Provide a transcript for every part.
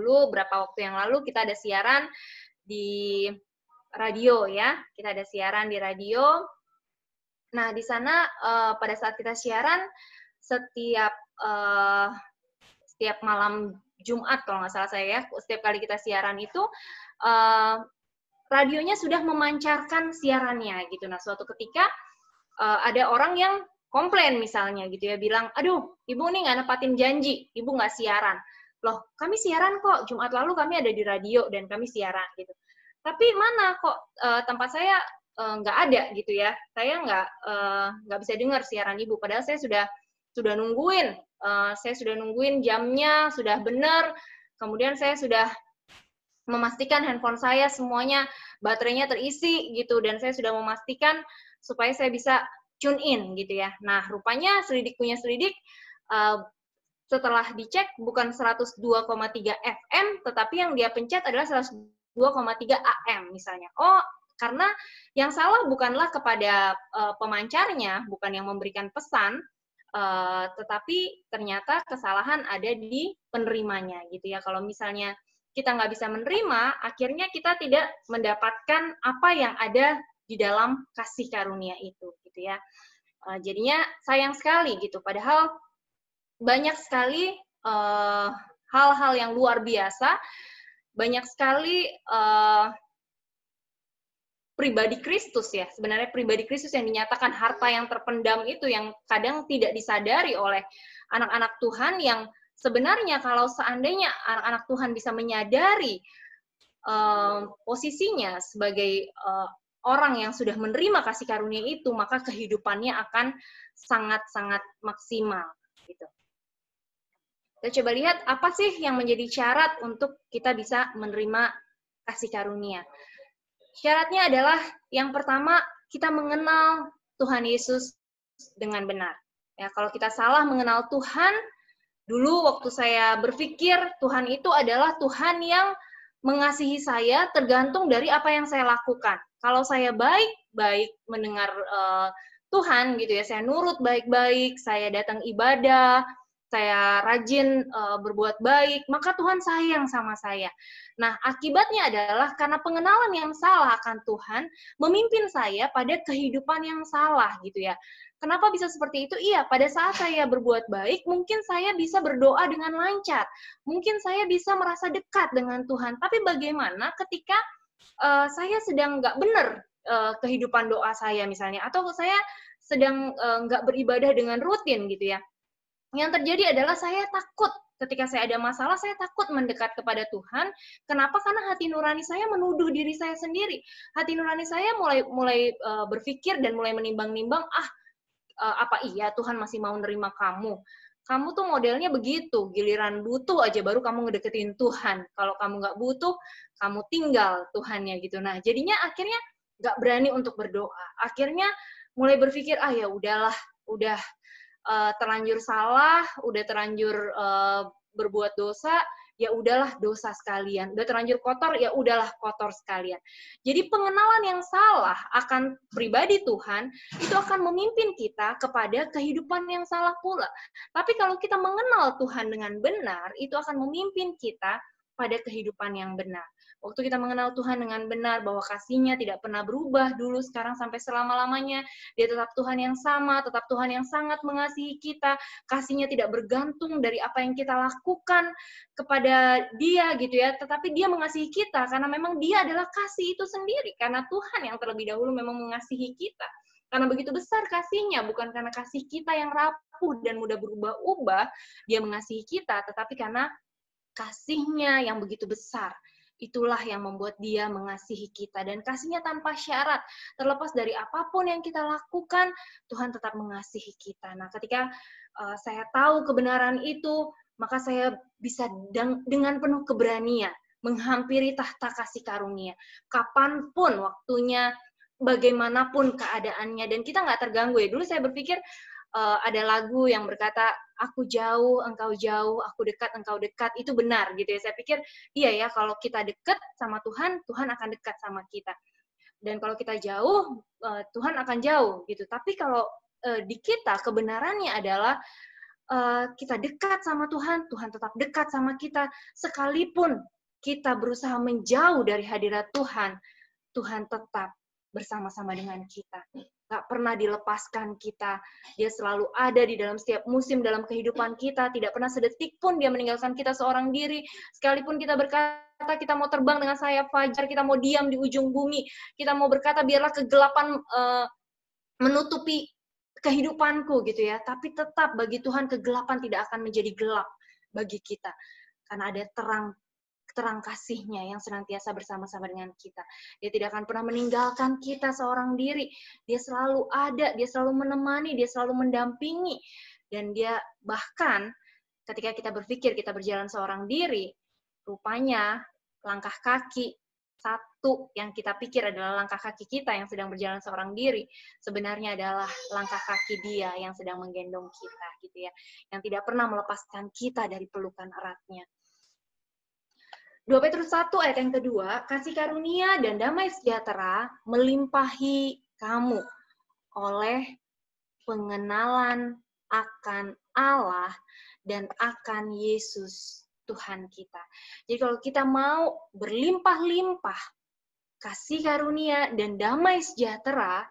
dulu beberapa waktu yang lalu kita ada siaran di radio ya. Kita ada siaran di radio. Nah, di sana pada saat kita siaran setiap malam Jumat kalau nggak salah saya ya, setiap kali kita siaran itu radionya sudah memancarkan siarannya gitu. Nah, suatu ketika ada orang yang komplain misalnya gitu ya, bilang, aduh, ibu nih nggak nepatin janji, ibu nggak siaran. Loh, kami siaran kok, Jumat lalu kami ada di radio dan kami siaran gitu. Tapi mana kok tempat saya nggak ada gitu ya, saya nggak bisa dengar siaran ibu, padahal saya sudah nungguin jamnya, sudah benar, kemudian saya sudah memastikan handphone saya semuanya baterainya terisi gitu, dan saya sudah memastikan supaya saya bisa tune in gitu ya. Nah, rupanya selidik punya selidik, setelah dicek bukan 102,3 FM, tetapi yang dia pencet adalah 102,3 AM misalnya. Oh, karena yang salah bukanlah kepada pemancarnya, bukan yang memberikan pesan, tetapi ternyata kesalahan ada di penerimanya gitu ya. Kalau misalnya kita nggak bisa menerima, akhirnya kita tidak mendapatkan apa yang ada di dalam kasih karunia itu, gitu ya. Jadinya sayang sekali gitu. Padahal banyak sekali hal-hal yang luar biasa, banyak sekali pribadi Kristus ya. Sebenarnya pribadi Kristus yang dinyatakan harta yang terpendam itu yang kadang tidak disadari oleh anak-anak Tuhan, yang sebenarnya kalau seandainya anak-anak Tuhan bisa menyadari posisinya sebagai orang yang sudah menerima kasih karunia itu, maka kehidupannya akan sangat-sangat maksimal. Gitu. Kita coba lihat apa sih yang menjadi syarat untuk kita bisa menerima kasih karunia. Syaratnya adalah yang pertama, kita mengenal Tuhan Yesus dengan benar. Ya, kalau kita salah mengenal Tuhan, dulu waktu saya berpikir Tuhan itu adalah Tuhan yang mengasihi saya tergantung dari apa yang saya lakukan. Kalau saya baik-baik mendengar Tuhan gitu ya, saya nurut baik-baik, saya datang ibadah, saya rajin berbuat baik, maka Tuhan sayang sama saya. Nah, akibatnya adalah karena pengenalan yang salah akan Tuhan, memimpin saya pada kehidupan yang salah gitu ya. Kenapa bisa seperti itu? Iya, pada saat saya berbuat baik, mungkin saya bisa berdoa dengan lancar. Mungkin saya bisa merasa dekat dengan Tuhan. Tapi bagaimana ketika saya sedang nggak benar kehidupan doa saya misalnya, atau saya sedang nggak beribadah dengan rutin gitu ya. Yang terjadi adalah saya takut. Ketika saya ada masalah, saya takut mendekat kepada Tuhan. Kenapa? Karena hati nurani saya menuduh diri saya sendiri. Hati nurani saya mulai berpikir dan mulai menimbang-nimbang, apa iya Tuhan masih mau nerima kamu? Kamu tuh modelnya begitu, giliran butuh aja baru kamu ngedeketin Tuhan. Kalau kamu nggak butuh, kamu tinggal Tuhannya gitu. Nah, jadinya akhirnya nggak berani untuk berdoa. Akhirnya mulai berpikir, ya udahlah, udah terlanjur salah, udah terlanjur berbuat dosa, ya udahlah dosa sekalian. Udah terlanjur kotor, ya udahlah kotor sekalian. Jadi pengenalan yang salah akan pribadi Tuhan, itu akan memimpin kita kepada kehidupan yang salah pula. Tapi kalau kita mengenal Tuhan dengan benar, itu akan memimpin kita pada kehidupan yang benar. Waktu kita mengenal Tuhan dengan benar, bahwa kasih-Nya tidak pernah berubah dulu, sekarang, sampai selama-lamanya, Dia tetap Tuhan yang sama, tetap Tuhan yang sangat mengasihi kita, kasih-Nya tidak bergantung dari apa yang kita lakukan kepada Dia gitu ya, tetapi Dia mengasihi kita karena memang Dia adalah kasih itu sendiri, karena Tuhan yang terlebih dahulu memang mengasihi kita. Karena begitu besar kasih-Nya, bukan karena kasih kita yang rapuh dan mudah berubah-ubah, Dia mengasihi kita, tetapi karena kasih-Nya yang begitu besar. Itulah yang membuat Dia mengasihi kita, dan kasih-Nya tanpa syarat. Terlepas dari apapun yang kita lakukan, Tuhan tetap mengasihi kita. Nah, ketika saya tahu kebenaran itu, maka saya bisa dengan penuh keberanian menghampiri tahta kasih karunia. Kapanpun waktunya, bagaimanapun keadaannya, dan kita nggak terganggu ya. Dulu saya berpikir, ada lagu yang berkata, aku jauh, engkau jauh, aku dekat, engkau dekat. Itu benar gitu ya. Saya pikir, iya ya, kalau kita dekat sama Tuhan, Tuhan akan dekat sama kita. Dan kalau kita jauh, Tuhan akan jauh gitu. Tapi kalau di kita kebenarannya adalah kita dekat sama Tuhan, Tuhan tetap dekat sama kita. Sekalipun kita berusaha menjauh dari hadirat Tuhan, Tuhan tetap bersama-sama dengan kita. Gak pernah dilepaskan kita. Dia selalu ada di dalam setiap musim dalam kehidupan kita. Tidak pernah sedetik pun dia meninggalkan kita seorang diri. Sekalipun kita berkata kita mau terbang dengan sayap fajar, kita mau diam di ujung bumi, kita mau berkata biarlah kegelapan menutupi kehidupanku gitu ya. Tapi tetap bagi Tuhan kegelapan tidak akan menjadi gelap bagi kita. Karena ada terang kasih-Nya yang senantiasa bersama-sama dengan kita. Dia tidak akan pernah meninggalkan kita seorang diri. Dia selalu ada, dia selalu menemani, dia selalu mendampingi. Dan dia bahkan ketika kita berpikir kita berjalan seorang diri, rupanya langkah kaki satu yang kita pikir adalah langkah kaki kita yang sedang berjalan seorang diri, sebenarnya adalah langkah kaki Dia yang sedang menggendong kita gitu ya. Yang tidak pernah melepaskan kita dari pelukan erat-Nya. 2 Petrus 1 ayat yang kedua, kasih karunia dan damai sejahtera melimpahi kamu oleh pengenalan akan Allah dan akan Yesus Tuhan kita. Jadi kalau kita mau berlimpah-limpah kasih karunia dan damai sejahtera,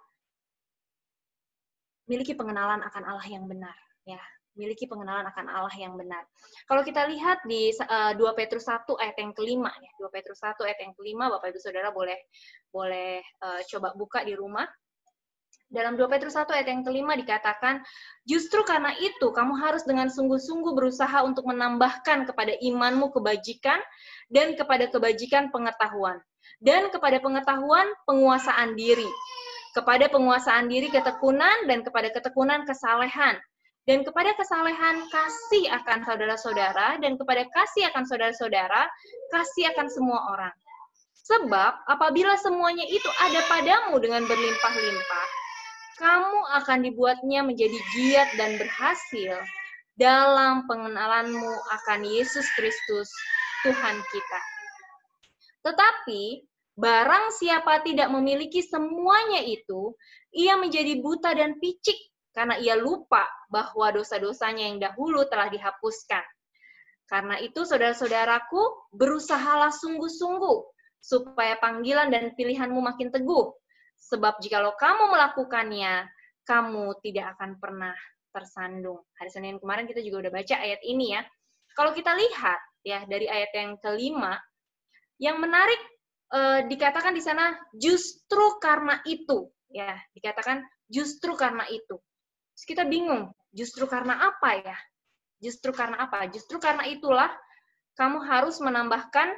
miliki pengenalan akan Allah yang benar, ya. Miliki pengenalan akan Allah yang benar. Kalau kita lihat di 2 Petrus 1 ayat yang kelima, ya. 2 Petrus 1 ayat yang kelima, Bapak Ibu Saudara boleh coba buka di rumah. Dalam 2 Petrus 1 ayat yang kelima dikatakan, justru karena itu kamu harus dengan sungguh-sungguh berusaha untuk menambahkan kepada imanmu kebajikan, dan kepada kebajikan pengetahuan, dan kepada pengetahuan penguasaan diri, kepada penguasaan diri ketekunan, dan kepada ketekunan kesalehan, dan kepada kesalehan kasih akan saudara-saudara, dan kepada kasih akan saudara-saudara, kasih akan semua orang. Sebab apabila semuanya itu ada padamu dengan berlimpah-limpah, kamu akan dibuatnya menjadi giat dan berhasil dalam pengenalanmu akan Yesus Kristus, Tuhan kita. Tetapi barang siapa tidak memiliki semuanya itu, ia menjadi buta dan picik, karena ia lupa bahwa dosa-dosanya yang dahulu telah dihapuskan. Karena itu, saudara-saudaraku, berusahalah sungguh-sungguh, supaya panggilan dan pilihanmu makin teguh. Sebab jikalau kamu melakukannya, kamu tidak akan pernah tersandung. Hari Senin kemarin kita juga udah baca ayat ini ya. Kalau kita lihat ya dari ayat yang kelima, yang menarik dikatakan di sana justru karena itu, ya dikatakan justru karena itu. Terus kita bingung, justru karena apa ya? Justru karena apa? Justru karena itulah kamu harus menambahkan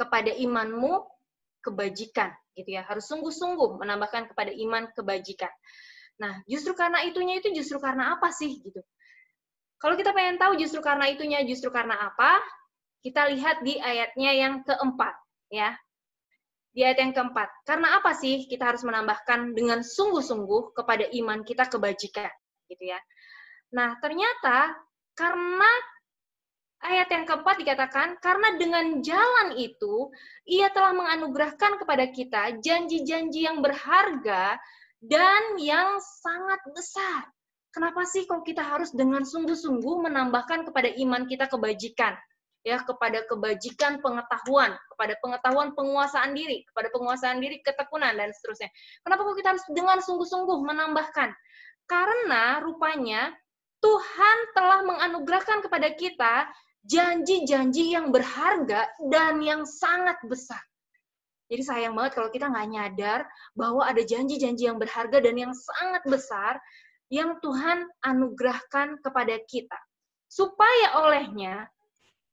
kepada imanmu kebajikan, gitu ya. Harus sungguh-sungguh menambahkan kepada iman kebajikan. Nah, justru karena itunya itu justru karena apa sih, gitu. Kalau kita pengen tahu justru karena itunya justru karena apa, kita lihat di ayatnya yang keempat, ya. Di ayat yang keempat, karena apa sih kita harus menambahkan dengan sungguh-sungguh kepada iman kita kebajikan, gitu ya. Nah, ternyata karena ayat yang keempat dikatakan, karena dengan jalan itu, ia telah menganugerahkan kepada kita janji-janji yang berharga dan yang sangat besar. Kenapa sih kalau kita harus dengan sungguh-sungguh menambahkan kepada iman kita kebajikan? Ya, kepada kebajikan pengetahuan, kepada pengetahuan penguasaan diri, kepada penguasaan diri ketekunan, dan seterusnya. Kenapa kok kita harus dengan sungguh-sungguh menambahkan? Karena rupanya Tuhan telah menganugerahkan kepada kita janji-janji yang berharga dan yang sangat besar. Jadi sayang banget kalau kita nggak nyadar bahwa ada janji-janji yang berharga dan yang sangat besar yang Tuhan anugerahkan kepada kita. Supaya olehnya,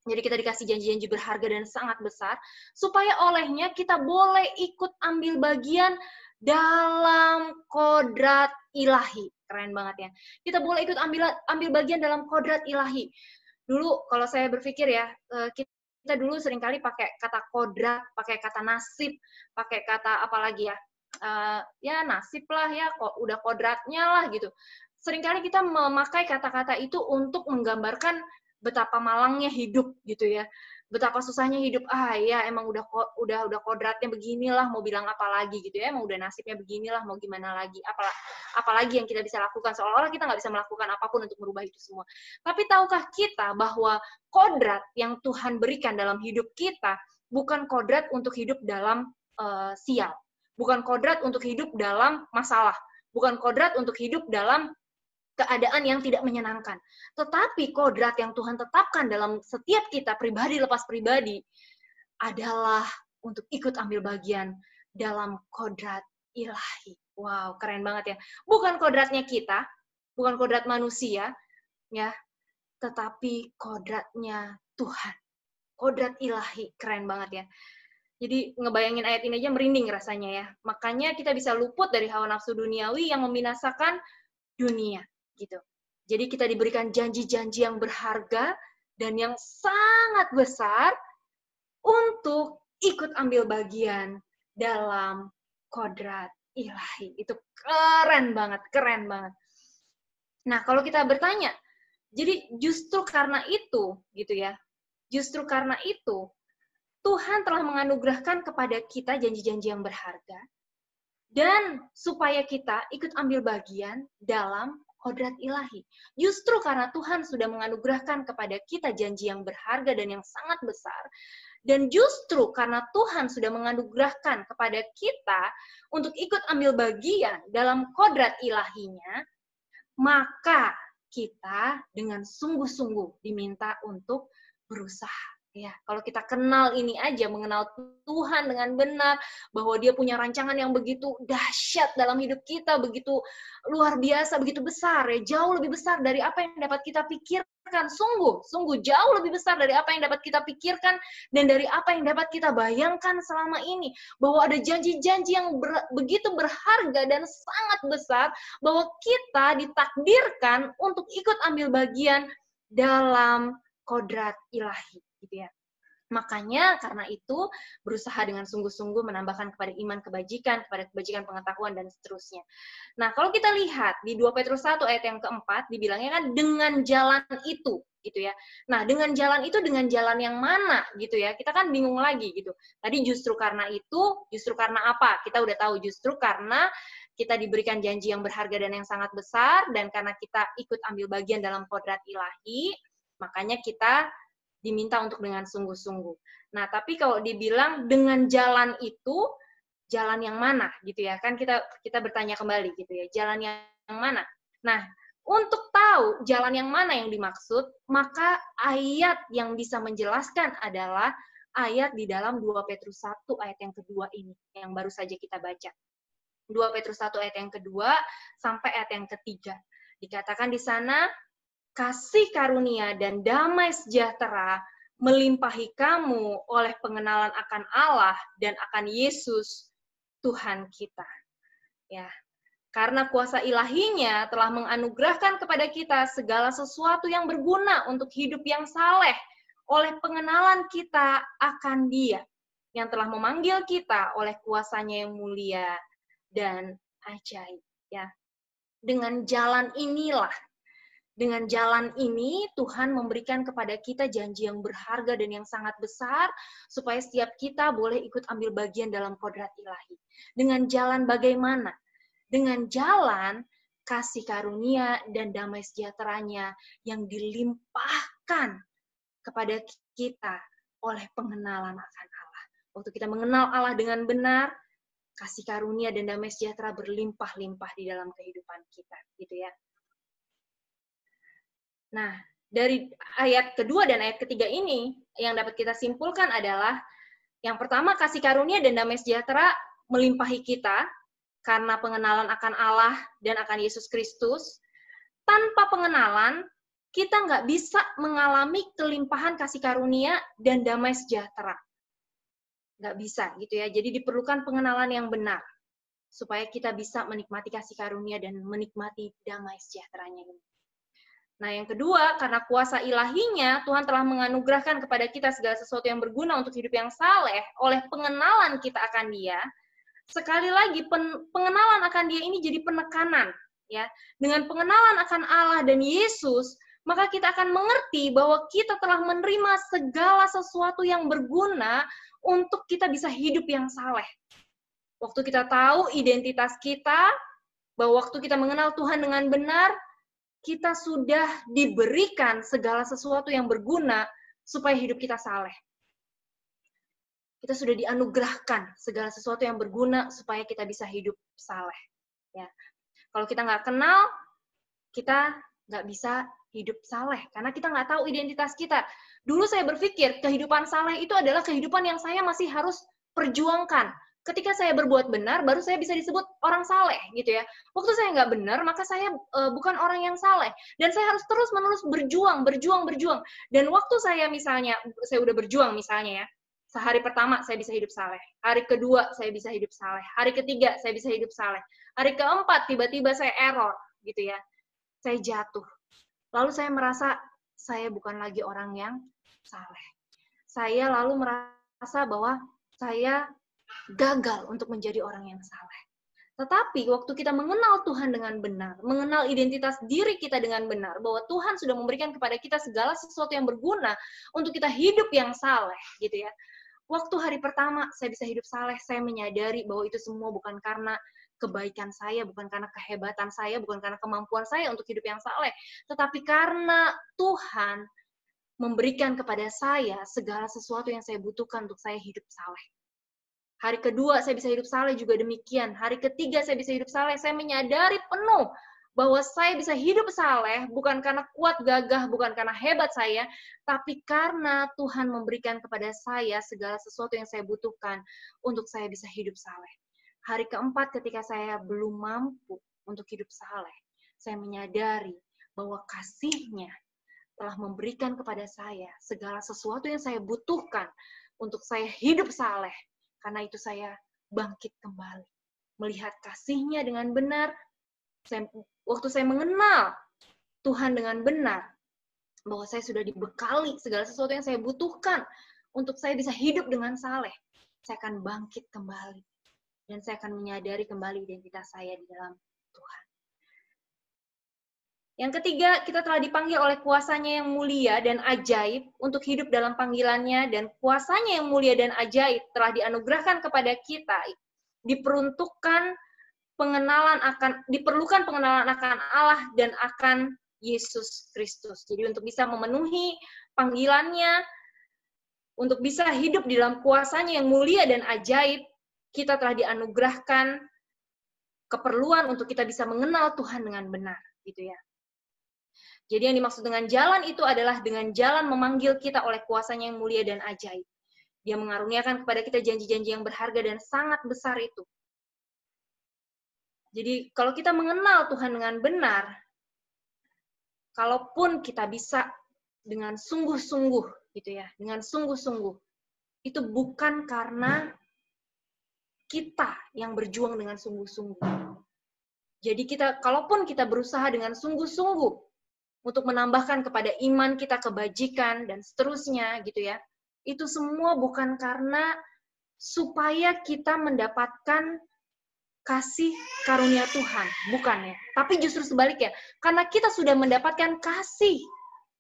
jadi kita dikasih janji-janji berharga dan sangat besar, supaya olehnya kita boleh ikut ambil bagian dalam kodrat ilahi. Keren banget ya. Kita boleh ikut ambil bagian dalam kodrat ilahi. Dulu kalau saya berpikir ya, kita dulu seringkali pakai kata kodrat, pakai kata nasib, pakai kata apa lagi ya, ya nasib lah ya, kok udah kodratnya lah gitu. Seringkali kita memakai kata-kata itu untuk menggambarkan betapa malangnya hidup gitu ya, betapa susahnya hidup, ya emang udah kodratnya beginilah, mau bilang apa lagi gitu ya, emang udah nasibnya beginilah, mau gimana lagi, apalagi yang kita bisa lakukan, seolah-olah kita nggak bisa melakukan apapun untuk merubah itu semua. Tapi tahukah kita bahwa kodrat yang Tuhan berikan dalam hidup kita bukan kodrat untuk hidup dalam sial, bukan kodrat untuk hidup dalam masalah, bukan kodrat untuk hidup dalam keadaan yang tidak menyenangkan. Tetapi kodrat yang Tuhan tetapkan dalam setiap kita, pribadi lepas pribadi, adalah untuk ikut ambil bagian dalam kodrat ilahi. Wow, keren banget ya. Bukan kodratnya kita, bukan kodrat manusia, ya, tetapi kodratnya Tuhan. Kodrat ilahi, keren banget ya. Jadi ngebayangin ayat ini aja merinding rasanya ya. Makanya kita bisa luput dari hawa nafsu duniawi yang membinasakan dunia. Gitu. Jadi kita diberikan janji-janji yang berharga dan yang sangat besar untuk ikut ambil bagian dalam kodrat ilahi. Itu keren banget, keren banget. Nah, kalau kita bertanya, jadi justru karena itu, gitu ya, justru karena itu, Tuhan telah menganugerahkan kepada kita janji-janji yang berharga, dan supaya kita ikut ambil bagian dalam kodrat ilahi. Justru karena Tuhan sudah menganugerahkan kepada kita janji yang berharga dan yang sangat besar, dan justru karena Tuhan sudah menganugerahkan kepada kita untuk ikut ambil bagian dalam kodrat ilahinya, maka kita dengan sungguh-sungguh diminta untuk berusaha. Ya, kalau kita kenal ini aja, mengenal Tuhan dengan benar, bahwa Dia punya rancangan yang begitu dahsyat dalam hidup kita, begitu luar biasa, begitu besar, ya, jauh lebih besar dari apa yang dapat kita pikirkan, sungguh jauh lebih besar dari apa yang dapat kita pikirkan dan dari apa yang dapat kita bayangkan selama ini, bahwa ada janji-janji yang begitu berharga dan sangat besar, bahwa kita ditakdirkan untuk ikut ambil bagian dalam kodrat ilahi. Gitu ya. Makanya karena itu berusaha dengan sungguh-sungguh menambahkan kepada iman kebajikan, kepada kebajikan pengetahuan dan seterusnya. Nah, kalau kita lihat di 2 Petrus 1 ayat yang keempat dibilangnya kan dengan jalan itu gitu ya. Nah, dengan jalan itu dengan jalan yang mana gitu ya. Kita kan bingung lagi gitu. Tadi justru karena itu, justru karena apa? Kita udah tahu justru karena kita diberikan janji yang berharga dan yang sangat besar dan karena kita ikut ambil bagian dalam kodrat ilahi, makanya kita diminta untuk dengan sungguh-sungguh. Nah, tapi kalau dibilang dengan jalan itu, jalan yang mana gitu ya? Kan kita bertanya kembali gitu ya, jalan yang mana? Nah, untuk tahu jalan yang mana yang dimaksud, maka ayat yang bisa menjelaskan adalah ayat di dalam 2 Petrus 1 ayat yang kedua ini, yang baru saja kita baca. 2 Petrus 1 ayat yang kedua sampai ayat yang ketiga. Dikatakan di sana, kasih karunia dan damai sejahtera melimpahi kamu oleh pengenalan akan Allah dan akan Yesus Tuhan kita. Ya, karena kuasa ilahinya telah menganugerahkan kepada kita segala sesuatu yang berguna untuk hidup yang saleh oleh pengenalan kita akan Dia yang telah memanggil kita oleh kuasanya yang mulia dan ajaib. Ya, dengan jalan inilah. Dengan jalan ini, Tuhan memberikan kepada kita janji yang berharga dan yang sangat besar, supaya setiap kita boleh ikut ambil bagian dalam kodrat ilahi. Dengan jalan bagaimana? Dengan jalan kasih karunia dan damai sejahteranya yang dilimpahkan kepada kita oleh pengenalan akan Allah. Waktu kita mengenal Allah dengan benar, kasih karunia dan damai sejahtera berlimpah-limpah di dalam kehidupan kita. Gitu ya. Nah, dari ayat kedua dan ayat ketiga ini, yang dapat kita simpulkan adalah, yang pertama, kasih karunia dan damai sejahtera melimpahi kita, karena pengenalan akan Allah dan akan Yesus Kristus. Tanpa pengenalan, kita nggak bisa mengalami kelimpahan kasih karunia dan damai sejahtera. Nggak bisa, gitu ya. Jadi diperlukan pengenalan yang benar, supaya kita bisa menikmati kasih karunia dan menikmati damai sejahteranya ini. Nah, yang kedua, karena kuasa ilahinya, Tuhan telah menganugerahkan kepada kita segala sesuatu yang berguna untuk hidup yang saleh oleh pengenalan kita akan Dia. Sekali lagi, pengenalan akan Dia ini jadi penekanan. Ya, dengan pengenalan akan Allah dan Yesus, maka kita akan mengerti bahwa kita telah menerima segala sesuatu yang berguna untuk kita bisa hidup yang saleh. Waktu kita tahu identitas kita, bahwa waktu kita mengenal Tuhan dengan benar, kita sudah diberikan segala sesuatu yang berguna supaya hidup kita saleh. Kita sudah dianugerahkan segala sesuatu yang berguna supaya kita bisa hidup saleh. Ya. Kalau kita nggak kenal, kita nggak bisa hidup saleh karena kita nggak tahu identitas kita. Dulu saya berpikir kehidupan saleh itu adalah kehidupan yang saya masih harus perjuangkan. Ketika saya berbuat benar, baru saya bisa disebut orang saleh, gitu ya. Waktu saya nggak benar, maka saya bukan orang yang saleh. Dan saya harus terus-menerus berjuang. Dan waktu saya misalnya, saya udah berjuang misalnya ya, sehari pertama saya bisa hidup saleh, hari kedua saya bisa hidup saleh, hari ketiga saya bisa hidup saleh, hari keempat tiba-tiba saya error, gitu ya. Saya jatuh. Lalu saya merasa saya bukan lagi orang yang saleh. Saya lalu merasa bahwa saya gagal untuk menjadi orang yang saleh. Tetapi waktu kita mengenal Tuhan dengan benar, mengenal identitas diri kita dengan benar, bahwa Tuhan sudah memberikan kepada kita segala sesuatu yang berguna untuk kita hidup yang saleh, gitu ya. Waktu hari pertama saya bisa hidup saleh, saya menyadari bahwa itu semua bukan karena kebaikan saya, bukan karena kehebatan saya, bukan karena kemampuan saya untuk hidup yang saleh, tetapi karena Tuhan memberikan kepada saya segala sesuatu yang saya butuhkan untuk saya hidup saleh. Hari kedua saya bisa hidup saleh juga demikian. Hari ketiga saya bisa hidup saleh. Saya menyadari penuh bahwa saya bisa hidup saleh bukan karena kuat gagah, bukan karena hebat saya, tapi karena Tuhan memberikan kepada saya segala sesuatu yang saya butuhkan untuk saya bisa hidup saleh. Hari keempat ketika saya belum mampu untuk hidup saleh, saya menyadari bahwa kasih-Nya telah memberikan kepada saya segala sesuatu yang saya butuhkan untuk saya hidup saleh. Karena itu saya bangkit kembali. Melihat kasih-Nya dengan benar. Waktu saya mengenal Tuhan dengan benar, bahwa saya sudah dibekali segala sesuatu yang saya butuhkan untuk saya bisa hidup dengan saleh, saya akan bangkit kembali. Dan saya akan menyadari kembali identitas saya di dalam Tuhan. Yang ketiga, kita telah dipanggil oleh kuasa-Nya yang mulia dan ajaib untuk hidup dalam panggilan-Nya, dan kuasa-Nya yang mulia dan ajaib telah dianugerahkan kepada kita, diperuntukkan diperlukan pengenalan akan Allah dan akan Yesus Kristus. Jadi untuk bisa memenuhi panggilan-Nya, untuk bisa hidup di dalam kuasa-Nya yang mulia dan ajaib, kita telah dianugerahkan keperluan untuk kita bisa mengenal Tuhan dengan benar, gitu ya. Jadi yang dimaksud dengan jalan itu adalah dengan jalan memanggil kita oleh kuasa-Nya yang mulia dan ajaib. Dia mengaruniakan kepada kita janji-janji yang berharga dan sangat besar itu. Jadi kalau kita mengenal Tuhan dengan benar, kalaupun kita bisa dengan sungguh-sungguh, gitu ya, dengan sungguh-sungguh, itu bukan karena kita yang berjuang dengan sungguh-sungguh. Jadi kalaupun kita berusaha dengan sungguh-sungguh untuk menambahkan kepada iman kita kebajikan dan seterusnya gitu ya. Itu semua bukan karena supaya kita mendapatkan kasih karunia Tuhan, bukan ya. Tapi justru sebaliknya, karena kita sudah mendapatkan kasih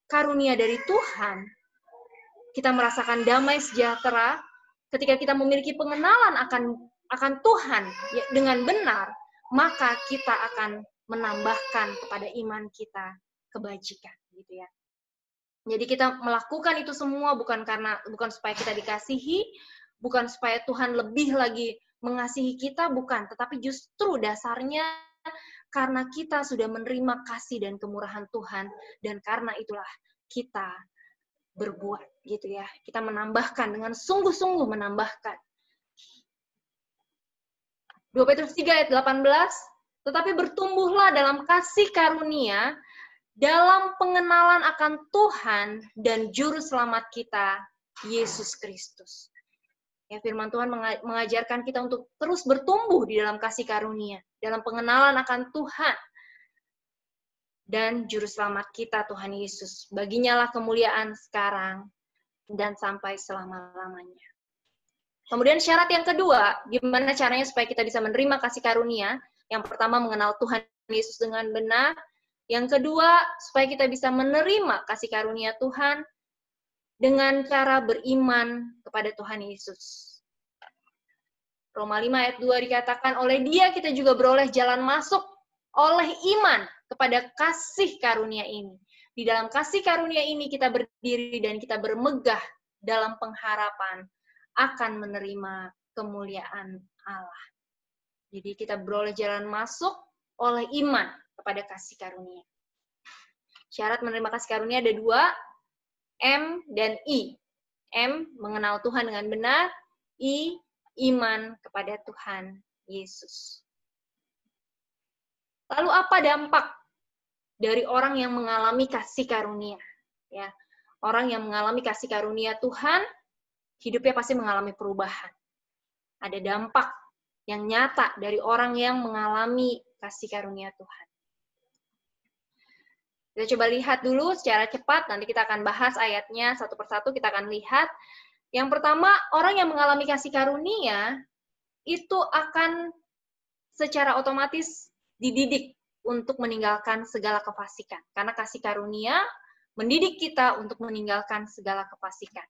karunia dari Tuhan, kita merasakan damai sejahtera ketika kita memiliki pengenalan akan Tuhan dengan benar, maka kita akan menambahkan kepada iman kita kebajikan, gitu ya. Jadi kita melakukan itu semua bukan supaya kita dikasihi, bukan supaya Tuhan lebih lagi mengasihi kita, bukan, tetapi justru dasarnya karena kita sudah menerima kasih dan kemurahan Tuhan, dan karena itulah kita berbuat, gitu ya. Kita menambahkan dengan sungguh-sungguh menambahkan. 2 Petrus 3 ayat 18, tetapi bertumbuhlah dalam kasih karunia, dalam pengenalan akan Tuhan dan Juru Selamat kita, Yesus Kristus. Ya, firman Tuhan mengajarkan kita untuk terus bertumbuh di dalam kasih karunia, dalam pengenalan akan Tuhan dan Juru Selamat kita, Tuhan Yesus. Baginya lah kemuliaan sekarang dan sampai selama-lamanya. Kemudian syarat yang kedua, gimana caranya supaya kita bisa menerima kasih karunia? Yang pertama, mengenal Tuhan Yesus dengan benar. Yang kedua, supaya kita bisa menerima kasih karunia Tuhan dengan cara beriman kepada Tuhan Yesus. Roma 5 ayat 2 dikatakan, oleh Dia kita juga beroleh jalan masuk oleh iman kepada kasih karunia ini. Di dalam kasih karunia ini kita berdiri dan kita bermegah dalam pengharapan akan menerima kemuliaan Allah. Jadi kita beroleh jalan masuk oleh iman kepada kasih karunia. Syarat menerima kasih karunia ada dua, M dan I. M, mengenal Tuhan dengan benar. I, iman kepada Tuhan Yesus. Lalu apa dampak dari orang yang mengalami kasih karunia? Ya, orang yang mengalami kasih karunia Tuhan, hidupnya pasti mengalami perubahan. Ada dampak yang nyata dari orang yang mengalami kasih karunia Tuhan. Kita coba lihat dulu secara cepat, nanti kita akan bahas ayatnya satu persatu, kita akan lihat. Yang pertama, orang yang mengalami kasih karunia, itu akan secara otomatis dididik untuk meninggalkan segala kefasikan. Karena kasih karunia mendidik kita untuk meninggalkan segala kefasikan.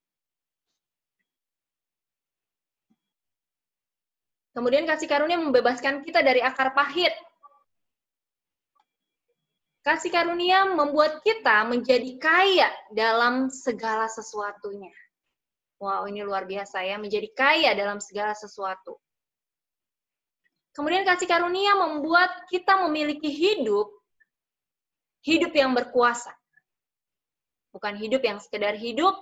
Kemudian kasih karunia membebaskan kita dari akar pahit. Kasih karunia membuat kita menjadi kaya dalam segala sesuatunya. Wow, ini luar biasa ya, menjadi kaya dalam segala sesuatu. Kemudian kasih karunia membuat kita memiliki hidup yang berkuasa. Bukan hidup yang sekedar hidup,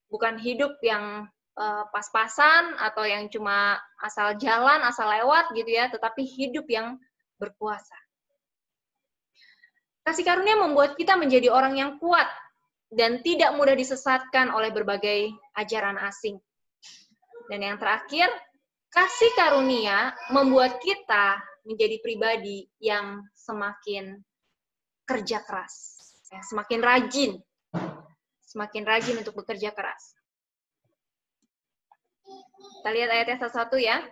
bukan hidup yang pas-pasan atau yang cuma asal jalan, asal lewat gitu ya, tetapi hidup yang berkuasa. Kasih karunia membuat kita menjadi orang yang kuat dan tidak mudah disesatkan oleh berbagai ajaran asing. Dan yang terakhir, kasih karunia membuat kita menjadi pribadi yang semakin kerja keras, ya, semakin rajin untuk bekerja keras. Kita lihat ayatnya satu-satu ya.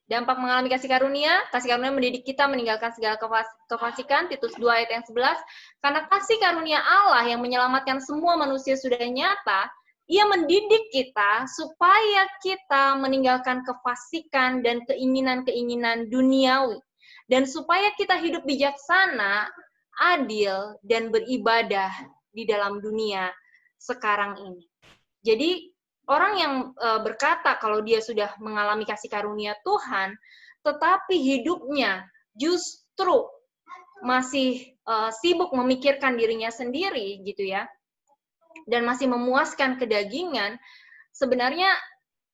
Dampak mengalami kasih karunia mendidik kita meninggalkan segala kefasikan, Titus 2 ayat yang 11. Karena kasih karunia Allah yang menyelamatkan semua manusia sudah nyata, Ia mendidik kita supaya kita meninggalkan kefasikan dan keinginan-keinginan duniawi. Dan supaya kita hidup bijaksana, adil, dan beribadah di dalam dunia sekarang ini. Jadi, orang yang berkata kalau dia sudah mengalami kasih karunia Tuhan, tetapi hidupnya justru masih sibuk memikirkan dirinya sendiri, gitu ya, dan masih memuaskan kedagingan, sebenarnya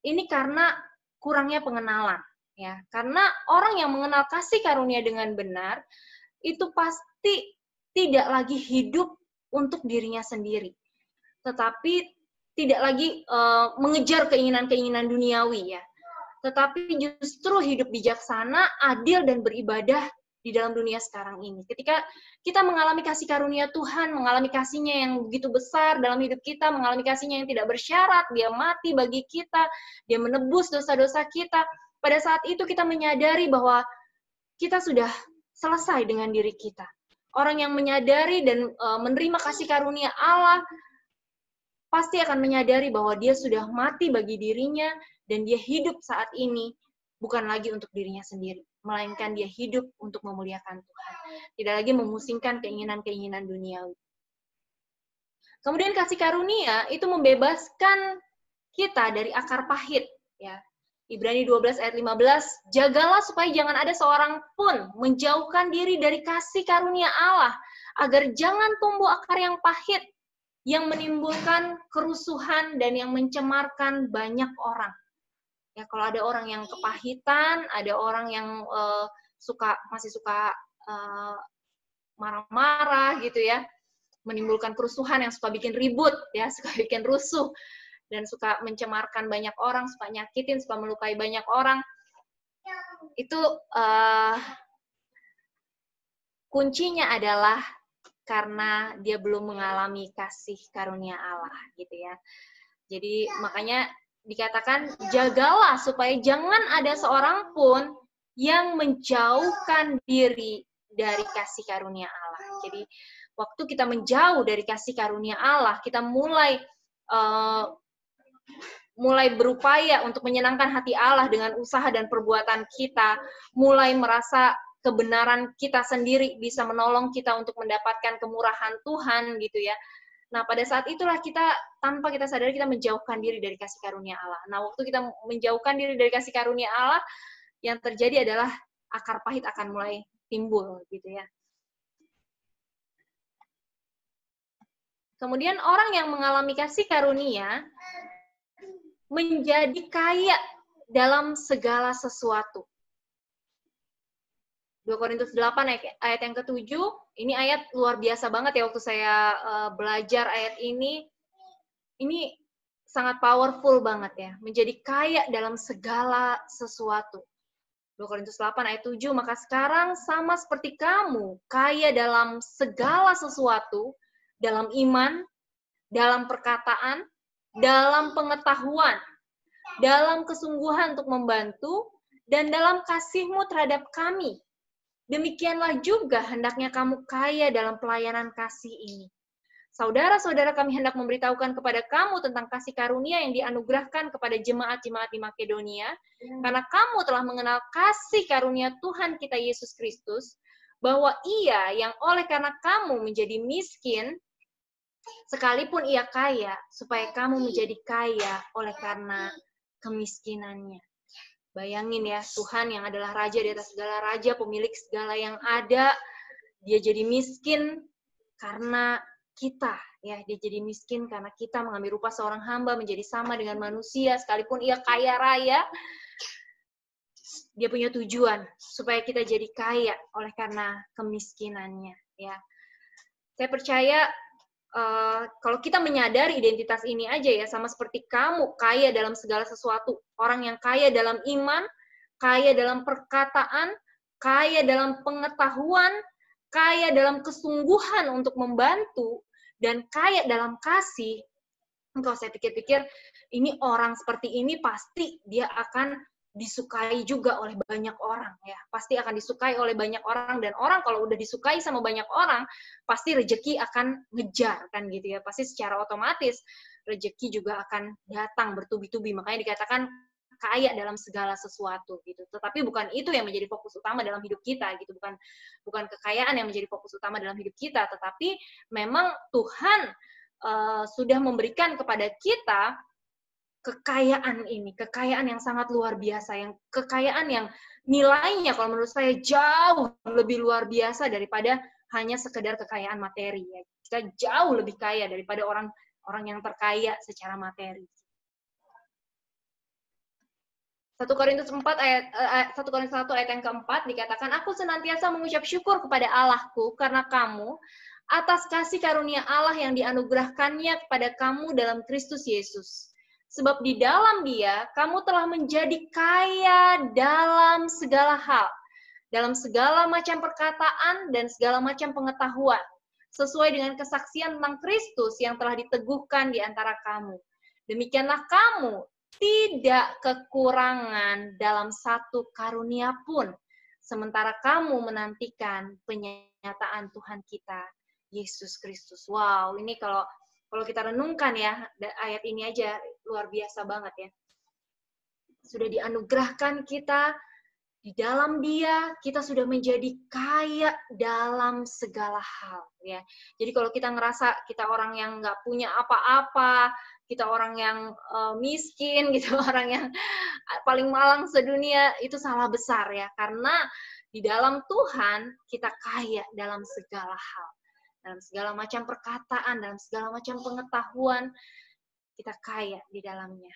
ini karena kurangnya pengenalan, ya. Karena orang yang mengenal kasih karunia dengan benar, itu pasti tidak lagi hidup untuk dirinya sendiri, tetapi tidak lagi mengejar keinginan-keinginan duniawi ya, tetapi justru hidup bijaksana, adil, dan beribadah di dalam dunia sekarang ini. Ketika kita mengalami kasih karunia Tuhan, mengalami kasih-Nya yang begitu besar dalam hidup kita, mengalami kasih-Nya yang tidak bersyarat, Dia mati bagi kita, Dia menebus dosa-dosa kita, pada saat itu kita menyadari bahwa kita sudah selesai dengan diri kita. Orang yang menyadari dan menerima kasih karunia Allah, pasti akan menyadari bahwa dia sudah mati bagi dirinya dan dia hidup saat ini bukan lagi untuk dirinya sendiri, melainkan dia hidup untuk memuliakan Tuhan. Tidak lagi memusingkan keinginan-keinginan duniawi. Kemudian kasih karunia itu membebaskan kita dari akar pahit. Ya. Ibrani 12 ayat 15, jagalah supaya jangan ada seorang pun menjauhkan diri dari kasih karunia Allah, agar jangan tumbuh akar yang pahit, yang menimbulkan kerusuhan dan yang mencemarkan banyak orang. Ya, kalau ada orang yang kepahitan, ada orang yang masih suka marah-marah gitu ya, menimbulkan kerusuhan, yang suka bikin ribut, ya, suka bikin rusuh dan suka mencemarkan banyak orang, suka nyakitin, suka melukai banyak orang. Itu kuncinya adalah karena dia belum mengalami kasih karunia Allah, gitu ya. Jadi makanya dikatakan jagalah supaya jangan ada seorang pun yang menjauhkan diri dari kasih karunia Allah. Jadi waktu kita menjauh dari kasih karunia Allah, kita mulai berupaya untuk menyenangkan hati Allah dengan usaha dan perbuatan kita, mulai merasa kebenaran kita sendiri bisa menolong kita untuk mendapatkan kemurahan Tuhan gitu ya. Nah, pada saat itulah kita, tanpa kita sadari, kita menjauhkan diri dari kasih karunia Allah. Nah, waktu kita menjauhkan diri dari kasih karunia Allah, yang terjadi adalah akar pahit akan mulai timbul, gitu ya. Kemudian orang yang mengalami kasih karunia menjadi kaya dalam segala sesuatu. 2 Korintus 8 ayat yang ke-7, ini ayat luar biasa banget ya waktu saya belajar ayat ini sangat powerful banget ya, menjadi kaya dalam segala sesuatu. 2 Korintus 8 ayat 7, maka sekarang sama seperti kamu, kaya dalam segala sesuatu, dalam iman, dalam perkataan, dalam pengetahuan, dalam kesungguhan untuk membantu, dan dalam kasihmu terhadap kami. Demikianlah juga hendaknya kamu kaya dalam pelayanan kasih ini. Saudara-saudara, kami hendak memberitahukan kepada kamu tentang kasih karunia yang dianugerahkan kepada jemaat-jemaat di Makedonia, karena kamu telah mengenal kasih karunia Tuhan kita Yesus Kristus, bahwa Ia yang oleh karena kamu menjadi miskin, sekalipun Ia kaya, supaya kamu menjadi kaya oleh karena kemiskinannya. Bayangin ya, Tuhan yang adalah Raja di atas segala raja, pemilik segala yang ada, Dia jadi miskin karena kita, ya. Dia jadi miskin karena kita mengambil rupa seorang hamba, menjadi sama dengan manusia, sekalipun Ia kaya raya, Dia punya tujuan supaya kita jadi kaya oleh karena kemiskinannya, ya. Saya percaya kalau kita menyadari identitas ini aja ya, sama seperti kamu kaya dalam segala sesuatu, orang yang kaya dalam iman, kaya dalam perkataan, kaya dalam pengetahuan, kaya dalam kesungguhan untuk membantu, dan kaya dalam kasih. Kalau saya pikir-pikir, ini orang seperti ini pasti dia akan disukai juga oleh banyak orang ya, pasti akan disukai oleh banyak orang, dan orang kalau udah disukai sama banyak orang pasti rezeki akan ngejar kan gitu ya, pasti secara otomatis rezeki juga akan datang bertubi-tubi, makanya dikatakan kaya dalam segala sesuatu gitu. Tetapi bukan itu yang menjadi fokus utama dalam hidup kita gitu, bukan kekayaan yang menjadi fokus utama dalam hidup kita, tetapi memang Tuhan sudah memberikan kepada kita kekayaan ini, kekayaan yang sangat luar biasa, yang kekayaan yang nilainya kalau menurut saya jauh lebih luar biasa daripada hanya sekedar kekayaan materi. Ya. Kita jauh lebih kaya daripada orang yang terkaya secara materi. 1 Korintus 1 ayat yang keempat dikatakan, aku senantiasa mengucap syukur kepada Allahku karena kamu atas kasih karunia Allah yang dianugerahkannya kepada kamu dalam Kristus Yesus. Sebab di dalam Dia, kamu telah menjadi kaya dalam segala hal, dalam segala macam perkataan dan segala macam pengetahuan, sesuai dengan kesaksian tentang Kristus yang telah diteguhkan di antara kamu. Demikianlah kamu tidak kekurangan dalam satu karunia pun, sementara kamu menantikan penyataan Tuhan kita, Yesus Kristus. Wow, ini kalau kita renungkan ya, ayat ini aja luar biasa banget ya. Sudah dianugerahkan kita, di dalam Dia, kita sudah menjadi kaya dalam segala hal. Ya. Jadi kalau kita ngerasa kita orang yang nggak punya apa-apa, kita orang yang miskin, gitu, orang yang paling malang sedunia, itu salah besar ya. Karena di dalam Tuhan, kita kaya dalam segala hal. Dalam segala macam perkataan, dalam segala macam pengetahuan, kita kaya di dalamnya.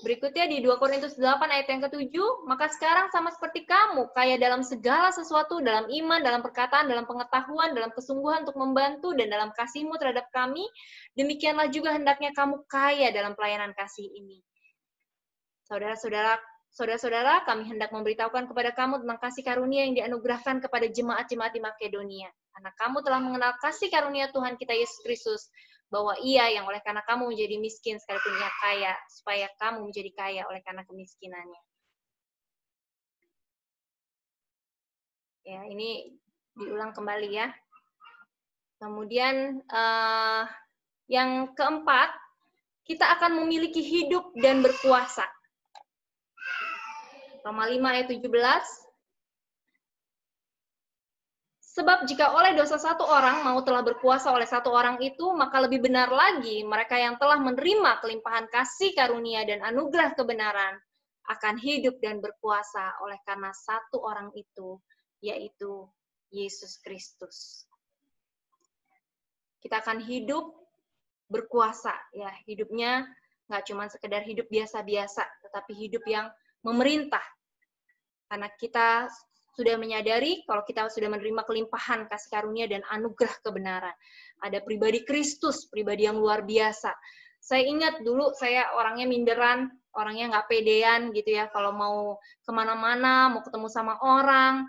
Berikutnya di 2 Korintus 8 ayat yang ke-7, maka sekarang sama seperti kamu, kaya dalam segala sesuatu, dalam iman, dalam perkataan, dalam pengetahuan, dalam kesungguhan untuk membantu, dan dalam kasihmu terhadap kami, demikianlah juga hendaknya kamu kaya dalam pelayanan kasih ini. Saudara-saudara, kami hendak memberitahukan kepada kamu tentang kasih karunia yang dianugerahkan kepada jemaat-jemaat di Makedonia. Karena kamu telah mengenal kasih karunia Tuhan kita Yesus Kristus, bahwa iya, yang oleh karena kamu menjadi miskin sekalipun ia kaya, supaya kamu menjadi kaya oleh karena kemiskinannya. Ya, ini diulang kembali ya. Kemudian yang keempat, kita akan memiliki hidup dan berkuasa. Roma 5 ayat 17. Sebab jika oleh dosa satu orang mau telah berkuasa oleh satu orang itu, maka lebih benar lagi mereka yang telah menerima kelimpahan kasih karunia dan anugerah kebenaran akan hidup dan berkuasa oleh karena satu orang itu, yaitu Yesus Kristus. Kita akan hidup berkuasa, ya, hidupnya nggak cuma sekedar hidup biasa-biasa, tetapi hidup yang memerintah. Karena kita sudah menyadari kalau kita sudah menerima kelimpahan kasih karunia dan anugerah kebenaran. Ada pribadi Kristus, pribadi yang luar biasa. Saya ingat dulu saya orangnya minderan, orangnya nggak pedean gitu ya. Kalau mau kemana-mana, mau ketemu sama orang,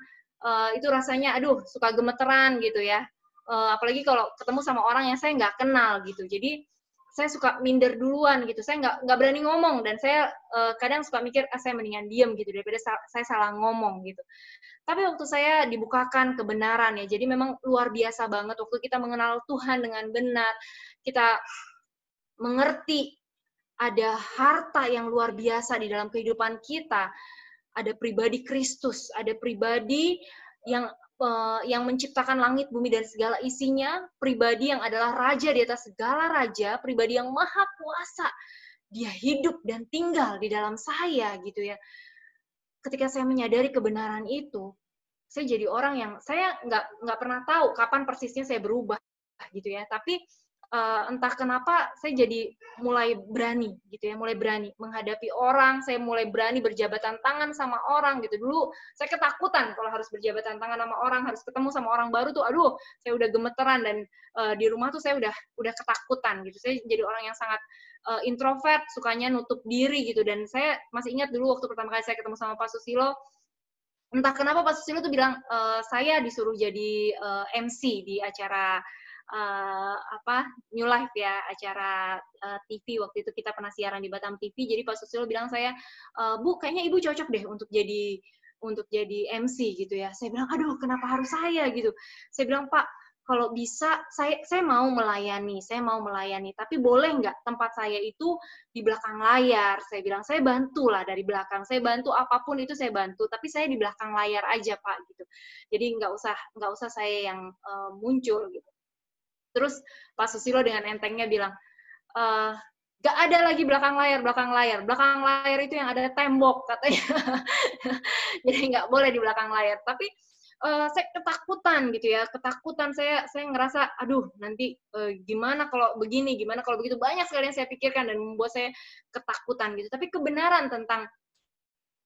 itu rasanya aduh suka gemeteran gitu ya. Apalagi kalau ketemu sama orang yang saya nggak kenal gitu. Jadi saya suka minder duluan gitu, saya nggak berani ngomong, dan saya kadang suka mikir, saya mendingan diem gitu daripada saya salah ngomong gitu. Tapi waktu saya dibukakan kebenaran ya, jadi memang luar biasa banget waktu kita mengenal Tuhan dengan benar, kita mengerti ada harta yang luar biasa di dalam kehidupan kita, ada pribadi Kristus, ada pribadi yang menciptakan langit, bumi, dan segala isinya, pribadi yang adalah raja di atas segala raja, pribadi yang maha kuasa, dia hidup dan tinggal di dalam saya, gitu ya. Ketika saya menyadari kebenaran itu, saya jadi orang yang, saya nggak pernah tahu kapan persisnya saya berubah, gitu ya, tapi entah kenapa saya jadi mulai berani gitu ya, mulai berani menghadapi orang, saya mulai berani berjabatan tangan sama orang gitu. Dulu saya ketakutan kalau harus berjabatan tangan sama orang, harus ketemu sama orang baru tuh, aduh, saya udah gemeteran, dan di rumah tuh saya udah ketakutan gitu. Saya jadi orang yang sangat introvert, sukanya nutup diri gitu. Dan saya masih ingat dulu waktu pertama kali saya ketemu sama Pak Susilo, entah kenapa Pak Susilo tuh bilang, saya disuruh jadi MC di acara New Life ya, acara TV. Waktu itu kita pernah siaran di Batam TV, jadi Pak Susilo bilang saya, Bu, kayaknya Ibu cocok deh untuk jadi MC gitu ya. Saya bilang, aduh, kenapa harus saya gitu. Saya bilang, Pak, kalau bisa saya mau melayani, tapi boleh nggak tempat saya itu di belakang layar. Saya bilang, saya bantulah dari belakang, saya bantu apapun itu, saya bantu, tapi saya di belakang layar aja, Pak, gitu. Jadi nggak usah saya yang muncul gitu. Terus Pak Susilo dengan entengnya bilang, gak ada lagi belakang layar itu yang ada tembok, katanya. Jadi nggak boleh di belakang layar. Tapi saya ketakutan gitu ya, saya ngerasa, aduh, nanti gimana kalau begini, gimana kalau begitu, banyak sekali yang saya pikirkan dan membuat saya ketakutan gitu. Tapi kebenaran tentang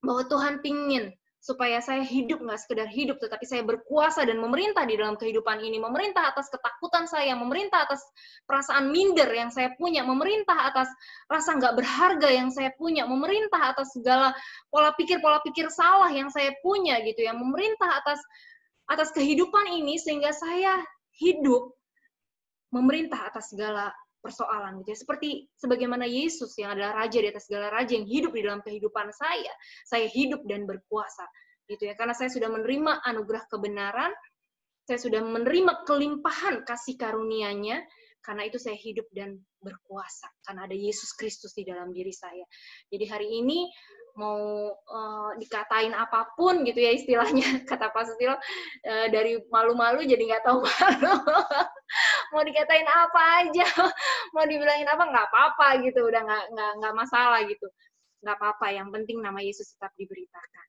bahwa Tuhan pingin supaya saya hidup, nggak sekedar hidup, tetapi saya berkuasa dan memerintah di dalam kehidupan ini, memerintah atas ketakutan saya, memerintah atas perasaan minder yang saya punya, memerintah atas rasa nggak berharga yang saya punya, memerintah atas segala pola pikir salah yang saya punya gitu ya, memerintah atas kehidupan ini sehingga saya hidup memerintah atas segala persoalan gitu ya. Seperti sebagaimana Yesus yang adalah raja di atas segala raja yang hidup di dalam kehidupan saya hidup dan berkuasa gitu ya. Karena saya sudah menerima anugerah kebenaran, saya sudah menerima kelimpahan kasih karunia-Nya, karena itu saya hidup dan berkuasa karena ada Yesus Kristus di dalam diri saya. Jadi hari ini mau dikatain apapun gitu ya istilahnya, kata Pak Susilo, dari malu-malu jadi nggak tahu malu. Mau dikatain apa aja, mau dibilangin apa, nggak apa-apa gitu, udah nggak masalah gitu, nggak apa-apa, yang penting nama Yesus tetap diberitakan.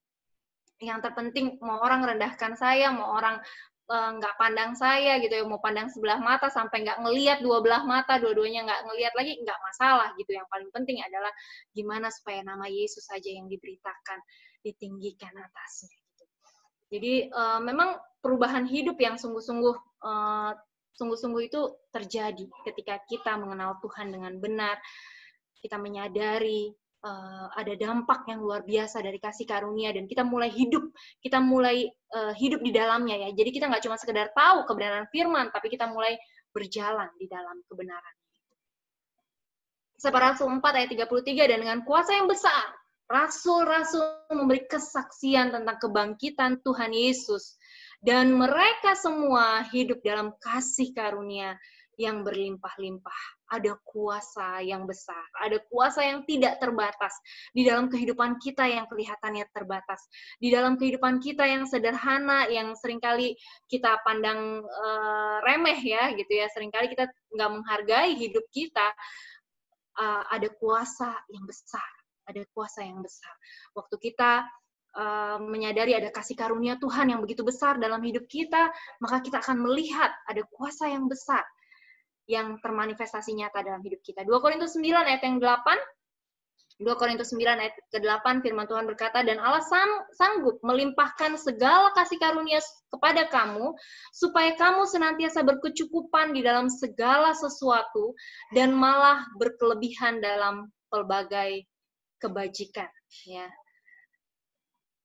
Yang terpenting mau orang rendahkan saya, mau orang nggak pandang saya gitu ya, mau pandang sebelah mata sampai nggak ngelihat dua belah mata, dua-duanya nggak ngelihat lagi, nggak masalah gitu. Yang paling penting adalah gimana supaya nama Yesus saja yang diberitakan, ditinggikan atasnya gitu. Jadi memang perubahan hidup yang sungguh-sungguh itu terjadi ketika kita mengenal Tuhan dengan benar, kita menyadari ada dampak yang luar biasa dari kasih karunia, dan kita mulai hidup di dalamnya ya. Jadi kita nggak cuma sekedar tahu kebenaran firman, tapi kita mulai berjalan di dalam kebenaran. Kisah Rasul 4 ayat 33, dan dengan kuasa yang besar, rasul-rasul memberi kesaksian tentang kebangkitan Tuhan Yesus. Dan mereka semua hidup dalam kasih karunia yang berlimpah-limpah. Ada kuasa yang besar, ada kuasa yang tidak terbatas di dalam kehidupan kita yang kelihatannya terbatas. Di dalam kehidupan kita yang sederhana, yang seringkali kita pandang remeh ya, gitu ya. Seringkali kita nggak menghargai hidup kita. Ada kuasa yang besar, ada kuasa yang besar. Waktu kita menyadari ada kasih karunia Tuhan yang begitu besar dalam hidup kita, maka kita akan melihat ada kuasa yang besar yang termanifestasi nyata dalam hidup kita. 2 Korintus 9 ayat yang 8, 2 Korintus 9 ayat ke-8, firman Tuhan berkata, dan Allah sanggup melimpahkan segala kasih karunia kepada kamu, supaya kamu senantiasa berkecukupan di dalam segala sesuatu, dan malah berkelebihan dalam pelbagai kebajikan. Ya.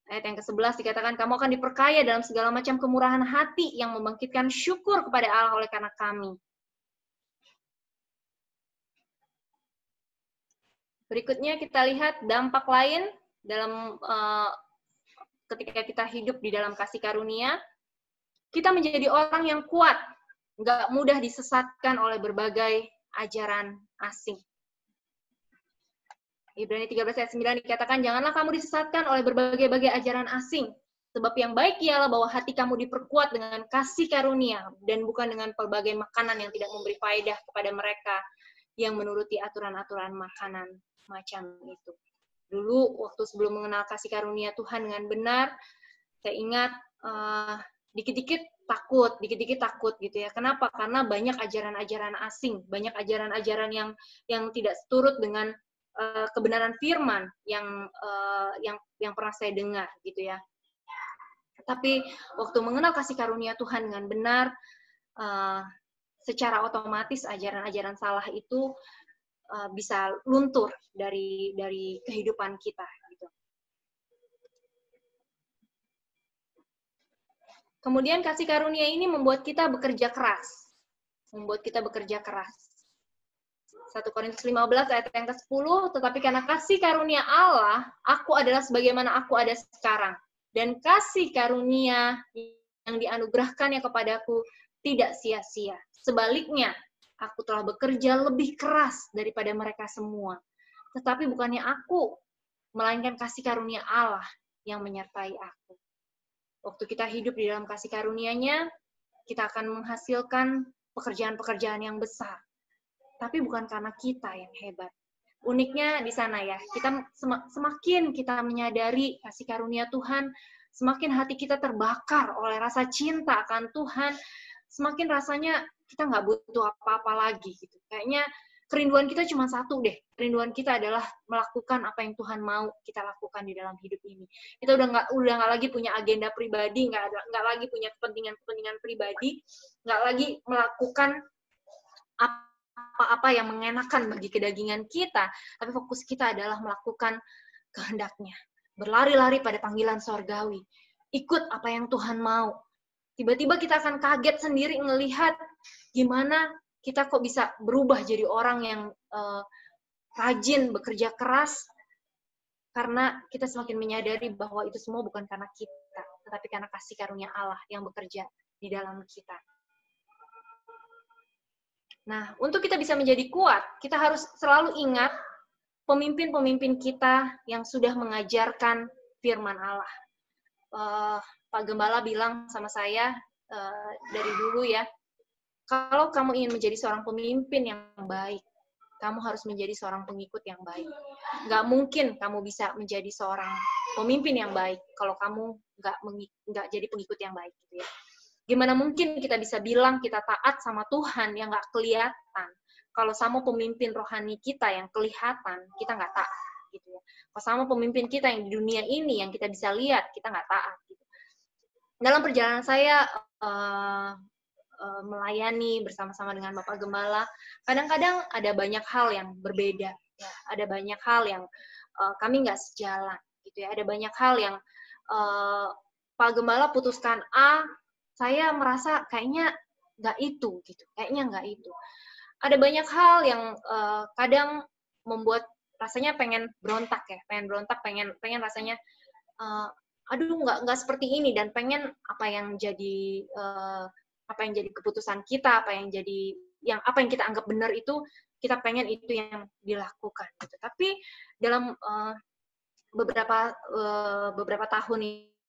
Ayat yang ke-11 dikatakan, kamu akan diperkaya dalam segala macam kemurahan hati yang membangkitkan syukur kepada Allah oleh karena kami. Berikutnya kita lihat dampak lain dalam ketika kita hidup di dalam kasih karunia, kita menjadi orang yang kuat, nggak mudah disesatkan oleh berbagai ajaran asing. Ibrani 13 ayat 9 dikatakan, janganlah kamu disesatkan oleh berbagai ajaran asing, sebab yang baik ialah bahwa hati kamu diperkuat dengan kasih karunia, dan bukan dengan pelbagai makanan yang tidak memberi faedah kepada mereka yang menuruti aturan-aturan makanan macam itu. Dulu waktu sebelum mengenal kasih karunia Tuhan dengan benar, saya ingat dikit-dikit takut gitu ya. Kenapa? Karena banyak ajaran-ajaran asing, banyak ajaran-ajaran yang tidak seturut dengan kebenaran firman yang pernah saya dengar gitu ya. Tapi waktu mengenal kasih karunia Tuhan dengan benar, secara otomatis ajaran-ajaran salah itu bisa luntur dari kehidupan kita gitu. Kemudian kasih karunia ini membuat kita bekerja keras. 1 Korintus 15 ayat yang ke-10, tetapi karena kasih karunia Allah, aku adalah sebagaimana aku ada sekarang. Dan kasih karunia yang dianugerahkannya kepadaku tidak sia-sia. Sebaliknya, aku telah bekerja lebih keras daripada mereka semua. Tetapi bukannya aku, melainkan kasih karunia Allah yang menyertai aku. Waktu kita hidup di dalam kasih karunia-Nya, kita akan menghasilkan pekerjaan-pekerjaan yang besar. Tapi bukan karena kita yang hebat. Uniknya di sana ya, kita semakin kita menyadari kasih karunia Tuhan, semakin hati kita terbakar oleh rasa cinta akan Tuhan, semakin rasanya kita nggak butuh apa-apa lagi gitu. Kayaknya kerinduan kita cuma satu deh. Kerinduan kita adalah melakukan apa yang Tuhan mau kita lakukan di dalam hidup ini. Kita udah nggak lagi punya agenda pribadi, nggak lagi punya kepentingan pribadi, nggak lagi melakukan apa-apa yang mengenakan bagi kedagingan kita, tapi fokus kita adalah melakukan kehendak-Nya. Berlari-lari pada panggilan sorgawi. Ikut apa yang Tuhan mau. Tiba-tiba kita akan kaget sendiri ngelihat gimana kita kok bisa berubah jadi orang yang rajin, bekerja keras, karena kita semakin menyadari bahwa itu semua bukan karena kita, tetapi karena kasih karunia Allah yang bekerja di dalam kita. Nah, untuk kita bisa menjadi kuat, kita harus selalu ingat pemimpin-pemimpin kita yang sudah mengajarkan firman Allah. Pak Gembala bilang sama saya dari dulu ya, kalau kamu ingin menjadi seorang pemimpin yang baik, kamu harus menjadi seorang pengikut yang baik. Nggak mungkin kamu bisa menjadi seorang pemimpin yang baik kalau kamu nggak jadi pengikut yang baik gitu ya. Gimana mungkin kita bisa bilang kita taat sama Tuhan yang nggak kelihatan, kalau sama pemimpin rohani kita yang kelihatan, kita nggak taat. Gitu ya. Kalau sama pemimpin kita yang di dunia ini, yang kita bisa lihat, kita nggak taat. Gitu. Dalam perjalanan saya melayani bersama-sama dengan Bapak Gembala, kadang-kadang ada banyak hal yang berbeda. Ya. Ada banyak hal yang kami nggak sejalan. Gitu ya. Ada banyak hal yang Pak Gembala putuskan A, saya merasa kayaknya nggak itu, gitu. Kayaknya nggak itu. Ada banyak hal yang kadang membuat rasanya pengen berontak ya, pengen rasanya aduh nggak seperti ini, dan pengen apa yang jadi keputusan kita, apa yang kita anggap benar itu kita pengen itu yang dilakukan gitu. Tapi dalam beberapa tahun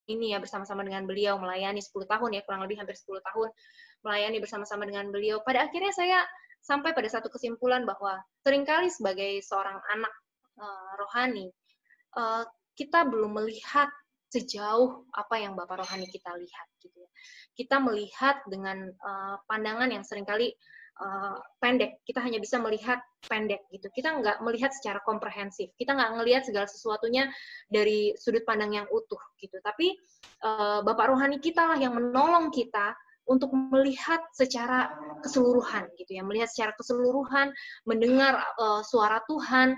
ini ya, bersama-sama dengan beliau melayani 10 tahun ya, kurang lebih hampir 10 tahun melayani bersama-sama dengan beliau, pada akhirnya saya sampai pada satu kesimpulan bahwa seringkali sebagai seorang anak rohani, kita belum melihat sejauh apa yang Bapak rohani kita lihat gitu ya. Kita melihat dengan pandangan yang seringkali pendek. Kita hanya bisa melihat pendek gitu. Kita nggak melihat secara komprehensif. Kita nggak melihat segala sesuatunya dari sudut pandang yang utuh gitu. Tapi Bapak rohani kita lah yang menolong kita untuk melihat secara keseluruhan gitu ya, melihat secara keseluruhan, mendengar suara Tuhan,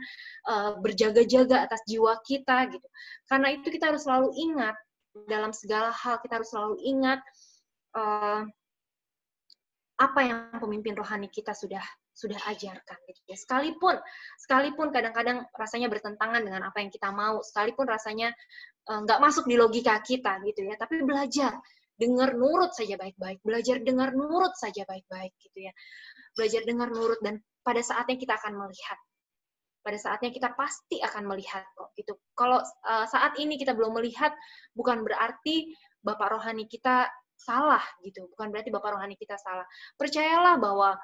berjaga-jaga atas jiwa kita gitu. Karena itu kita harus selalu ingat dalam segala hal, kita harus selalu ingat apa yang pemimpin rohani kita sudah ajarkan gitu ya. Sekalipun kadang-kadang rasanya bertentangan dengan apa yang kita mau, sekalipun rasanya nggak masuk di logika kita gitu ya, tapi belajar dengar nurut saja baik-baik, belajar dengar nurut saja baik-baik gitu ya, belajar dengar nurut, dan pada saatnya kita akan melihat, pada saatnya kita pasti akan melihat kok gitu. Kalau saat ini kita belum melihat, bukan berarti Bapak rohani kita salah gitu, bukan berarti Bapak rohani kita salah. Percayalah bahwa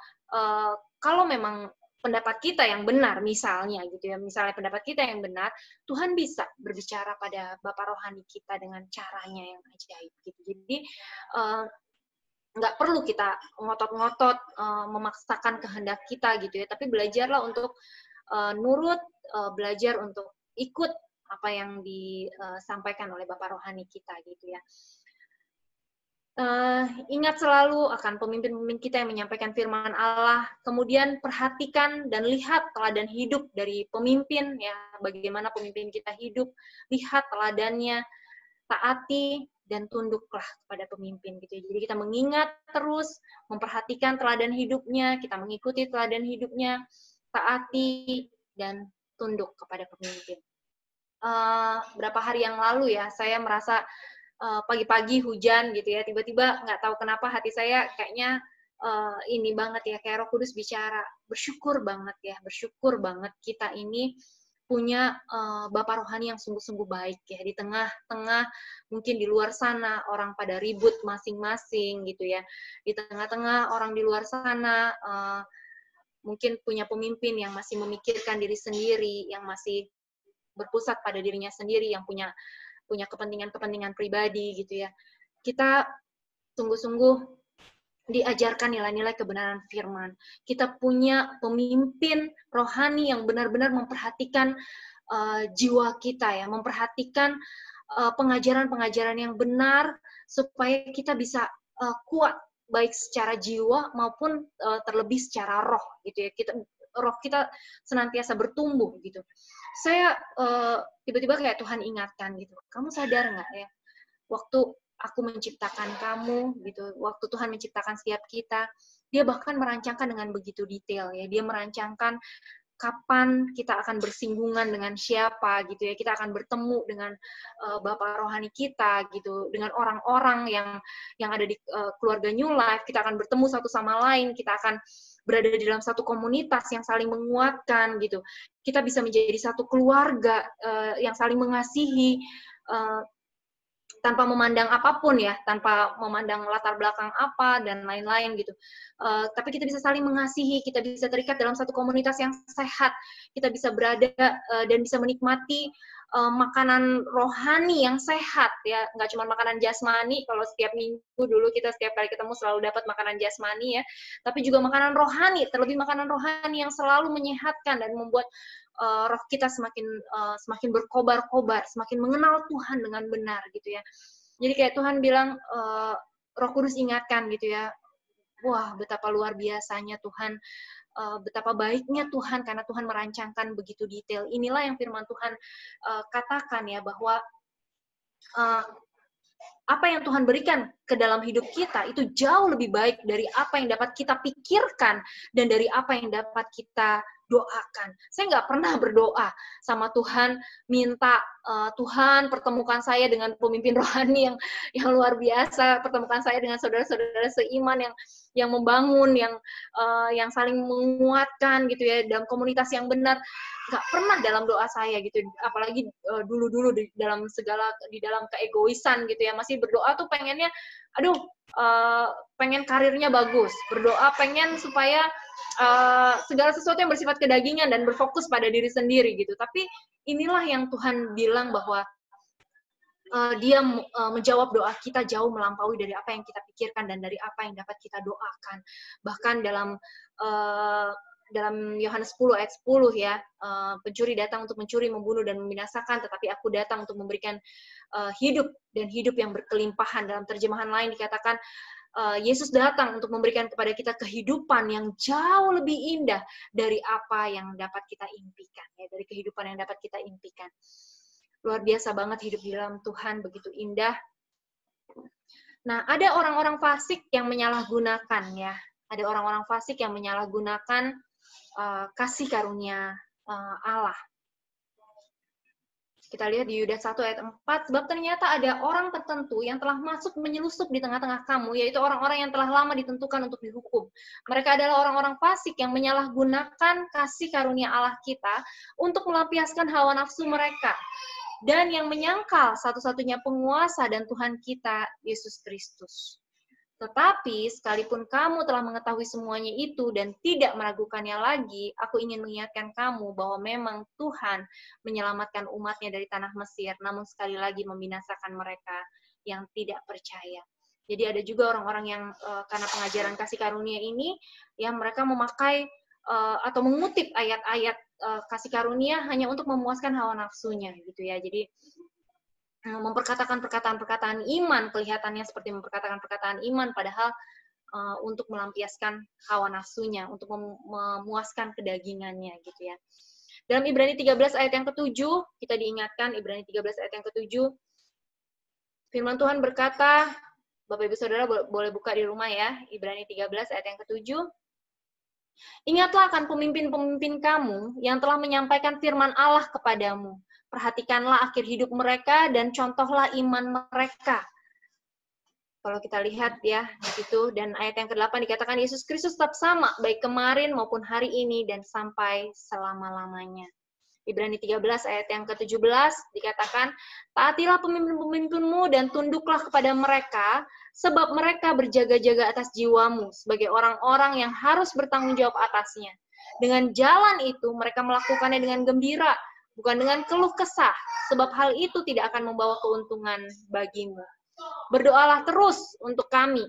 kalau memang pendapat kita yang benar, misalnya gitu ya, misalnya pendapat kita yang benar, Tuhan bisa berbicara pada Bapak rohani kita dengan caranya yang ajaib gitu. Jadi nggak perlu kita ngotot-ngotot memaksakan kehendak kita gitu ya, tapi belajarlah untuk nurut, belajar untuk ikut apa yang disampaikan oleh Bapak rohani kita gitu ya. Ingat selalu akan pemimpin-pemimpin kita yang menyampaikan firman Allah, kemudian perhatikan dan lihat teladan hidup dari pemimpin, ya, bagaimana pemimpin kita hidup, lihat teladannya, taati, dan tunduklah kepada pemimpin gitu. Jadi kita mengingat terus, memperhatikan teladan hidupnya, kita mengikuti teladan hidupnya, taati, dan tunduk kepada pemimpin. Berapa hari yang lalu ya, saya merasa pagi-pagi hujan gitu ya, tiba-tiba nggak tahu kenapa hati saya kayaknya ini banget ya, kayak Roh Kudus bicara, bersyukur banget kita ini punya Bapak rohani yang sungguh-sungguh baik ya, di tengah-tengah mungkin di luar sana orang pada ribut masing-masing gitu ya, di tengah-tengah orang di luar sana mungkin punya pemimpin yang masih memikirkan diri sendiri, yang masih berpusat pada dirinya sendiri, yang punya kepentingan-kepentingan pribadi gitu ya. Kita sungguh-sungguh diajarkan nilai-nilai kebenaran firman. Kita punya pemimpin rohani yang benar-benar memperhatikan jiwa kita ya, memperhatikan pengajaran-pengajaran yang benar supaya kita bisa kuat baik secara jiwa maupun terlebih secara roh gitu ya. Roh kita senantiasa bertumbuh gitu. Saya tiba-tiba kayak Tuhan ingatkan gitu, kamu sadar nggak ya, waktu aku menciptakan kamu gitu, waktu Tuhan menciptakan setiap kita, dia bahkan merancangkan dengan begitu detail ya, dia merancangkan kapan kita akan bersinggungan dengan siapa gitu ya, kita akan bertemu dengan Bapak rohani kita gitu, dengan orang-orang yang ada di keluarga New Life, kita akan bertemu satu sama lain, kita akan berada di dalam satu komunitas yang saling menguatkan gitu. Kita bisa menjadi satu keluarga yang saling mengasihi tanpa memandang apapun ya, tanpa memandang latar belakang apa dan lain-lain gitu. Tapi kita bisa saling mengasihi, kita bisa terikat dalam satu komunitas yang sehat, kita bisa berada dan bisa menikmati makanan rohani yang sehat ya, nggak cuma makanan jasmani. Kalau setiap minggu dulu kita setiap kali ketemu selalu dapat makanan jasmani ya, tapi juga makanan rohani, terlebih makanan rohani yang selalu menyehatkan dan membuat roh kita semakin berkobar-kobar, semakin mengenal Tuhan dengan benar gitu ya. Jadi kayak Tuhan bilang, Roh Kudus ingatkan gitu ya, wah betapa luar biasanya Tuhan, betapa baiknya Tuhan karena Tuhan merancangkan begitu detail. Inilah yang firman Tuhan katakan ya, bahwa apa yang Tuhan berikan ke dalam hidup kita itu jauh lebih baik dari apa yang dapat kita pikirkan dan dari apa yang dapat kita doakan. Saya nggak pernah berdoa sama Tuhan, minta Tuhan pertemukan saya dengan pemimpin rohani yang luar biasa, pertemukan saya dengan saudara-saudara seiman yang membangun, yang saling menguatkan gitu ya, dalam komunitas yang benar. Nggak pernah dalam doa saya gitu, apalagi dulu-dulu di dalam keegoisan gitu ya, masih berdoa tuh pengennya, pengen karirnya bagus, berdoa pengen supaya segala sesuatu yang bersifat kedagingan dan berfokus pada diri sendiri gitu. Tapi inilah yang Tuhan bilang bahwa Dia menjawab doa kita jauh melampaui dari apa yang kita pikirkan dan dari apa yang dapat kita doakan. Bahkan dalam Yohanes 10 ayat 10 ya, pencuri datang untuk mencuri, membunuh, dan membinasakan, tetapi aku datang untuk memberikan hidup dan hidup yang berkelimpahan. Dalam terjemahan lain dikatakan Yesus datang untuk memberikan kepada kita kehidupan yang jauh lebih indah dari apa yang dapat kita impikan, ya, dari kehidupan yang dapat kita impikan. Luar biasa banget hidup di dalam Tuhan, begitu indah. Nah, ada orang-orang fasik yang menyalahgunakan, ya. Ada orang-orang fasik yang menyalahgunakan kasih karunia Allah. Kita lihat di Yudas 1 ayat 4, sebab ternyata ada orang tertentu yang telah masuk menyelusup di tengah-tengah kamu, yaitu orang-orang yang telah lama ditentukan untuk dihukum. Mereka adalah orang-orang fasik yang menyalahgunakan kasih karunia Allah kita untuk melampiaskan hawa nafsu mereka, dan yang menyangkal satu-satunya penguasa dan Tuhan kita, Yesus Kristus. Tetapi, sekalipun kamu telah mengetahui semuanya itu dan tidak meragukannya lagi, aku ingin mengingatkan kamu bahwa memang Tuhan menyelamatkan umatnya dari tanah Mesir, namun sekali lagi membinasakan mereka yang tidak percaya. Jadi ada juga orang-orang yang karena pengajaran kasih karunia ini, ya mereka memakai atau mengutip ayat-ayat kasih karunia hanya untuk memuaskan hawa nafsunya, gitu ya. Jadi memperkatakan perkataan-perkataan iman, kelihatannya seperti memperkatakan perkataan iman, padahal untuk melampiaskan hawa nafsunya, untuk memuaskan kedagingannya, gitu ya. Dalam Ibrani 13 ayat yang ke-7, kita diingatkan, Ibrani 13 ayat yang ke-7, firman Tuhan berkata, Bapak Ibu Saudara boleh buka di rumah ya, Ibrani 13 ayat yang ke-7, ingatlah akan pemimpin-pemimpin kamu yang telah menyampaikan firman Allah kepadamu. Perhatikanlah akhir hidup mereka dan contohlah iman mereka. Kalau kita lihat ya di situ, dan ayat yang ke-8 dikatakan Yesus Kristus tetap sama baik kemarin maupun hari ini dan sampai selama-lamanya. Ibrani 13 ayat yang ke-17 dikatakan, taatilah pemimpin-pemimpinmu dan tunduklah kepada mereka, sebab mereka berjaga-jaga atas jiwamu sebagai orang-orang yang harus bertanggung jawab atasnya. Dengan jalan itu mereka melakukannya dengan gembira, bukan dengan keluh kesah, sebab hal itu tidak akan membawa keuntungan bagimu. Berdoalah terus untuk kami,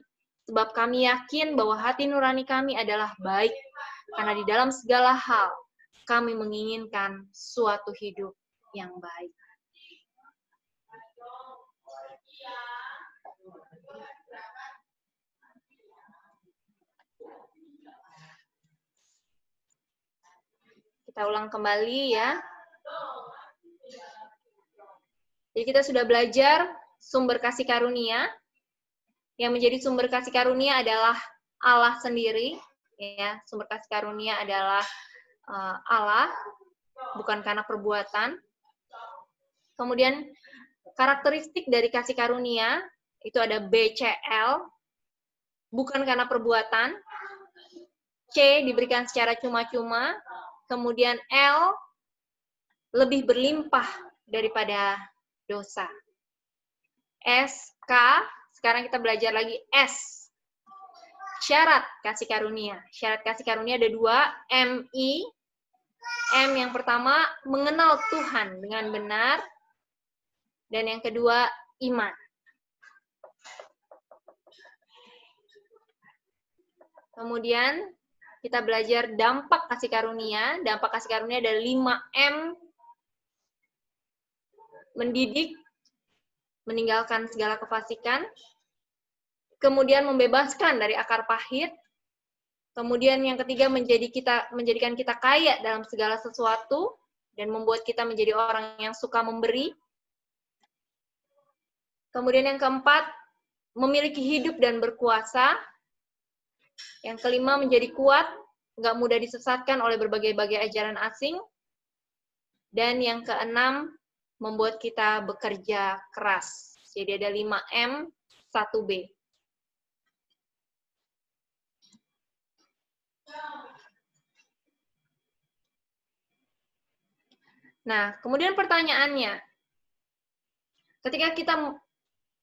sebab kami yakin bahwa hati nurani kami adalah baik, karena di dalam segala hal kami menginginkan suatu hidup yang baik. Kita ulang kembali ya. Jadi kita sudah belajar sumber kasih karunia. Yang menjadi sumber kasih karunia adalah Allah sendiri. Ya, sumber kasih karunia adalah Allah, bukan karena perbuatan. Kemudian karakteristik dari kasih karunia itu ada BCL, bukan karena perbuatan. C, diberikan secara cuma-cuma. Kemudian L, lebih berlimpah daripada dosa. S, K, sekarang kita belajar lagi S. Syarat kasih karunia. Syarat kasih karunia ada 2, M-I. M yang pertama, mengenal Tuhan dengan benar. Dan yang kedua, iman. Kemudian, kita belajar dampak kasih karunia. Dampak kasih karunia ada 5M. Mendidik, meninggalkan segala kefasikan. Kemudian membebaskan dari akar pahit. Kemudian yang ketiga, menjadikan kita kaya dalam segala sesuatu. Dan membuat kita menjadi orang yang suka memberi. Kemudian yang keempat, memiliki hidup dan berkuasa. Yang kelima, menjadi kuat. nggak mudah disesatkan oleh berbagai-bagai ajaran asing. Dan yang keenam, membuat kita bekerja keras. Jadi ada 5M, 1B. Nah, kemudian pertanyaannya, ketika kita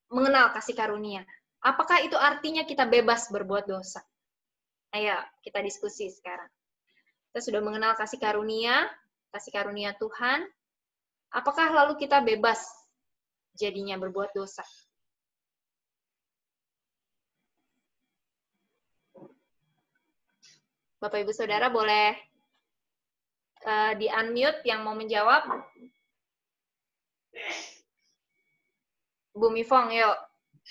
mengenal kasih karunia, apakah itu artinya kita bebas berbuat dosa? Ayo, kita diskusi sekarang. Kita sudah mengenal kasih karunia Tuhan, apakah lalu kita bebas jadinya berbuat dosa? Bapak Ibu Saudara boleh di-unmute yang mau menjawab. Bu Mifong, yuk.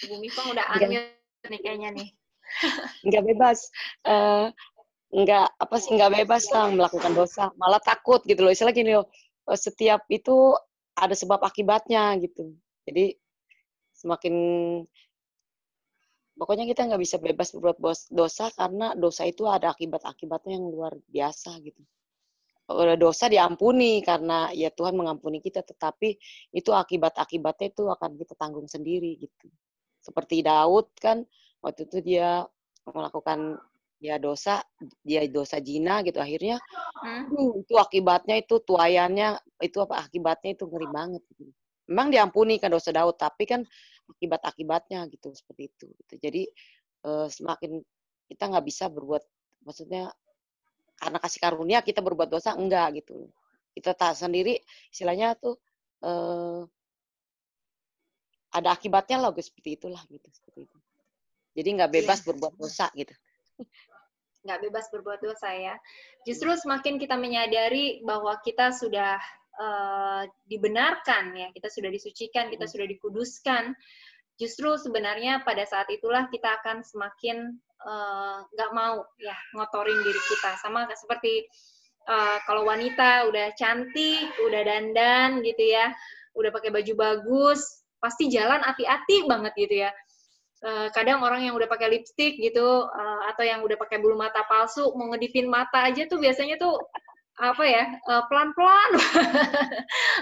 Bu Mifong udah unmute nih kayaknya nih. Nggak bebas. Nggak bebas lah melakukan dosa. Malah takut gitu loh. Istilah gini loh, setiap itu ada sebab akibatnya gitu. Jadi semakin pokoknya kita nggak bisa bebas berbuat dosa karena dosa itu ada akibat-akibatnya yang luar biasa gitu. Dosa diampuni karena ya Tuhan mengampuni kita, tetapi itu akibat-akibatnya itu akan kita tanggung sendiri gitu. Seperti Daud kan waktu itu dia melakukan dosa zina gitu, akhirnya itu akibatnya itu tuayannya itu akibatnya itu ngeri banget gitu. Memang diampuni kan dosa Daud, tapi kan akibat-akibatnya gitu seperti itu gitu. Jadi semakin kita nggak bisa berbuat, maksudnya karena kasih karunia kita berbuat dosa, enggak gitu. Kita tak sendiri istilahnya tuh ada akibatnya lah, seperti itulah gitu, seperti itu. Jadi nggak bebas berbuat dosa gitu. Nggak bebas berbuat dosa ya. Justru semakin kita menyadari bahwa kita sudah dibenarkan ya, kita sudah disucikan, kita sudah dikuduskan. Justru sebenarnya pada saat itulah kita akan semakin nggak mau ya ngotorin diri kita. Sama seperti kalau wanita udah cantik, udah dandan gitu ya, udah pakai baju bagus, pasti jalan hati-hati banget gitu ya. Kadang orang yang udah pakai lipstik gitu, atau yang udah pakai bulu mata palsu, mau ngedipin mata aja tuh biasanya tuh apa ya, pelan-pelan.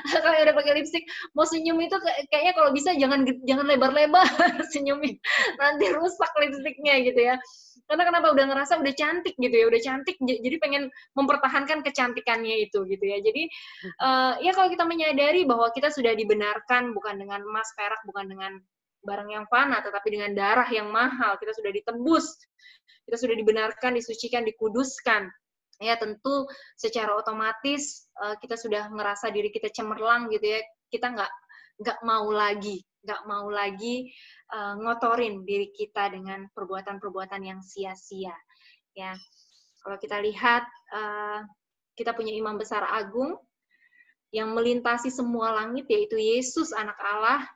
Kalau udah pakai lipstik, mau senyum itu kayaknya kalau bisa jangan lebar-lebar senyumnya, nanti rusak lipstiknya gitu ya. Karena kenapa, udah ngerasa udah cantik gitu ya, udah cantik, jadi pengen mempertahankan kecantikannya itu gitu ya. Jadi ya kalau kita menyadari bahwa kita sudah dibenarkan bukan dengan emas, perak, bukan dengan barang yang fana, tetapi dengan darah yang mahal, kita sudah ditebus, kita sudah dibenarkan, disucikan, dikuduskan. Ya tentu secara otomatis kita sudah ngerasa diri kita cemerlang gitu ya, kita nggak mau lagi ngotorin diri kita dengan perbuatan-perbuatan yang sia-sia ya. Kalau kita lihat kita punya imam besar agung yang melintasi semua langit, yaitu Yesus anak Allah,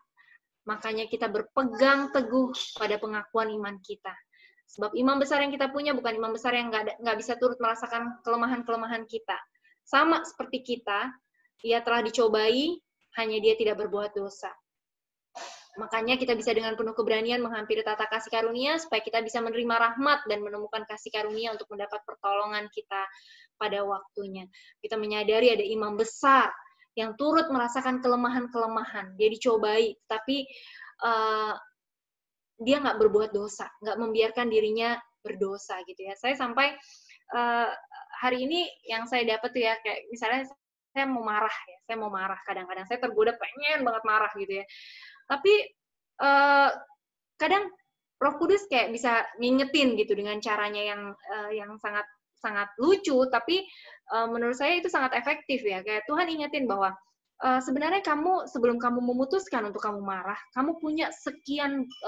makanya kita berpegang teguh pada pengakuan iman kita. Sebab imam besar yang kita punya bukan imam besar yang nggak bisa turut merasakan kelemahan-kelemahan kita. Sama seperti kita, ia telah dicobai, hanya dia tidak berbuat dosa. Makanya kita bisa dengan penuh keberanian menghampiri tata kasih karunia, supaya kita bisa menerima rahmat dan menemukan kasih karunia untuk mendapat pertolongan kita pada waktunya. Kita menyadari ada imam besar yang turut merasakan kelemahan-kelemahan. Dia dicobai, tapi dia nggak berbuat dosa, nggak membiarkan dirinya berdosa gitu ya. Saya sampai hari ini yang saya dapat tuh ya, kayak misalnya saya mau marah kadang-kadang, saya tergoda pengen banget marah gitu ya. Tapi kadang Roh Kudus kayak bisa ngingetin gitu dengan caranya yang sangat sangat lucu, tapi menurut saya itu sangat efektif ya. Kayak Tuhan ingetin bahwa sebenarnya kamu sebelum kamu memutuskan untuk kamu marah, kamu punya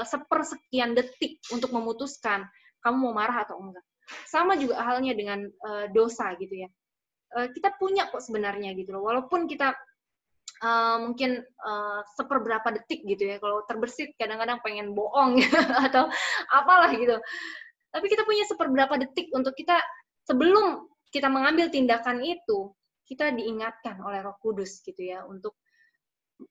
sepersekian detik untuk memutuskan kamu mau marah atau enggak. Sama juga halnya dengan dosa gitu ya. Kita punya kok sebenarnya gitu loh. Walaupun kita mungkin seperberapa detik gitu ya. Kalau terbersit kadang-kadang pengen bohong atau apalah gitu. Tapi kita punya seperberapa detik untuk kita, sebelum kita mengambil tindakan itu, kita diingatkan oleh Roh Kudus gitu ya, untuk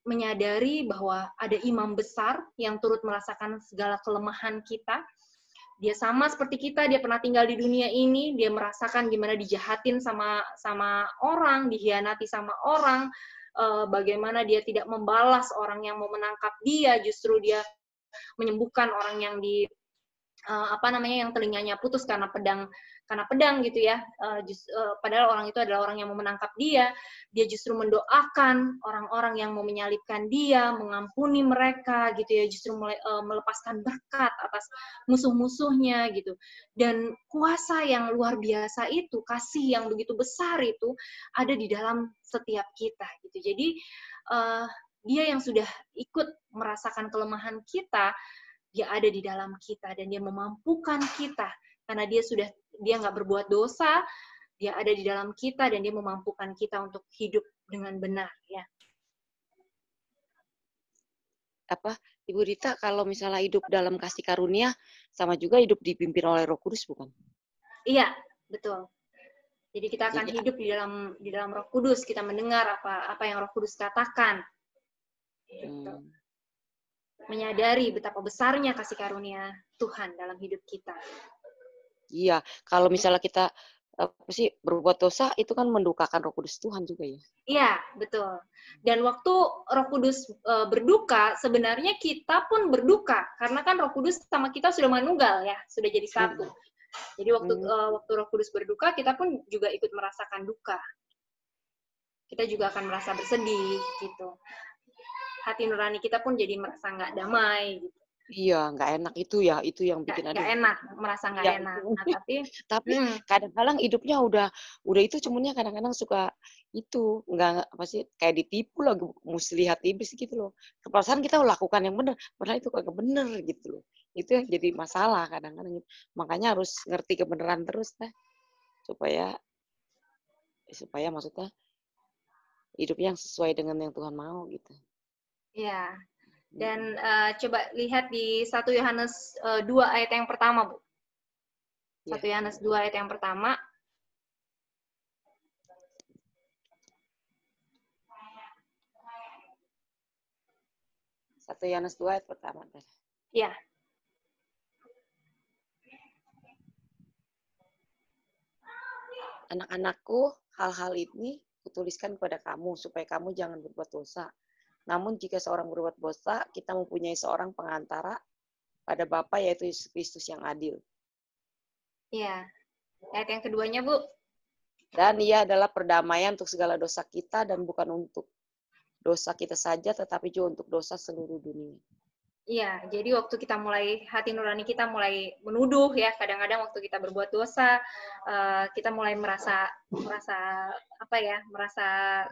menyadari bahwa ada imam besar yang turut merasakan segala kelemahan kita, Dia sama seperti kita, dia pernah tinggal di dunia ini, dia merasakan gimana dijahatin sama orang, dikhianati sama orang, bagaimana dia tidak membalas orang yang mau menangkap dia, justru dia menyembuhkan orang yang yang telinganya putus karena pedang gitu ya. Padahal orang itu adalah orang yang mau menangkap dia justru mendoakan orang-orang yang mau menyalibkan dia, mengampuni mereka gitu ya, justru melepaskan berkat atas musuh-musuhnya gitu. Dan kuasa yang luar biasa itu, kasih yang begitu besar itu ada di dalam setiap kita gitu. Jadi dia yang sudah ikut merasakan kelemahan kita, dia ada di dalam kita dan dia memampukan kita karena dia nggak berbuat dosa, dia ada di dalam kita dan dia memampukan kita untuk hidup dengan benar ya. Ibu Rita, kalau misalnya hidup dalam kasih karunia sama juga hidup dipimpin oleh Roh Kudus bukan? Iya, betul. Jadi kita akan hidup di dalam Roh Kudus, kita mendengar apa yang Roh Kudus katakan. Gitu. Menyadari betapa besarnya kasih karunia Tuhan dalam hidup kita. Iya, kalau misalnya kita berbuat dosa, itu kan mendukakan Roh Kudus Tuhan juga ya? Iya, betul. Dan waktu Roh Kudus berduka, sebenarnya kita pun berduka, karena kan Roh Kudus sama kita sudah manunggal ya, sudah jadi satu. Jadi waktu Roh Kudus berduka, kita pun juga ikut merasakan duka. Kita juga akan merasa bersedih gitu. Hati nurani kita pun jadi merasa nggak damai gitu. Iya, nggak enak itu yang bikin nggak enak, merasa nggak enak. Nah, tapi kadang-kadang hidupnya udah itu, cumannya kadang-kadang suka itu nggak kayak ditipu lah, mesti lihat iblis gitu loh. Perasaan kita lakukan yang benar, padahal itu kagak bener gitu loh. Itu yang jadi masalah kadang-kadang. Makanya harus ngerti kebenaran terus deh, supaya maksudnya hidupnya yang sesuai dengan yang Tuhan mau gitu. Iya. Dan coba lihat di 1 Yohanes 2 ayat yang pertama, Bu. 1 Yohanes 2 ayat yang pertama. Satu Yohanes 2 ayat pertama. Iya. Anak-anakku, hal-hal ini kutuliskan kepada kamu, supaya kamu jangan berbuat dosa. Namun jika seorang berbuat dosa, kita mempunyai seorang pengantara pada Bapa, yaitu Yesus Kristus yang adil. Iya. Ayat yang keduanya, Bu. Dan ia adalah perdamaian untuk segala dosa kita, dan bukan untuk dosa kita saja, tetapi juga untuk dosa seluruh dunia. Iya, jadi waktu kita hati nurani kita mulai menuduh ya, kadang-kadang waktu kita berbuat dosa, kita mulai merasa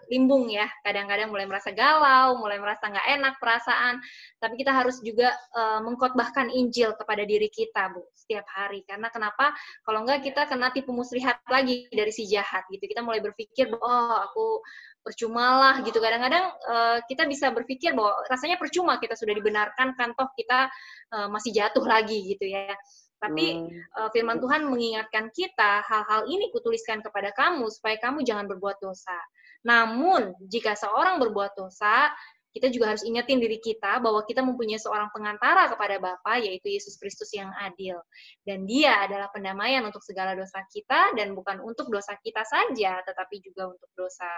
limbung ya, kadang-kadang mulai merasa galau, mulai merasa nggak enak perasaan, tapi kita harus juga mengkhotbahkan Injil kepada diri kita, Bu, setiap hari. Karena kenapa? Kalau nggak kita kena tipu muslihat lagi dari si jahat gitu. Kita mulai berpikir, oh aku percumalah gitu. Kadang-kadang kita bisa berpikir bahwa rasanya percuma kita sudah dibenarkan, kan toh kita masih jatuh lagi gitu ya. Tapi firman Tuhan mengingatkan kita, hal-hal ini kutuliskan kepada kamu supaya kamu jangan berbuat dosa. Namun jika seorang berbuat dosa, kita juga harus ingatin diri kita bahwa kita mempunyai seorang pengantara kepada Bapa, yaitu Yesus Kristus yang adil. Dan dia adalah pendamaian untuk segala dosa kita, dan bukan untuk dosa kita saja, tetapi juga untuk dosa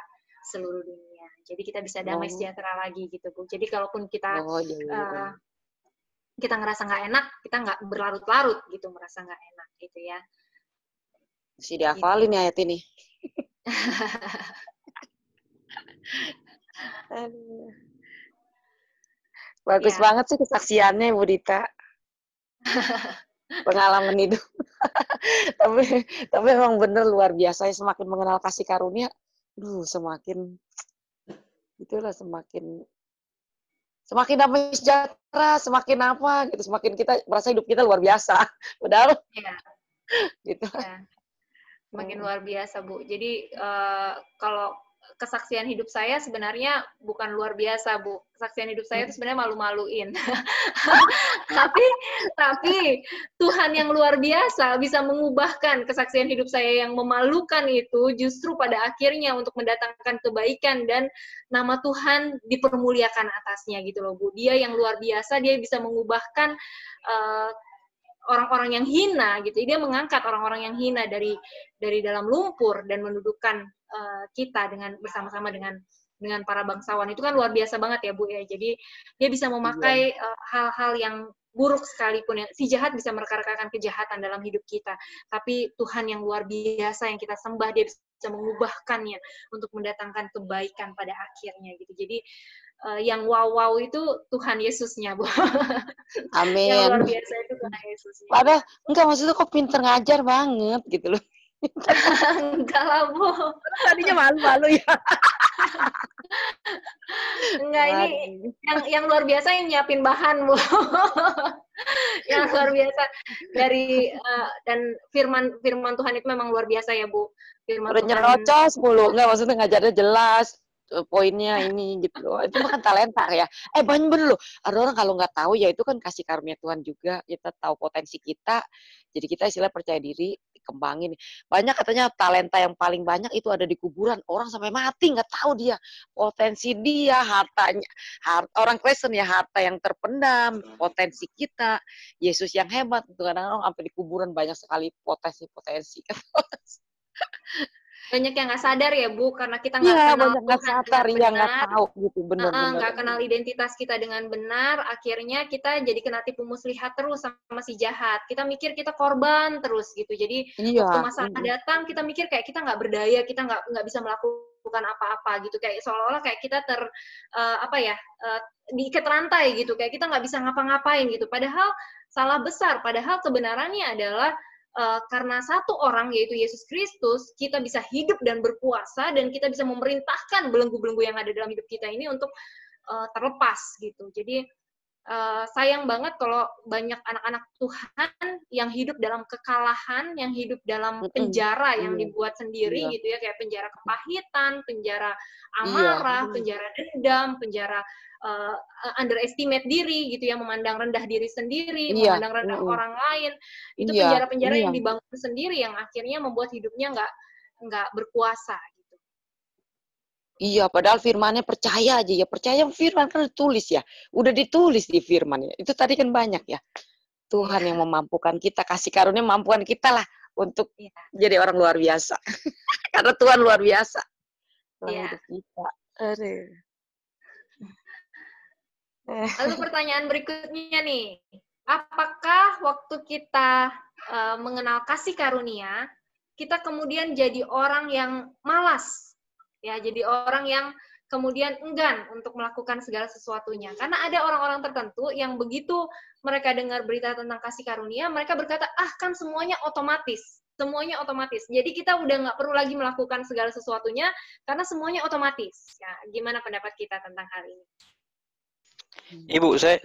seluruh dunia. Jadi kita bisa damai sejahtera lagi gitu, Bu. Jadi kalaupun kita kita ngerasa nggak enak, kita nggak berlarut-larut gitu, merasa nggak enak gitu ya. Mesti dihafalin gitu. Ya ayat ini. Bagus banget sih kesaksiannya, Bu Dita. Pengalaman hidup. tapi memang bener luar biasa ya, semakin mengenal kasih karunia, semakin damai sejahtera, semakin apa gitu, semakin kita merasa hidup kita luar biasa. Padahal gitu. Ya. Semakin luar biasa, Bu. Jadi kalau kesaksian hidup saya sebenarnya bukan luar biasa, Bu. Kesaksian hidup saya itu sebenarnya malu-maluin. tapi Tuhan yang luar biasa bisa mengubahkan kesaksian hidup saya yang memalukan itu justru pada akhirnya untuk mendatangkan kebaikan dan nama Tuhan dipermuliakan atasnya gitu loh, Bu. Dia yang luar biasa, dia bisa mengubahkan orang-orang yang hina gitu. Dia mengangkat orang-orang yang hina dari dalam lumpur dan mendudukkan kita dengan bersama-sama dengan para bangsawan. Itu kan luar biasa banget ya Bu ya. Jadi dia bisa memakai hal-hal yang buruk sekalipun, yang si jahat bisa merekarkan kejahatan dalam hidup kita, tapi Tuhan yang luar biasa yang kita sembah, dia bisa mengubahkannya untuk mendatangkan kebaikan pada akhirnya gitu. Jadi yang wow itu Tuhan Yesusnya, Bu. Amin. Yang luar biasa itu Tuhan Yesusnya. Padahal enggak, maksudnya kok pinter ngajar banget gitu loh. Enggak lah, Bu. Tadinya malu-malu ya. Enggak, ini yang luar biasa yang nyiapin bahan, Bu. Yang luar biasa dari dan firman Tuhan itu memang luar biasa ya, Bu. Firman Udah Tuhan nyerocos mulu, enggak, maksudnya ngajarnya jelas, poinnya ini gitu loh. Itu makan talenta ya. Banyak bener loh. Ada orang kalau nggak tahu ya itu kan kasih karunia Tuhan juga. Kita tahu potensi kita, jadi kita istilah percaya diri, kembangin. Banyak katanya talenta yang paling banyak itu ada di kuburan. Orang sampai mati nggak tahu dia potensi dia, hartanya. Orang Kristen ya harta yang terpendam, potensi kita. Yesus yang hebat. Kadang-kadang sampai di kuburan banyak sekali potensi. banyak yang nggak sadar ya Bu, karena kita nggak kenal Tuhan dengan benar, tahu gitu, benar-benar nggak kenal identitas kita dengan benar, akhirnya kita jadi kena tipu muslihat terus sama si jahat. Kita mikir kita korban terus gitu. Jadi waktu masalah datang kita mikir kayak kita nggak berdaya, kita nggak bisa melakukan apa-apa gitu, kayak seolah-olah kayak kita diikat rantai gitu, kayak kita nggak bisa ngapa-ngapain gitu. Padahal salah besar. Padahal kebenarannya adalah karena satu orang yaitu Yesus Kristus, kita bisa hidup dan berkuasa dan kita bisa memerintahkan belenggu-belenggu yang ada dalam hidup kita ini untuk terlepas gitu. Jadi sayang banget kalau banyak anak-anak Tuhan yang hidup dalam kekalahan, yang hidup dalam penjara yang dibuat sendiri gitu ya, kayak penjara kepahitan, penjara amarah, penjara dendam, penjara underestimate diri gitu ya, memandang rendah diri sendiri, memandang rendah orang lain. Itu penjara-penjara yang dibangun sendiri yang akhirnya membuat hidupnya nggak berkuasa. Iya, padahal firmannya percaya aja ya. Percaya firman kan ditulis ya. Udah ditulis di firman ya. Itu tadi kan banyak ya. Tuhan yang memampukan kita, kasih karunia memampukan kita lah untuk jadi orang luar biasa. Karena Tuhan luar biasa. Hidup kita. Lalu pertanyaan berikutnya nih. Apakah waktu kita mengenal kasih karunia, kita kemudian jadi orang yang malas? Ya, jadi orang yang kemudian enggan untuk melakukan segala sesuatunya. Karena ada orang-orang tertentu yang begitu mereka dengar berita tentang kasih karunia, mereka berkata, kan semuanya otomatis. Semuanya otomatis. Jadi kita udah nggak perlu lagi melakukan segala sesuatunya, karena semuanya otomatis. Ya, gimana pendapat kita tentang hal ini? Ibu, saya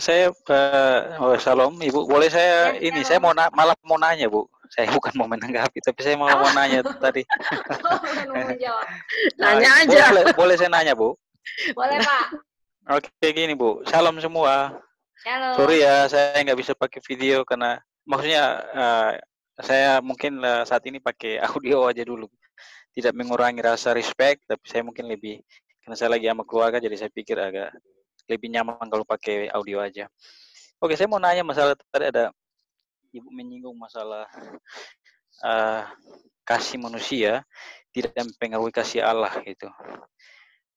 Shalom, Ibu, boleh saya saya malah mau nanya, Bu. Saya bukan mau menanggapi, tapi saya mau nanya tadi. Nanya aja. Boleh saya nanya, Bu? Boleh, Pak. Oke, gini, Bu. Shalom semua. Shalom. Sorry ya, saya nggak bisa pakai video karena maksudnya saya mungkin saat ini pakai audio aja dulu. Tidak mengurangi rasa respect, tapi saya mungkin lebih karena saya lagi sama keluarga, jadi saya pikir agak lebih nyaman kalau pakai audio aja. Oke, saya mau nanya masalah tadi ada Ibu menyinggung masalah kasih manusia tidak mempengaruhi kasih Allah gitu.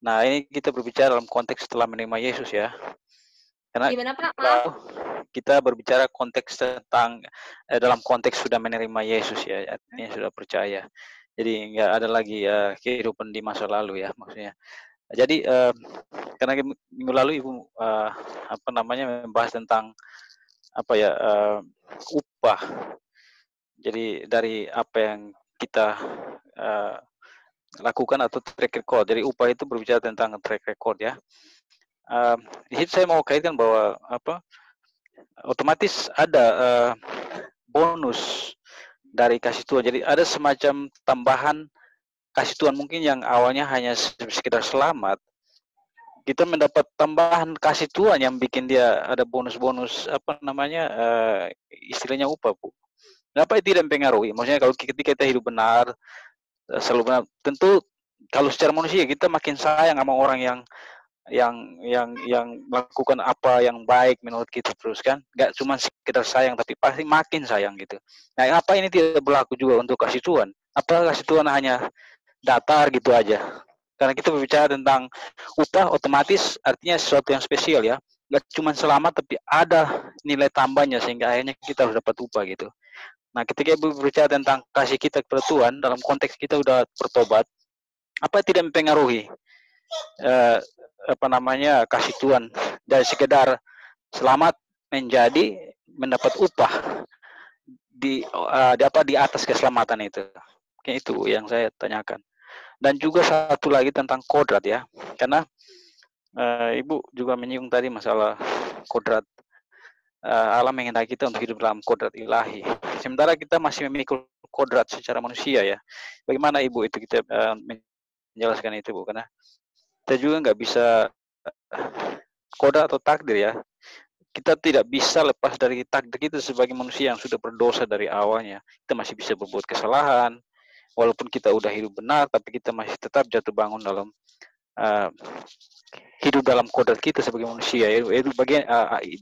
Nah, ini kita berbicara dalam konteks setelah menerima Yesus ya. Karena gimana, Pak? Maaf. Kita berbicara konteks tentang dalam konteks sudah menerima Yesus ya, artinya sudah percaya. Jadi nggak ada lagi kehidupan di masa lalu ya maksudnya. Jadi karena minggu lalu Ibu membahas tentang upah. Jadi dari apa yang kita lakukan atau track record. Jadi upah itu berbicara tentang track record ya. Di situ saya mau kaitkan bahwa otomatis ada bonus dari kasih Tuhan. Jadi ada semacam tambahan kasih Tuhan mungkin yang awalnya hanya sekedar selamat, kita mendapat tambahan kasih Tuhan yang bikin dia ada bonus-bonus istilahnya upah, Bu. Kenapa itu tidak mempengaruhi? Maksudnya kalau ketika kita hidup benar, selalu benar, tentu kalau secara manusia kita makin sayang sama orang yang yang melakukan apa yang baik menurut kita terus kan, nggak cuma sekedar sayang tapi pasti makin sayang gitu. Nah, apa ini tidak berlaku juga untuk kasih Tuhan? Apa kasih Tuhan hanya datar gitu aja? Karena kita berbicara tentang upah, otomatis artinya sesuatu yang spesial ya, nggak cuma selamat tapi ada nilai tambahnya sehingga akhirnya kita harus dapat upah gitu. Nah, ketika Ibu berbicara tentang kasih kita kepada Tuhan dalam konteks kita udah bertobat, apa tidak mempengaruhi kasih Tuhan dari sekedar selamat menjadi mendapat upah di atas keselamatan itu. Itu yang saya tanyakan. Dan juga satu lagi tentang kodrat ya, karena Ibu juga menyinggung tadi masalah kodrat Allah menghendaki kita untuk hidup dalam kodrat ilahi. Sementara kita masih memikul kodrat secara manusia ya. Bagaimana Ibu itu kita menjelaskan itu Bu? Karena kita juga nggak bisa kodrat atau takdir ya. Kita tidak bisa lepas dari takdir kita sebagai manusia yang sudah berdosa dari awalnya. Kita masih bisa berbuat kesalahan, walaupun kita udah hidup benar, tapi kita masih tetap jatuh bangun dalam hidup dalam kodrat kita sebagai manusia. Itu bagian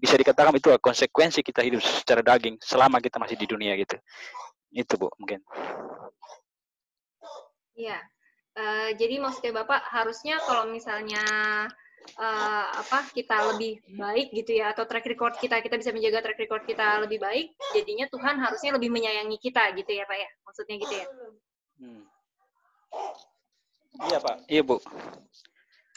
bisa dikatakan itu konsekuensi kita hidup secara daging selama kita masih di dunia gitu. Itu Bu mungkin. Iya. Jadi maksudnya Bapak harusnya kalau misalnya kita lebih baik gitu ya, atau track record kita bisa menjaga track record kita lebih baik, jadinya Tuhan harusnya lebih menyayangi kita gitu ya Pak ya, maksudnya gitu ya. Iya Pak, iya Bu.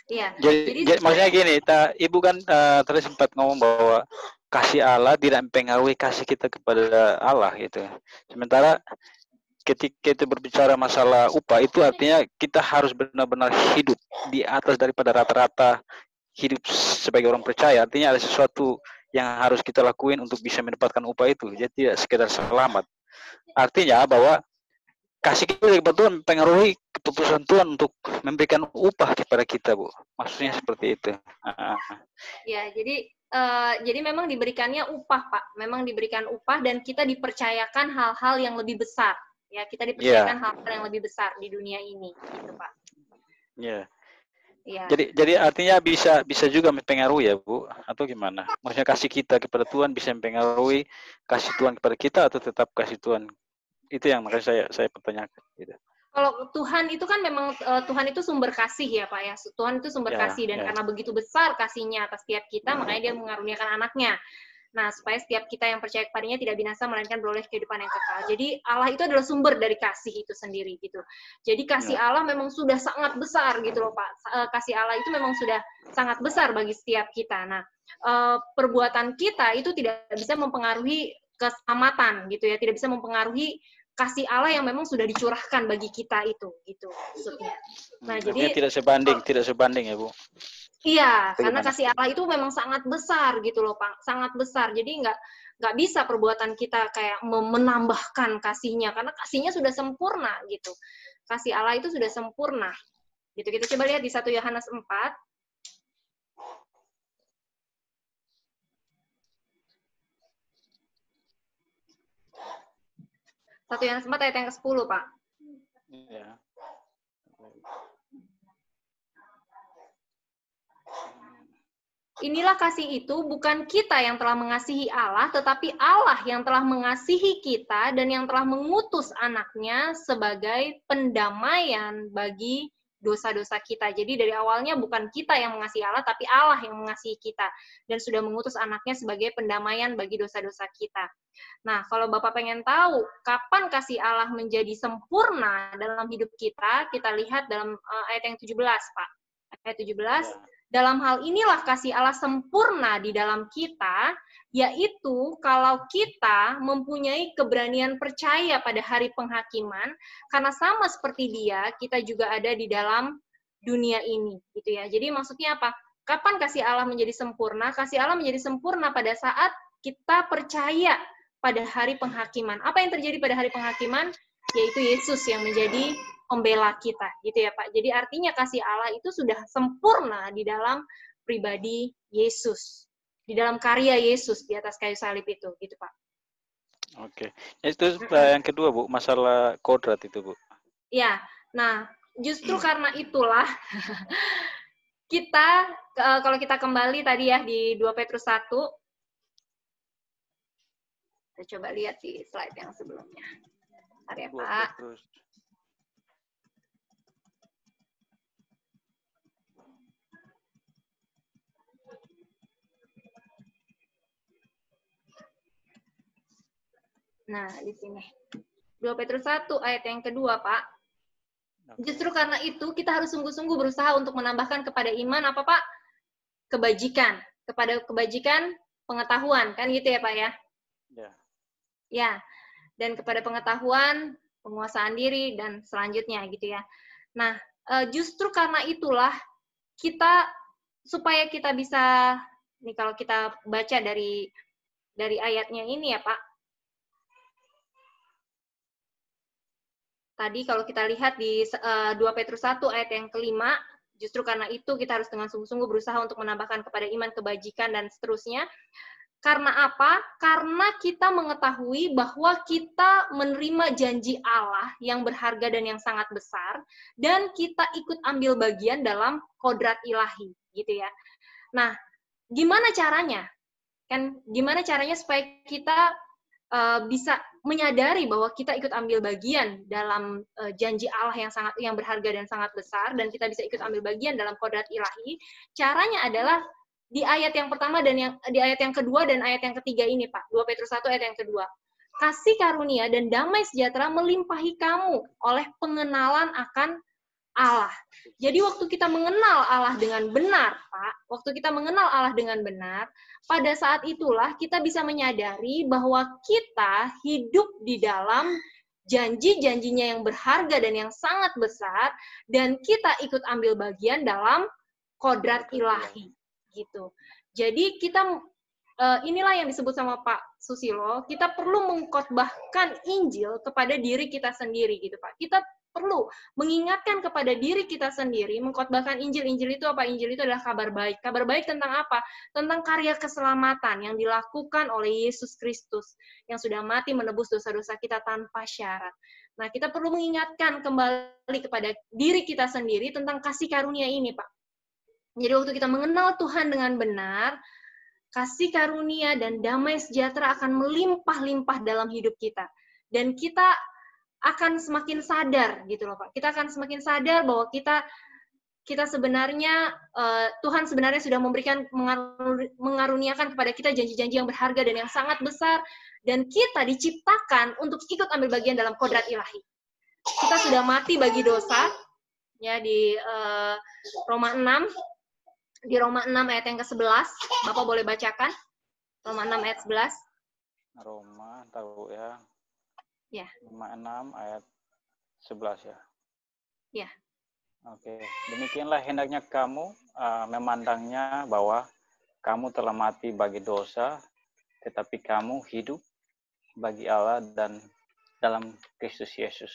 Iya. Jadi maksudnya gini, Ibu kan tadi sempat ngomong bahwa kasih Allah tidak mempengaruhi kasih kita kepada Allah gitu. Sementara ketika kita berbicara masalah upah itu artinya kita harus benar-benar hidup di atas daripada rata-rata hidup sebagai orang percaya. Artinya ada sesuatu yang harus kita lakuin untuk bisa mendapatkan upah itu. Jadi tidak sekedar selamat. Artinya bahwa kasih kita kepada Tuhan mempengaruhi keputusan Tuhan untuk memberikan upah kepada kita, Bu. Maksudnya seperti itu. Ya, jadi memang diberikannya upah, Pak. Memang diberikan upah dan kita dipercayakan hal-hal yang lebih besar. Ya, kita dipercayakan hal-hal yang lebih besar di dunia ini, gitu, Pak. Iya. Yeah. Jadi artinya bisa juga mempengaruhi ya Bu, atau gimana? Maksudnya kasih kita kepada Tuhan bisa mempengaruhi kasih Tuhan kepada kita atau tetap kasih Tuhan? Itu yang makanya saya pertanyakan. Gitu. Kalau Tuhan itu kan memang Tuhan itu sumber kasih ya Pak ya. Tuhan itu sumber kasih dan karena begitu besar kasihnya atas setiap kita, makanya Dia mengaruniakan anaknya. Nah, supaya setiap kita yang percaya kepadanya tidak binasa, melainkan beroleh kehidupan yang kekal. Jadi Allah itu adalah sumber dari kasih itu sendiri gitu. Jadi kasih Allah memang sudah sangat besar gitu loh Pak. Kasih Allah itu memang sudah sangat besar bagi setiap kita. Nah, perbuatan kita itu tidak bisa mempengaruhi keselamatan gitu ya, tidak bisa mempengaruhi kasih Allah yang memang sudah dicurahkan bagi kita itu gitu maksudnya. Nah, jadi tidak sebanding ya Bu. Iya, karena kasih Allah itu memang sangat besar gitu loh, Pak. Sangat besar. Jadi nggak bisa perbuatan kita kayak menambahkan kasihnya, karena kasihnya sudah sempurna gitu. Kasih Allah itu sudah sempurna. Gitu. Kita coba lihat di 1 Yohanes 4. 1 Yohanes 4 ayat yang ke-10, Pak. Iya. Inilah kasih itu, bukan kita yang telah mengasihi Allah, tetapi Allah yang telah mengasihi kita dan yang telah mengutus anaknya sebagai pendamaian bagi dosa-dosa kita. Jadi dari awalnya bukan kita yang mengasihi Allah, tapi Allah yang mengasihi kita dan sudah mengutus anaknya sebagai pendamaian bagi dosa-dosa kita. Nah, kalau Bapak pengen tahu kapan kasih Allah menjadi sempurna dalam hidup kita, kita lihat dalam ayat yang 17, Pak. Ayat 17, dalam hal inilah kasih Allah sempurna di dalam kita, yaitu kalau kita mempunyai keberanian percaya pada hari penghakiman, karena sama seperti Dia, kita juga ada di dalam dunia ini, gitu ya. Jadi maksudnya apa? Kapan kasih Allah menjadi sempurna? Kasih Allah menjadi sempurna pada saat kita percaya pada hari penghakiman. Apa yang terjadi pada hari penghakiman? Yaitu Yesus yang menjadi pembela kita, gitu ya Pak. Jadi artinya kasih Allah itu sudah sempurna di dalam pribadi Yesus, di dalam karya Yesus di atas kayu salib itu, gitu Pak. Oke, itu yang kedua Bu, masalah kodrat itu Bu. Ya, nah justru karena itulah kalau kita kembali tadi ya di 2 Petrus 1, kita coba lihat di slide yang sebelumnya. Bentar ya, Pak. Nah, di sini. 2 Petrus 1 ayat yang kedua, Pak. Justru karena itu kita harus sungguh-sungguh berusaha untuk menambahkan kepada iman apa, Pak? Kebajikan. Kepada kebajikan pengetahuan, kan gitu ya, Pak ya? Ya. Ya. Dan kepada pengetahuan, penguasaan diri dan selanjutnya gitu ya. Nah, justru karena itulah supaya kita bisa, nih kalau kita baca dari ayatnya ini ya, Pak. Tadi kalau kita lihat di 2 Petrus 1 ayat yang kelima, justru karena itu kita harus dengan sungguh-sungguh berusaha untuk menambahkan kepada iman, kebajikan, dan seterusnya. Karena apa? Karena kita mengetahui bahwa kita menerima janji Allah yang berharga dan yang sangat besar, dan kita ikut ambil bagian dalam kodrat ilahi, gitu ya. Nah, gimana caranya? Gimana caranya supaya kita bisa menyadari bahwa kita ikut ambil bagian dalam janji Allah yang berharga dan sangat besar, dan kita bisa ikut ambil bagian dalam kodrat ilahi? Caranya adalah di ayat yang pertama dan di ayat yang kedua dan ayat yang ketiga ini, Pak. 2 Petrus 1 ayat yang kedua. Kasih karunia dan damai sejahtera melimpahi kamu oleh pengenalan akan Allah. Jadi waktu kita mengenal Allah dengan benar, Pak, waktu kita mengenal Allah dengan benar, pada saat itulah kita bisa menyadari bahwa kita hidup di dalam janji-janjinya yang berharga dan yang sangat besar, dan kita ikut ambil bagian dalam kodrat ilahi. Gitu. Jadi inilah yang disebut sama Pak Susilo, kita perlu mengkhotbahkan Injil kepada diri kita sendiri gitu, Pak. Kita perlu mengingatkan kepada diri kita sendiri, mengkhotbahkan Injil. Injil itu apa? Injil itu adalah kabar baik. Kabar baik tentang apa? Tentang karya keselamatan yang dilakukan oleh Yesus Kristus yang sudah mati menebus dosa-dosa kita tanpa syarat. Nah, kita perlu mengingatkan kembali kepada diri kita sendiri tentang kasih karunia ini, Pak. Jadi waktu kita mengenal Tuhan dengan benar, kasih karunia dan damai sejahtera akan melimpah-limpah dalam hidup kita. Dan kita akan semakin sadar gitu loh, Pak. Kita akan semakin sadar bahwa kita sebenarnya, Tuhan sebenarnya sudah mengaruniakan kepada kita janji-janji yang berharga dan yang sangat besar, dan kita diciptakan untuk ikut ambil bagian dalam kodrat ilahi. Kita sudah mati bagi dosa, ya, di Roma 6. Di Roma 6 ayat yang ke-11, Bapak boleh bacakan? Roma 6 ayat 11. Roma, tahu ya. Ya. Roma 6 ayat 11 ya. Ya. Oke, demikianlah hendaknya kamu memandangnya bahwa kamu telah mati bagi dosa, tetapi kamu hidup bagi Allah dan dalam Kristus Yesus.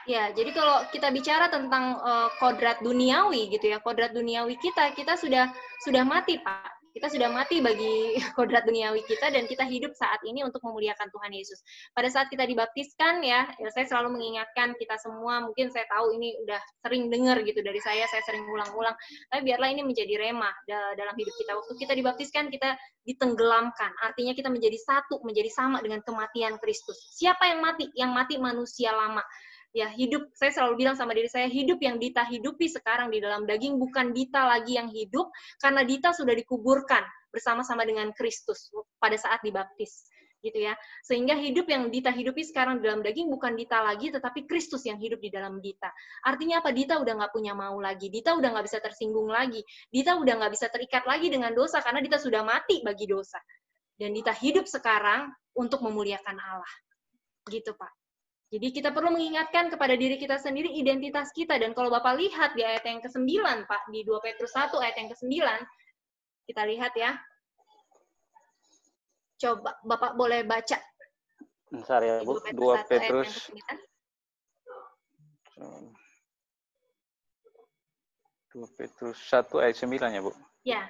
Ya, jadi kalau kita bicara tentang kodrat duniawi gitu ya, kodrat duniawi kita sudah mati, Pak. Kita sudah mati bagi kodrat duniawi kita, dan kita hidup saat ini untuk memuliakan Tuhan Yesus. Pada saat kita dibaptiskan ya saya selalu mengingatkan kita semua, mungkin saya tahu ini udah sering dengar gitu dari saya sering ulang-ulang, tapi biarlah ini menjadi rema dalam hidup kita. Waktu kita dibaptiskan, kita ditenggelamkan, artinya kita menjadi satu, menjadi sama dengan kematian Kristus. Siapa yang mati? Yang mati manusia lama. Ya, hidup, saya selalu bilang sama diri saya, hidup yang Dita hidupi sekarang di dalam daging bukan Dita lagi yang hidup, karena Dita sudah dikuburkan bersama-sama dengan Kristus pada saat dibaptis, gitu ya. Sehingga hidup yang Dita hidupi sekarang di dalam daging bukan Dita lagi, tetapi Kristus yang hidup di dalam Dita. Artinya apa? Dita udah nggak punya mau lagi, Dita udah nggak bisa tersinggung lagi, Dita udah nggak bisa terikat lagi dengan dosa, karena Dita sudah mati bagi dosa. Dan Dita hidup sekarang untuk memuliakan Allah. Gitu, Pak. Jadi kita perlu mengingatkan kepada diri kita sendiri identitas kita. Dan kalau Bapak lihat di ayat yang ke-9, Pak, di 2 Petrus 1 ayat yang ke-9, kita lihat ya. Coba Bapak boleh baca. Bentar ya, Bu. 2 Petrus 1 ayat 9 ya, Bu? Ya.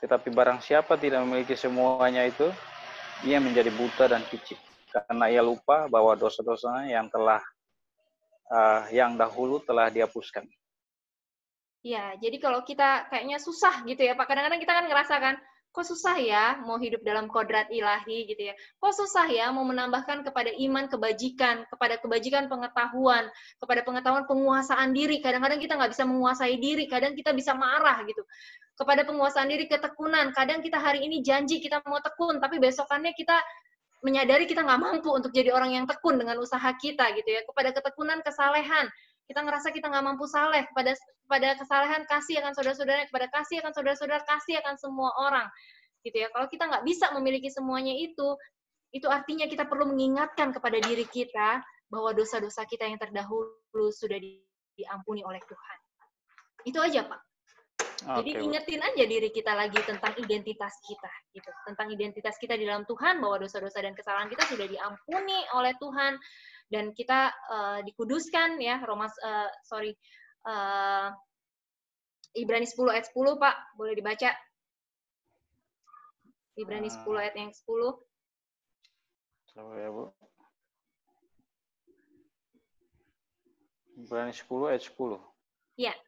Tetapi barang siapa tidak memiliki semuanya itu, ia menjadi buta dan picik, karena ia lupa bahwa dosa-dosanya yang dahulu telah dihapuskan. Ya, jadi kalau kita kayaknya susah gitu ya Pak, kadang-kadang kita kan ngerasa kan, kok susah ya mau hidup dalam kodrat ilahi gitu ya. Kok susah ya mau menambahkan kepada iman kebajikan, kepada kebajikan pengetahuan, kepada pengetahuan penguasaan diri. Kadang-kadang kita nggak bisa menguasai diri, kadang kita bisa marah gitu. Kepada penguasaan diri, ketekunan. Kadang kita hari ini janji kita mau tekun, tapi besokannya kita menyadari kita nggak mampu untuk jadi orang yang tekun dengan usaha kita gitu ya. Kepada ketekunan, kesalehan. Kita ngerasa kita nggak mampu saleh. Kepada kesalehan, kasih akan saudara-saudara. Kepada kasih akan saudara-saudara, kasih akan semua orang. Gitu ya. Kalau kita nggak bisa memiliki semuanya itu artinya kita perlu mengingatkan kepada diri kita bahwa dosa-dosa kita yang terdahulu sudah diampuni oleh Tuhan. Itu aja, Pak. Jadi ingetin aja diri kita lagi tentang identitas kita, gitu. Tentang identitas kita di dalam Tuhan, bahwa dosa-dosa dan kesalahan kita sudah diampuni oleh Tuhan, dan kita dikuduskan, ya. Ibrani 10 ayat 10, Pak, boleh dibaca. Ibrani 10 ayat yang 10. Coba ya, Bu. Ibrani 10 ayat 10. Iya.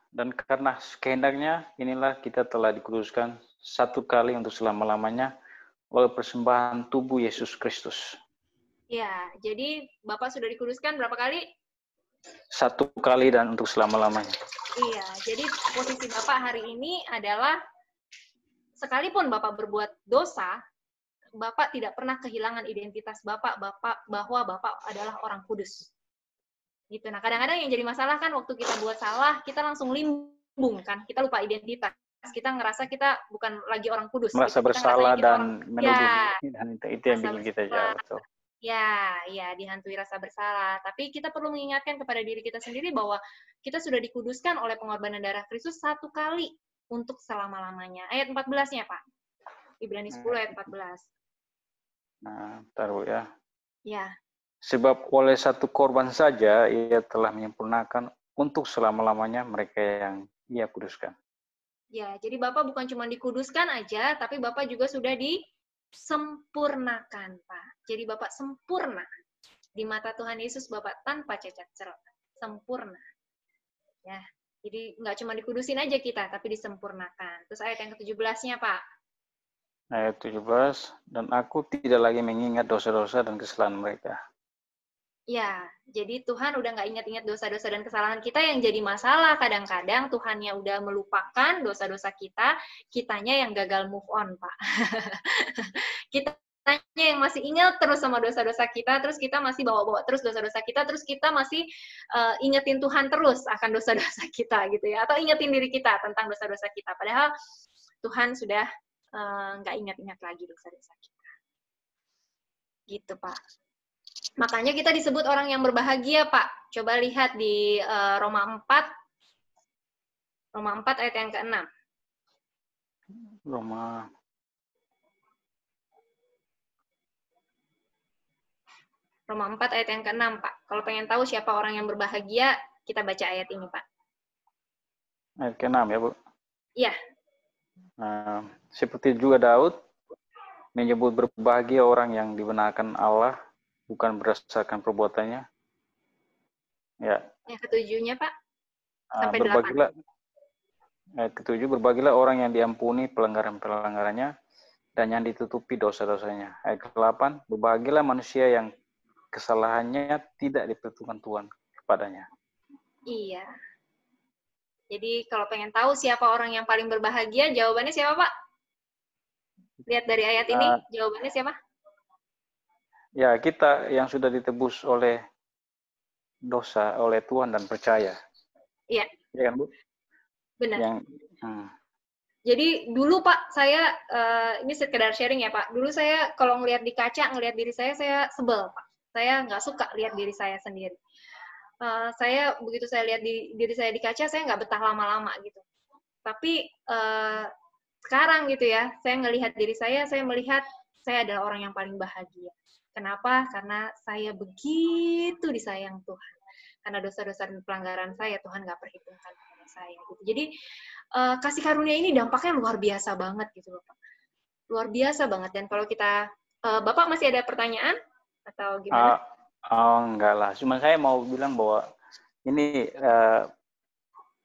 Dan karena kehendaknya, inilah kita telah dikuduskan satu kali untuk selama-lamanya oleh persembahan tubuh Yesus Kristus. Ya, jadi Bapak sudah dikuduskan berapa kali? Satu kali dan untuk selama-lamanya. Iya, jadi posisi Bapak hari ini adalah, sekalipun Bapak berbuat dosa, Bapak tidak pernah kehilangan identitas Bapak bahwa Bapak adalah orang kudus. Gitu. Nah, kadang-kadang yang jadi masalah kan waktu kita buat salah, kita langsung limbung kan, kita lupa identitas. Kita ngerasa kita bukan lagi orang kudus. Merasa gitu. bersalah dan menuduh. Ya, dan itu yang bikin kita jauh. Betul. Ya, dihantui rasa bersalah. Tapi kita perlu mengingatkan kepada diri kita sendiri bahwa kita sudah dikuduskan oleh pengorbanan darah Kristus satu kali untuk selama-lamanya. Ayat 14-nya, Pak. Ibrani 10 ayat 14. Nah, taruh ya. Ya. Sebab oleh satu korban saja ia telah menyempurnakan untuk selama-lamanya mereka yang ia kuduskan. Ya, jadi Bapak bukan cuma dikuduskan aja, tapi Bapak juga sudah disempurnakan, Pak. Jadi Bapak sempurna. Di mata Tuhan Yesus Bapak tanpa cacat celah. Sempurna. Ya, jadi nggak cuma dikudusin aja kita, tapi disempurnakan. Terus ayat yang ke-17-nya, Pak. Ayat 17, dan aku tidak lagi mengingat dosa-dosa dan kesalahan mereka. Ya, jadi Tuhan udah nggak ingat-ingat dosa-dosa dan kesalahan kita yang jadi masalah. Kadang-kadang Tuhannya udah melupakan dosa-dosa kita, kitanya yang gagal move on, Pak. Kitanya yang masih ingat terus sama dosa-dosa kita, terus kita masih bawa-bawa terus dosa-dosa kita, terus kita masih ingetin Tuhan terus akan dosa-dosa kita, gitu ya. Atau ingetin diri kita tentang dosa-dosa kita. Padahal Tuhan sudah nggak ingat-ingat lagi dosa-dosa kita. Gitu, Pak. Makanya kita disebut orang yang berbahagia, Pak. Coba lihat di Roma 4 ayat yang ke-6. Roma 4 ayat yang ke-6, Pak. Kalau pengen tahu siapa orang yang berbahagia, kita baca ayat ini, Pak. Ayat ke-6 ya, Bu? Iya. Seperti juga Daud menyebut berbahagia orang yang dibenarkan Allah, bukan berdasarkan perbuatannya. Ya. Yang ke-7-nya, Pak. Sampai berbahagialah, 8. Ayat ke-7, berbahagialah orang yang diampuni pelanggaran-pelanggarannya dan yang ditutupi dosa-dosanya. Ayat ke-8, berbahagialah manusia yang kesalahannya tidak diperhitungkan Tuhan kepadanya. Iya. Jadi kalau pengen tahu siapa orang yang paling berbahagia, jawabannya siapa, Pak? Lihat dari ayat ini, jawabannya siapa? Ya, kita yang sudah ditebus oleh dosa, oleh Tuhan dan percaya. Iya. Iya kan, Bu? Benar. Jadi dulu, Pak, saya, ini sekedar sharing ya, Pak. Dulu saya kalau ngelihat di kaca, ngelihat diri saya sebel, Pak. Saya nggak suka lihat diri saya sendiri. Begitu saya lihat diri saya di kaca, saya nggak betah lama-lama gitu. Tapi sekarang gitu ya, saya ngelihat diri saya melihat saya adalah orang yang paling bahagia. Kenapa? Karena saya begitu disayang Tuhan. Karena dosa-dosa dan pelanggaran saya, Tuhan nggak perhitungkan kepada saya. Gitu. Jadi kasih karunia ini dampaknya luar biasa banget gitu, Bapak. Luar biasa banget. Dan kalau kita, Bapak masih ada pertanyaan atau gimana? Enggak lah. Cuma saya mau bilang bahwa ini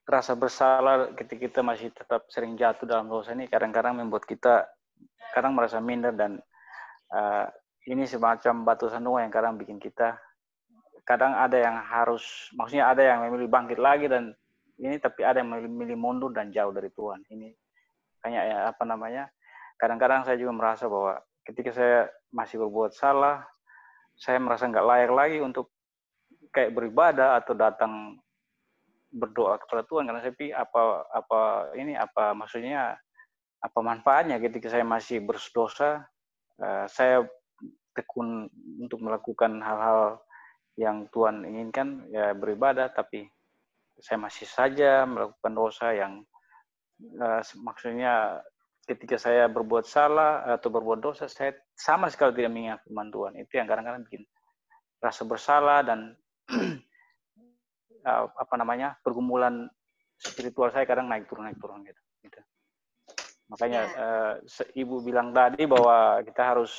rasa bersalah ketika kita masih tetap sering jatuh dalam dosa ini kadang-kadang membuat kita kadang merasa minder, dan ini semacam batu sandungan yang kadang bikin kita kadang ada yang harus, maksudnya ada yang memilih bangkit lagi dan ini, tapi ada yang memilih mundur dan jauh dari Tuhan. Ini kayak ya, apa namanya, kadang-kadang saya juga merasa bahwa ketika saya masih berbuat salah, saya merasa nggak layak lagi untuk kayak beribadah atau datang berdoa kepada Tuhan, karena saya pikir apa maksudnya, apa manfaatnya ketika saya masih berdosa, saya tekun untuk melakukan hal-hal yang Tuhan inginkan, ya beribadah, tapi saya masih saja melakukan dosa yang maksudnya ketika saya berbuat salah atau berbuat dosa, saya sama sekali tidak mengingat firman Tuhan. Itu yang kadang-kadang bikin rasa bersalah dan apa namanya, pergumulan spiritual saya kadang naik turun gitu. Makanya Ibu bilang tadi bahwa kita harus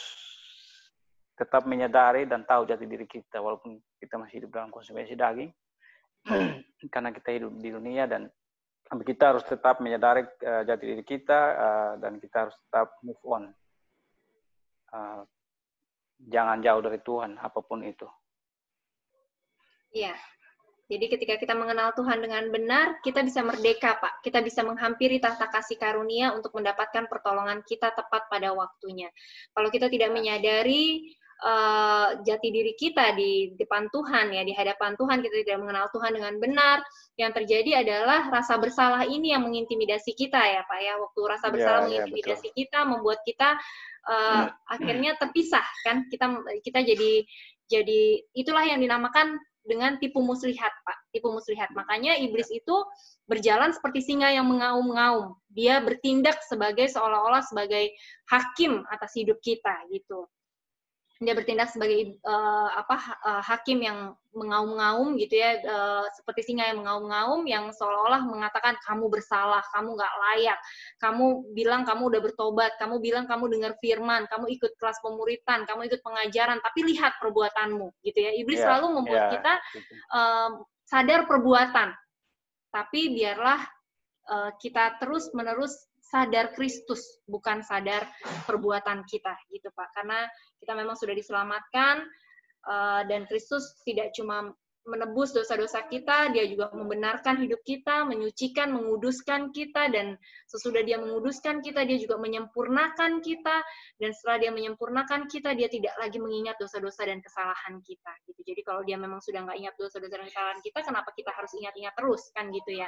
tetap menyadari dan tahu jati diri kita walaupun kita masih hidup dalam konsumsi daging, karena kita hidup di dunia, dan kita harus tetap menyadari jati diri kita, dan kita harus tetap move on, jangan jauh dari Tuhan apapun itu. Iya. Jadi ketika kita mengenal Tuhan dengan benar, kita bisa merdeka, Pak. Kita bisa menghampiri tahta kasih karunia untuk mendapatkan pertolongan kita tepat pada waktunya. Kalau kita tidak menyadari jati diri kita di depan Tuhan, ya, di hadapan Tuhan, kita tidak mengenal Tuhan dengan benar, yang terjadi adalah rasa bersalah ini yang mengintimidasi kita, ya Pak, ya. Waktu rasa bersalah mengintimidasi kita, membuat kita akhirnya terpisah, kan? Kita jadi itulah yang dinamakan dengan tipu muslihat, Pak. Tipu muslihat. Makanya iblis itu berjalan seperti singa yang mengaum-ngaum. Dia bertindak seolah-olah sebagai hakim atas hidup kita, gitu. Dia bertindak sebagai hakim yang mengaum-ngaum, gitu ya, seperti singa yang mengaum-ngaum, yang seolah-olah mengatakan kamu bersalah, kamu nggak layak, kamu bilang kamu udah bertobat, kamu bilang kamu dengar firman, kamu ikut kelas pemuritan, kamu ikut pengajaran, tapi lihat perbuatanmu, gitu ya. Iblis selalu membuat kita sadar perbuatan, tapi biarlah kita terus-menerus sadar Kristus, bukan sadar perbuatan kita, gitu Pak. Karena kita memang sudah diselamatkan, dan Kristus tidak cuma menebus dosa-dosa kita, dia juga membenarkan hidup kita, menyucikan, menguduskan kita, dan sesudah dia menguduskan kita, dia juga menyempurnakan kita, dan setelah dia menyempurnakan kita, dia tidak lagi mengingat dosa-dosa dan kesalahan kita, gitu. Jadi kalau dia memang sudah nggak ingat dosa-dosa dan kesalahan kita, kenapa kita harus ingat-ingat terus, kan gitu ya.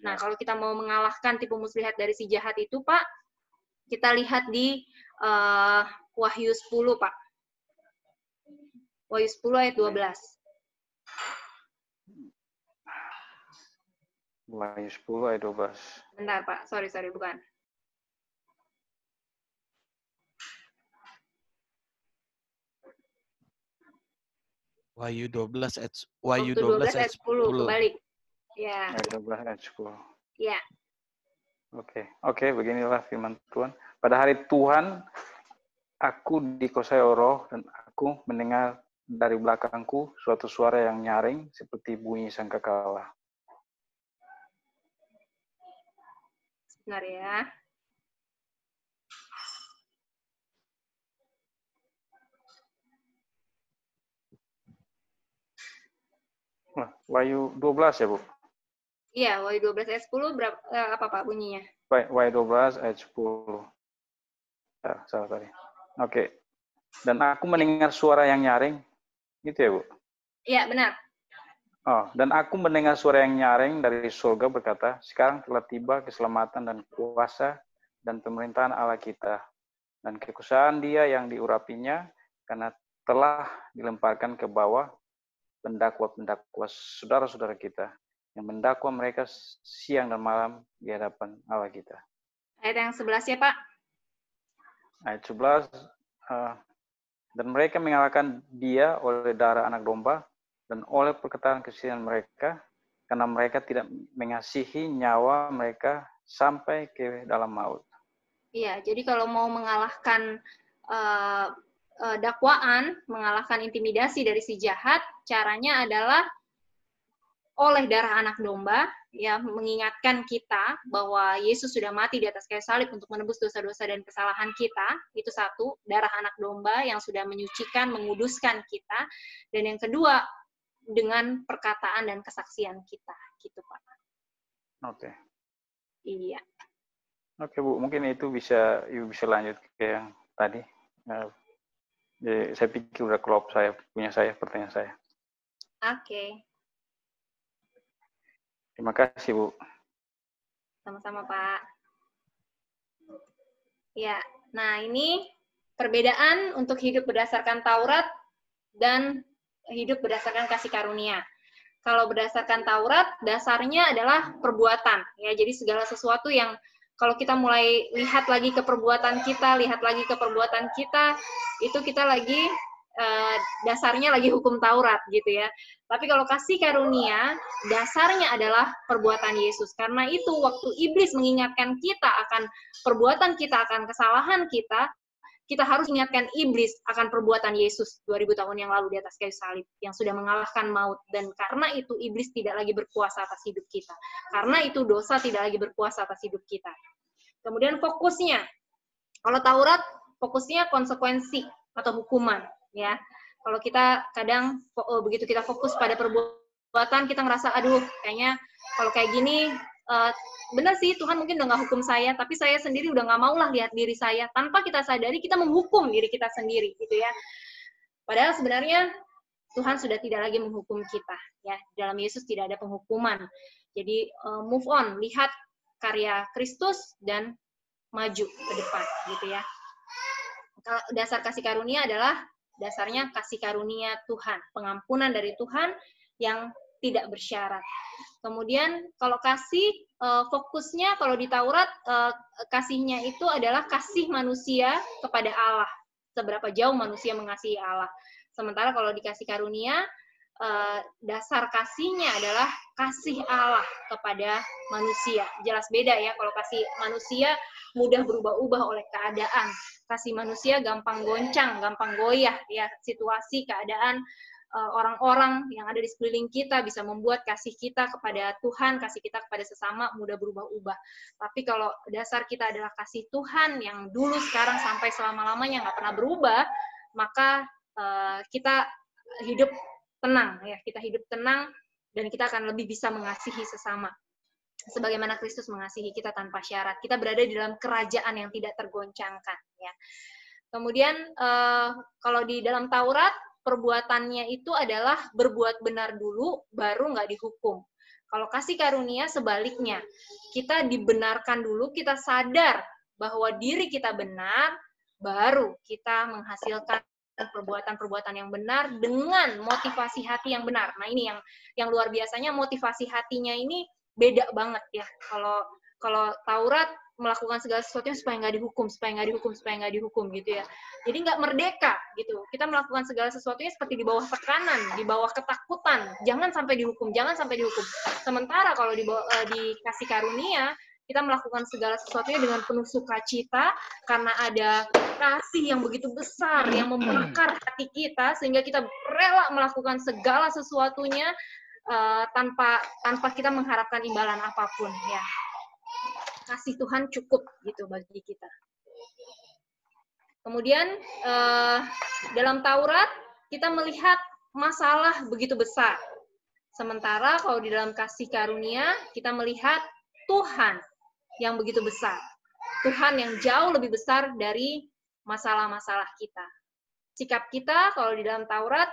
Nah, kalau kita mau mengalahkan tipu muslihat dari si jahat itu, Pak, kita lihat di Wahyu 10, Pak. Wahyu 10 ayat 12. Wahyu 10 ayat 12. Bentar, Pak. Sorry, bukan. Wahyu 12 ayat 10, kebalik. Ya. Ayat 12 ayat 10. Ya. Oke, beginilah firman Tuhan. Pada hari Tuhan, aku dikuasai roh, dan aku mendengar dari belakangku suatu suara yang nyaring seperti bunyi sangkakala. Benar ya. Wahyu 12 ya, Bu? Iya, Wahyu 12 ayat 10 apa Pak bunyinya? Wahyu 12 ayat 10. Salah tadi. Oke. Dan aku mendengar suara yang nyaring. Gitu ya, Bu? Iya, benar. Dan aku mendengar suara yang nyaring dari surga berkata, sekarang telah tiba keselamatan dan kuasa dan pemerintahan Allah kita, dan kekuasaan Dia yang diurapinya, karena telah dilemparkan ke bawah pendakwa-pendakwa saudara-saudara kita, yang mendakwa mereka siang dan malam di hadapan Allah kita. Ayat yang 11 ya, Pak? Ayat 11, dan mereka mengalahkan Dia oleh darah anak domba dan oleh perkataan kesaksian mereka, karena mereka tidak mengasihi nyawa mereka sampai ke dalam maut. Iya, jadi kalau mau mengalahkan dakwaan, mengalahkan intimidasi dari si jahat, caranya adalah oleh darah anak domba, ya, mengingatkan kita bahwa Yesus sudah mati di atas kayu salib untuk menebus dosa-dosa dan kesalahan kita. Itu satu, darah anak domba yang sudah menyucikan, menguduskan kita. Dan yang kedua, dengan perkataan dan kesaksian kita, gitu Pak. Oke. Iya. Oke Bu, mungkin itu bisa Ibu bisa lanjut ke yang tadi. Saya pikir udah klop punya pertanyaan saya. Oke. Terima kasih Bu. Sama-sama Pak. Ya, nah ini perbedaan untuk hidup berdasarkan Taurat dan hidup berdasarkan kasih karunia. Kalau berdasarkan Taurat, dasarnya adalah perbuatan. Ya, jadi segala sesuatu yang kalau kita mulai lihat lagi ke perbuatan kita, itu kita lagi dasarnya lagi hukum Taurat gitu ya. Tapi kalau kasih karunia, dasarnya adalah perbuatan Yesus. Karena itu waktu iblis mengingatkan kita akan perbuatan kita, akan kesalahan kita harus ingatkan iblis akan perbuatan Yesus 2000 tahun yang lalu di atas kayu salib yang sudah mengalahkan maut. Dan karena itu iblis tidak lagi berkuasa atas hidup kita. Karena itu dosa tidak lagi berkuasa atas hidup kita. Kemudian fokusnya, kalau Taurat fokusnya konsekuensi atau hukuman, ya. Kalau kita kadang begitu kita fokus pada perbuatan, kita ngerasa aduh kayaknya kalau kayak gini benar sih Tuhan mungkin udah nggak hukum saya, tapi saya sendiri udah nggak mau lah lihat diri saya. Tanpa kita sadari kita menghukum diri kita sendiri, gitu ya. Padahal sebenarnya Tuhan sudah tidak lagi menghukum kita, ya. Dalam Yesus tidak ada penghukuman. Jadi move on, lihat karya Kristus dan maju ke depan, gitu ya. Dasar kasih karunia adalah dasarnya kasih karunia Tuhan, pengampunan dari Tuhan yang tidak bersyarat. Kemudian kalau kasih, fokusnya kalau di Taurat, kasihnya itu adalah kasih manusia kepada Allah. Seberapa jauh manusia mengasihi Allah. Sementara kalau dikasih karunia, dasar kasihnya adalah kasih Allah kepada manusia. Jelas beda ya, kalau kasih manusia mudah berubah-ubah oleh keadaan. Kasih manusia gampang goncang, gampang goyah ya, situasi, keadaan, orang-orang yang ada di sekeliling kita bisa membuat kasih kita kepada Tuhan, kasih kita kepada sesama mudah berubah-ubah. Tapi kalau dasar kita adalah kasih Tuhan yang dulu, sekarang, sampai selama-lamanya nggak pernah berubah, maka kita hidup tenang ya, kita hidup tenang dan kita akan lebih bisa mengasihi sesama. Sebagaimana Kristus mengasihi kita tanpa syarat. Kita berada di dalam kerajaan yang tidak tergoncangkan ya. Kemudian kalau di dalam Taurat perbuatannya itu adalah berbuat benar dulu, baru nggak dihukum. Kalau kasih karunia sebaliknya, kita dibenarkan dulu, kita sadar bahwa diri kita benar, baru kita menghasilkan perbuatan-perbuatan yang benar dengan motivasi hati yang benar. Nah ini yang luar biasanya, motivasi hatinya ini beda banget ya. Kalau Taurat melakukan segala sesuatunya supaya nggak dihukum gitu ya. Jadi nggak merdeka gitu. Kita melakukan segala sesuatunya seperti di bawah tekanan, di bawah ketakutan. Jangan sampai dihukum. Sementara kalau dikasih karunia, kita melakukan segala sesuatunya dengan penuh sukacita karena ada kasih yang begitu besar yang membakar hati kita sehingga kita rela melakukan segala sesuatunya tanpa kita mengharapkan imbalan apapun ya. Kasih Tuhan cukup gitu bagi kita. Kemudian dalam Taurat kita melihat masalah begitu besar. Sementara kalau di dalam kasih karunia kita melihat Tuhan yang begitu besar. Tuhan yang jauh lebih besar dari masalah-masalah kita. Sikap kita kalau di dalam Taurat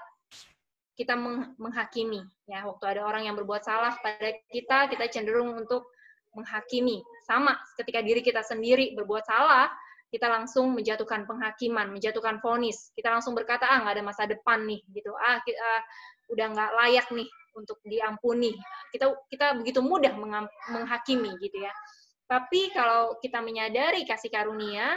kita menghakimi ya, waktu ada orang yang berbuat salah pada kita cenderung untuk menghakimi. Sama ketika diri kita sendiri berbuat salah, kita langsung menjatuhkan penghakiman, menjatuhkan vonis. Kita langsung berkata, nggak ada masa depan nih, gitu. Udah nggak layak nih untuk diampuni. Kita begitu mudah menghakimi, gitu ya. Tapi kalau kita menyadari kasih karunia,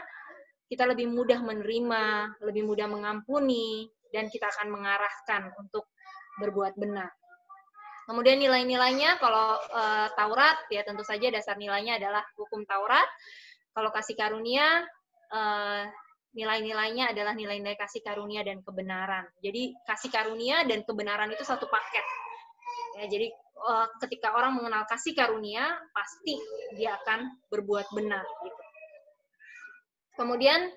kita lebih mudah menerima, lebih mudah mengampuni, dan kita akan mengarahkan untuk berbuat benar. Kemudian nilai-nilainya, kalau Taurat, ya tentu saja dasar nilainya adalah hukum Taurat. Kalau kasih karunia, nilai-nilainya adalah nilai-nilai kasih karunia dan kebenaran. Jadi kasih karunia dan kebenaran itu satu paket. Ya, jadi ketika orang mengenal kasih karunia, pasti dia akan berbuat benar. Gitu. Kemudian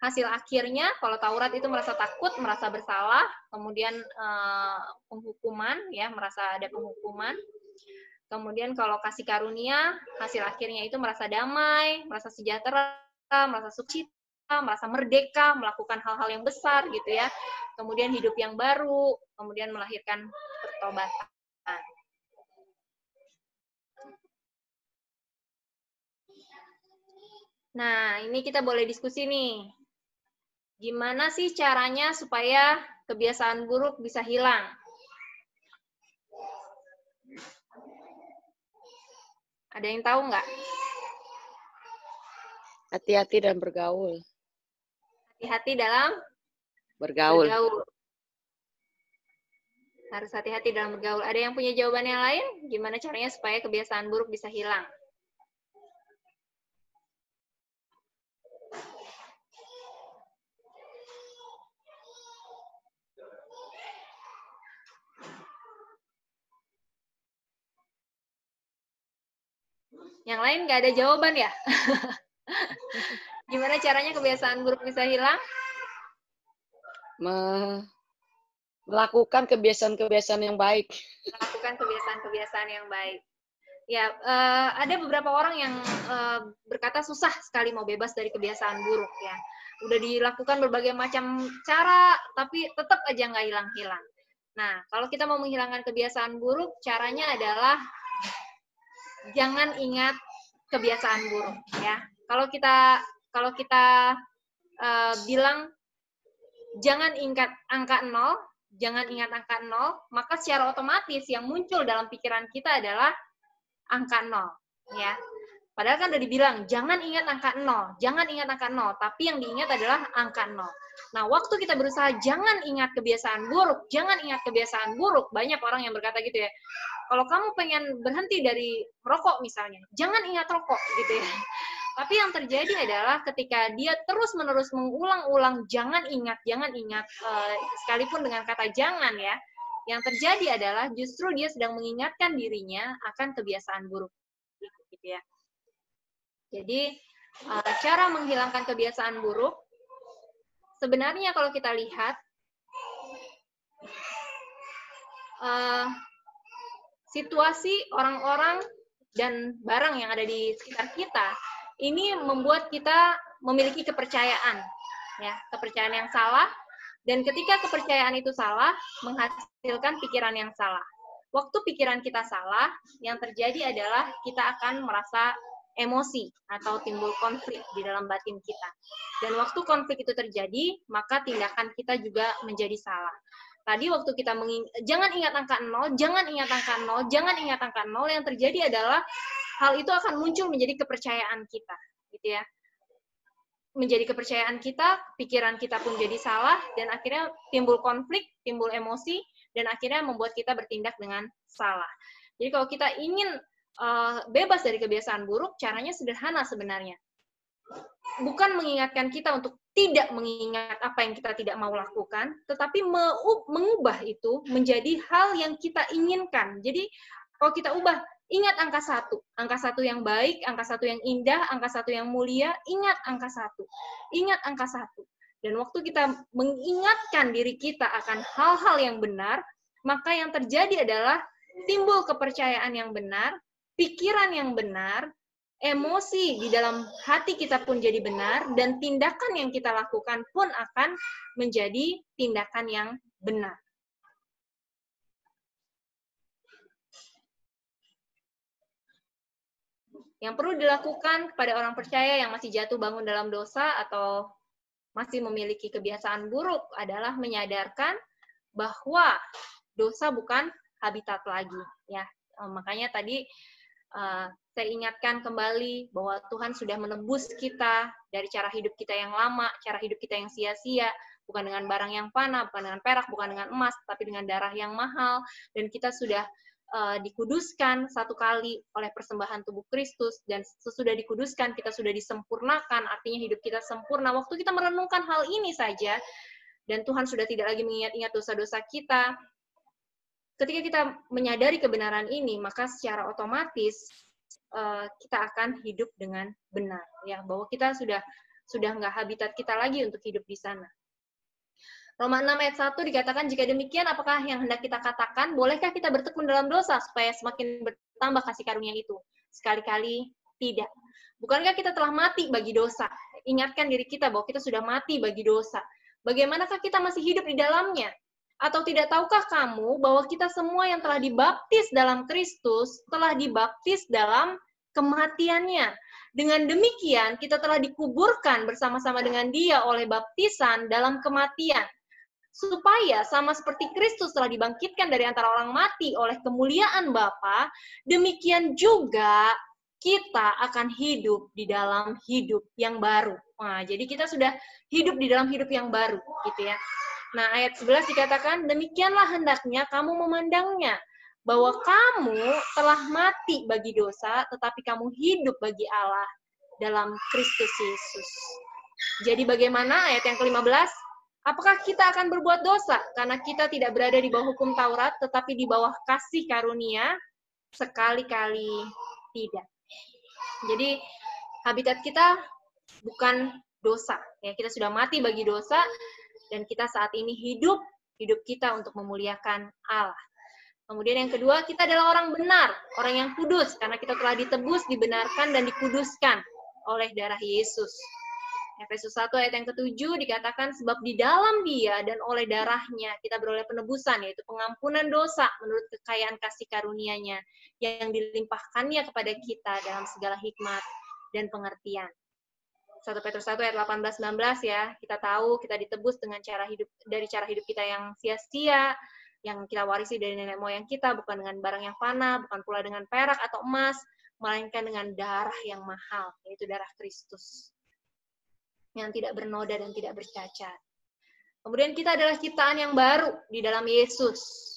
hasil akhirnya, kalau Taurat itu merasa takut, merasa bersalah, kemudian penghukuman, ya, merasa ada penghukuman. Kemudian kalau kasih karunia, hasil akhirnya itu merasa damai, merasa sejahtera, merasa sukacita, merasa merdeka, melakukan hal-hal yang besar, gitu ya. Kemudian hidup yang baru, kemudian melahirkan pertobatan. Nah, ini kita boleh diskusi nih. Gimana sih caranya supaya kebiasaan buruk bisa hilang? Ada yang tahu nggak? Hati-hati dan bergaul. Hati-hati dalam Bergaul. Harus hati-hati dalam bergaul. Ada yang punya jawaban yang lain? Gimana caranya supaya kebiasaan buruk bisa hilang? Yang lain nggak ada jawaban ya? Gimana caranya kebiasaan buruk bisa hilang? Melakukan kebiasaan-kebiasaan yang baik. Melakukan kebiasaan-kebiasaan yang baik. Ya, ada beberapa orang yang berkata susah sekali mau bebas dari kebiasaan buruk ya. Udah dilakukan berbagai macam cara, tapi tetap aja nggak hilang-hilang. Nah, kalau kita mau menghilangkan kebiasaan buruk, caranya adalah jangan ingat kebiasaan buruk ya. Kalau kita bilang jangan ingat angka 0, jangan ingat angka 0, maka secara otomatis yang muncul dalam pikiran kita adalah angka 0 ya. Padahal kan udah dibilang jangan ingat angka 0, jangan ingat angka 0, tapi yang diingat adalah angka 0. Nah, waktu kita berusaha jangan ingat kebiasaan buruk, jangan ingat kebiasaan buruk, banyak orang yang berkata gitu ya. Kalau kamu pengen berhenti dari rokok misalnya, jangan ingat rokok gitu ya. Tapi yang terjadi adalah ketika dia terus-menerus mengulang-ulang jangan ingat, sekalipun dengan kata jangan ya, yang terjadi adalah justru dia sedang mengingatkan dirinya akan kebiasaan buruk. Gitu ya. Jadi, cara menghilangkan kebiasaan buruk, sebenarnya kalau kita lihat, situasi orang-orang dan barang yang ada di sekitar kita, ini membuat kita memiliki kepercayaan, ya, kepercayaan yang salah, dan ketika kepercayaan itu salah, menghasilkan pikiran yang salah. Waktu pikiran kita salah, yang terjadi adalah kita akan merasa emosi atau timbul konflik di dalam batin kita. Dan waktu konflik itu terjadi, maka tindakan kita juga menjadi salah. Tadi waktu kita jangan ingat angka 0, jangan ingat angka 0, jangan ingat angka 0, yang terjadi adalah hal itu akan muncul menjadi kepercayaan kita, gitu ya. Menjadi kepercayaan kita, pikiran kita pun jadi salah, dan akhirnya timbul konflik, timbul emosi, dan akhirnya membuat kita bertindak dengan salah. Jadi kalau kita ingin bebas dari kebiasaan buruk, caranya sederhana sebenarnya. Bukan mengingatkan kita untuk tidak mengingat apa yang kita tidak mau lakukan, tetapi mengubah itu menjadi hal yang kita inginkan. Jadi kalau kita ubah, ingat angka 1 yang baik, angka 1 yang indah, angka 1 yang mulia, ingat angka 1. Ingat angka 1. Dan waktu kita mengingatkan diri kita akan hal-hal yang benar, maka yang terjadi adalah timbul kepercayaan yang benar, pikiran yang benar, emosi di dalam hati kita pun jadi benar, dan tindakan yang kita lakukan pun akan menjadi tindakan yang benar. Yang perlu dilakukan kepada orang percaya yang masih jatuh bangun dalam dosa atau masih memiliki kebiasaan buruk adalah menyadarkan bahwa dosa bukan habitat lagi. Ya, makanya tadi saya ingatkan kembali bahwa Tuhan sudah menebus kita dari cara hidup kita yang lama, cara hidup kita yang sia-sia, bukan dengan barang yang fana, bukan dengan perak, bukan dengan emas, tapi dengan darah yang mahal, dan kita sudah dikuduskan satu kali oleh persembahan tubuh Kristus, dan sesudah dikuduskan kita sudah disempurnakan, artinya hidup kita sempurna. Waktu kita merenungkan hal ini saja, dan Tuhan sudah tidak lagi mengingat-ingat dosa-dosa kita, ketika kita menyadari kebenaran ini, maka secara otomatis kita akan hidup dengan benar, ya, bahwa kita sudah nggak habitat kita lagi untuk hidup di sana. Roma 6 ayat 1 dikatakan, jika demikian apakah yang hendak kita katakan, bolehkah kita bertekun dalam dosa supaya semakin bertambah kasih karunia itu? Sekali-kali tidak. Bukankah kita telah mati bagi dosa? Ingatkan diri kita bahwa kita sudah mati bagi dosa. Bagaimanakah kita masih hidup di dalamnya? Atau tidak tahukah kamu bahwa kita semua yang telah dibaptis dalam Kristus telah dibaptis dalam kematiannya? Dengan demikian, kita telah dikuburkan bersama-sama dengan Dia oleh baptisan dalam kematian, supaya sama seperti Kristus telah dibangkitkan dari antara orang mati oleh kemuliaan Bapa, demikian juga kita akan hidup di dalam hidup yang baru. Nah, jadi kita sudah hidup di dalam hidup yang baru, gitu ya. Nah, ayat 11 dikatakan, demikianlah hendaknya kamu memandangnya, bahwa kamu telah mati bagi dosa, tetapi kamu hidup bagi Allah dalam Kristus Yesus. Jadi bagaimana ayat yang ke-15? Apakah kita akan berbuat dosa? Karena kita tidak berada di bawah hukum Taurat, tetapi di bawah kasih karunia? Sekali-kali tidak. Jadi habitat kita bukan dosa. Ya, kita sudah mati bagi dosa, dan kita saat ini hidup kita untuk memuliakan Allah. Kemudian yang kedua, kita adalah orang benar, orang yang kudus, karena kita telah ditebus, dibenarkan, dan dikuduskan oleh darah Yesus. Efesus 1 ayat yang ke-7 dikatakan, sebab di dalam Dia dan oleh darahnya kita beroleh penebusan, yaitu pengampunan dosa menurut kekayaan kasih karunia-Nya yang dilimpahkannya kepada kita dalam segala hikmat dan pengertian. 1 Petrus 1 ayat 18-19 ya, kita tahu kita ditebus dengan cara hidup kita yang sia-sia, yang kita warisi dari nenek moyang kita, bukan dengan barang yang fana, bukan pula dengan perak atau emas, melainkan dengan darah yang mahal, yaitu darah Kristus, yang tidak bernoda dan tidak bercacat. Kemudian kita adalah ciptaan yang baru di dalam Yesus.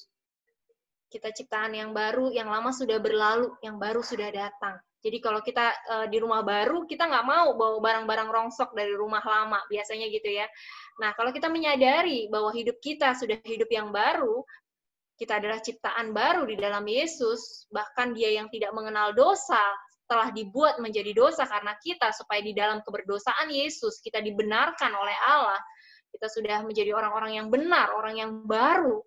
Kita ciptaan yang baru, yang lama sudah berlalu, yang baru sudah datang. Jadi kalau kita di rumah baru, kita nggak mau bawa barang-barang rongsok dari rumah lama, biasanya gitu ya. Nah, kalau kita menyadari bahwa hidup kita sudah hidup yang baru, kita adalah ciptaan baru di dalam Yesus, bahkan Dia yang tidak mengenal dosa, telah dibuat menjadi dosa karena kita, supaya di dalam keberdosaan Yesus, kita dibenarkan oleh Allah, kita sudah menjadi orang-orang yang benar, orang yang baru.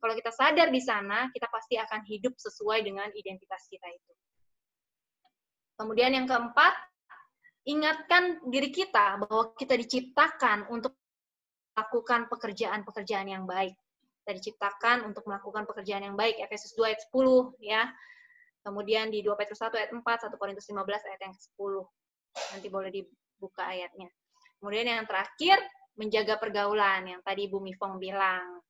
Kalau kita sadar di sana, kita pasti akan hidup sesuai dengan identitas kita itu. Kemudian yang keempat, ingatkan diri kita bahwa kita diciptakan untuk melakukan pekerjaan-pekerjaan yang baik. Kita diciptakan untuk melakukan pekerjaan yang baik. Efesus 2 ayat 10 ya. Kemudian di 2 Petrus 1 ayat 4, 1 Korintus 15 ayat yang ke-10. Nanti boleh dibuka ayatnya. Kemudian yang terakhir, menjaga pergaulan yang tadi Bu Mifong bilang.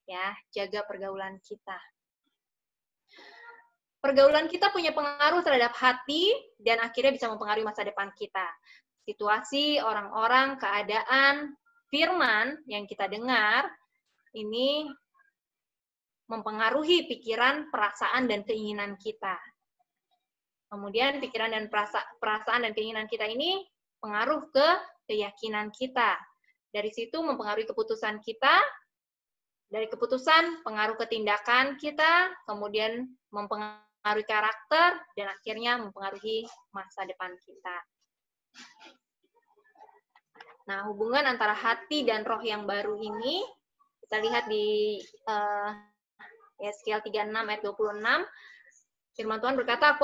Ya, jaga pergaulan kita. Pergaulan kita punya pengaruh terhadap hati dan akhirnya bisa mempengaruhi masa depan kita. Situasi, orang-orang, keadaan, firman yang kita dengar ini mempengaruhi pikiran, perasaan, dan keinginan kita. Kemudian pikiran dan perasaan dan keinginan kita ini pengaruh ke keyakinan kita. Dari situ mempengaruhi keputusan kita, dari keputusan pengaruh ke tindakan kita, kemudian mempengaruhi karakter, dan akhirnya mempengaruhi masa depan kita. Nah, hubungan antara hati dan roh yang baru ini, kita lihat di Yeskiel 36 ayat 26, firman Tuhan berkata,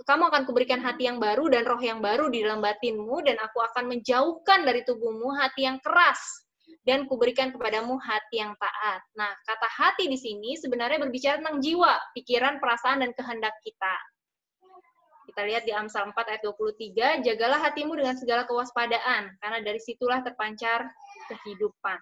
kamu akan kuberikan hati yang baru dan roh yang baru di dalam batinmu, dan aku akan menjauhkan dari tubuhmu hati yang keras, dan kuberikan kepadamu hati yang taat. Nah, kata hati di sini sebenarnya berbicara tentang jiwa, pikiran, perasaan, dan kehendak kita. Kita lihat di Amsal 4 ayat 23, jagalah hatimu dengan segala kewaspadaan, karena dari situlah terpancar kehidupan.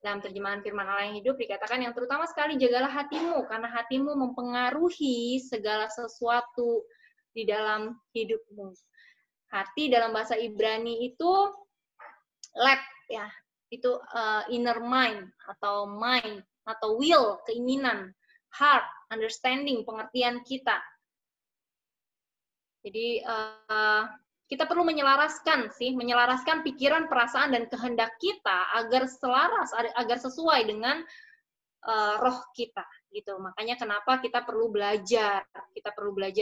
Dalam terjemahan firman Allah yang hidup dikatakan yang terutama sekali jagalah hatimu, karena hatimu mempengaruhi segala sesuatu di dalam hidupmu. Hati dalam bahasa Ibrani itu leb, ya. Itu inner mind atau will, keinginan, heart, understanding, pengertian kita. Jadi kita perlu menyelaraskan pikiran, perasaan, dan kehendak kita agar selaras, agar sesuai dengan roh kita. gitu. Makanya kenapa kita perlu belajar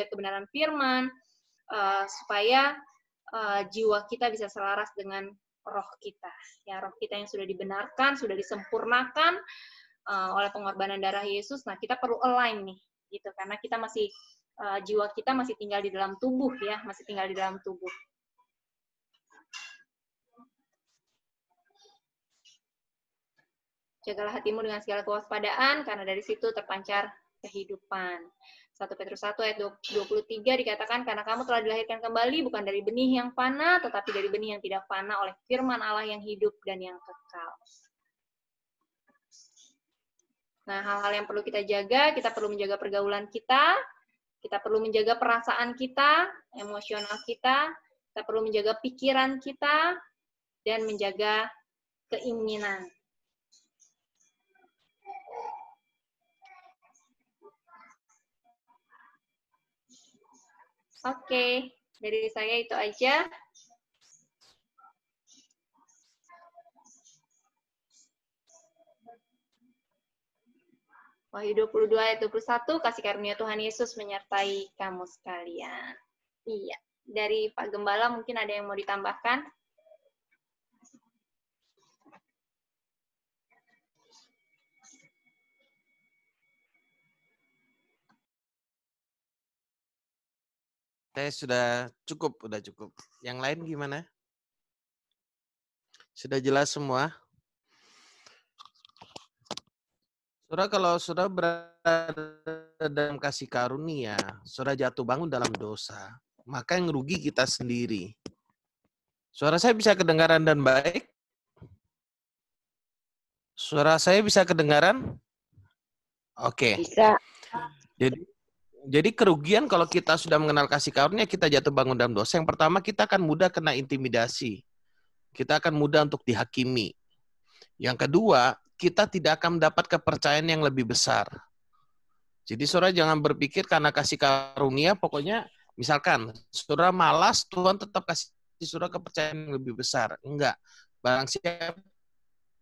kebenaran firman supaya jiwa kita bisa selaras dengan roh kita. Ya, roh kita yang sudah dibenarkan, sudah disempurnakan oleh pengorbanan darah Yesus. Nah, kita perlu align nih, gitu. Karena kita masih jiwa kita masih tinggal di dalam tubuh, ya, masih tinggal di dalam tubuh. Jagalah hatimu dengan segala kewaspadaan, karena dari situ terpancar kehidupan. 1 Petrus 1 ayat 23 dikatakan, karena kamu telah dilahirkan kembali bukan dari benih yang fana, tetapi dari benih yang tidak fana oleh firman Allah yang hidup dan yang kekal. Nah, hal-hal yang perlu kita jaga, kita perlu menjaga pergaulan kita perlu menjaga perasaan kita, emosional kita perlu menjaga pikiran kita, dan menjaga keinginan. Oke, dari saya itu aja. Wahyu 22 ayat 21, kasih karunia Tuhan Yesus menyertai kamu sekalian. Iya, dari Pak Gembala mungkin ada yang mau ditambahkan? Saya sudah cukup. Yang lain gimana? Sudah jelas semua? Saudara, kalau saudara berada dalam kasih karunia, saudara jatuh bangun dalam dosa, maka yang rugi kita sendiri. Suara saya bisa kedengaran dan baik? Suara saya bisa kedengaran? Oke. Bisa. Jadi kerugian kalau kita sudah mengenal kasih karunia, kita jatuh bangun dalam dosa. Yang pertama, kita akan mudah kena intimidasi. Kita akan mudah untuk dihakimi. Yang kedua, kita tidak akan mendapat kepercayaan yang lebih besar. Jadi saudara jangan berpikir karena kasih karunia, pokoknya misalkan saudara malas, Tuhan tetap kasih saudara kepercayaan yang lebih besar. Enggak. Barang siapa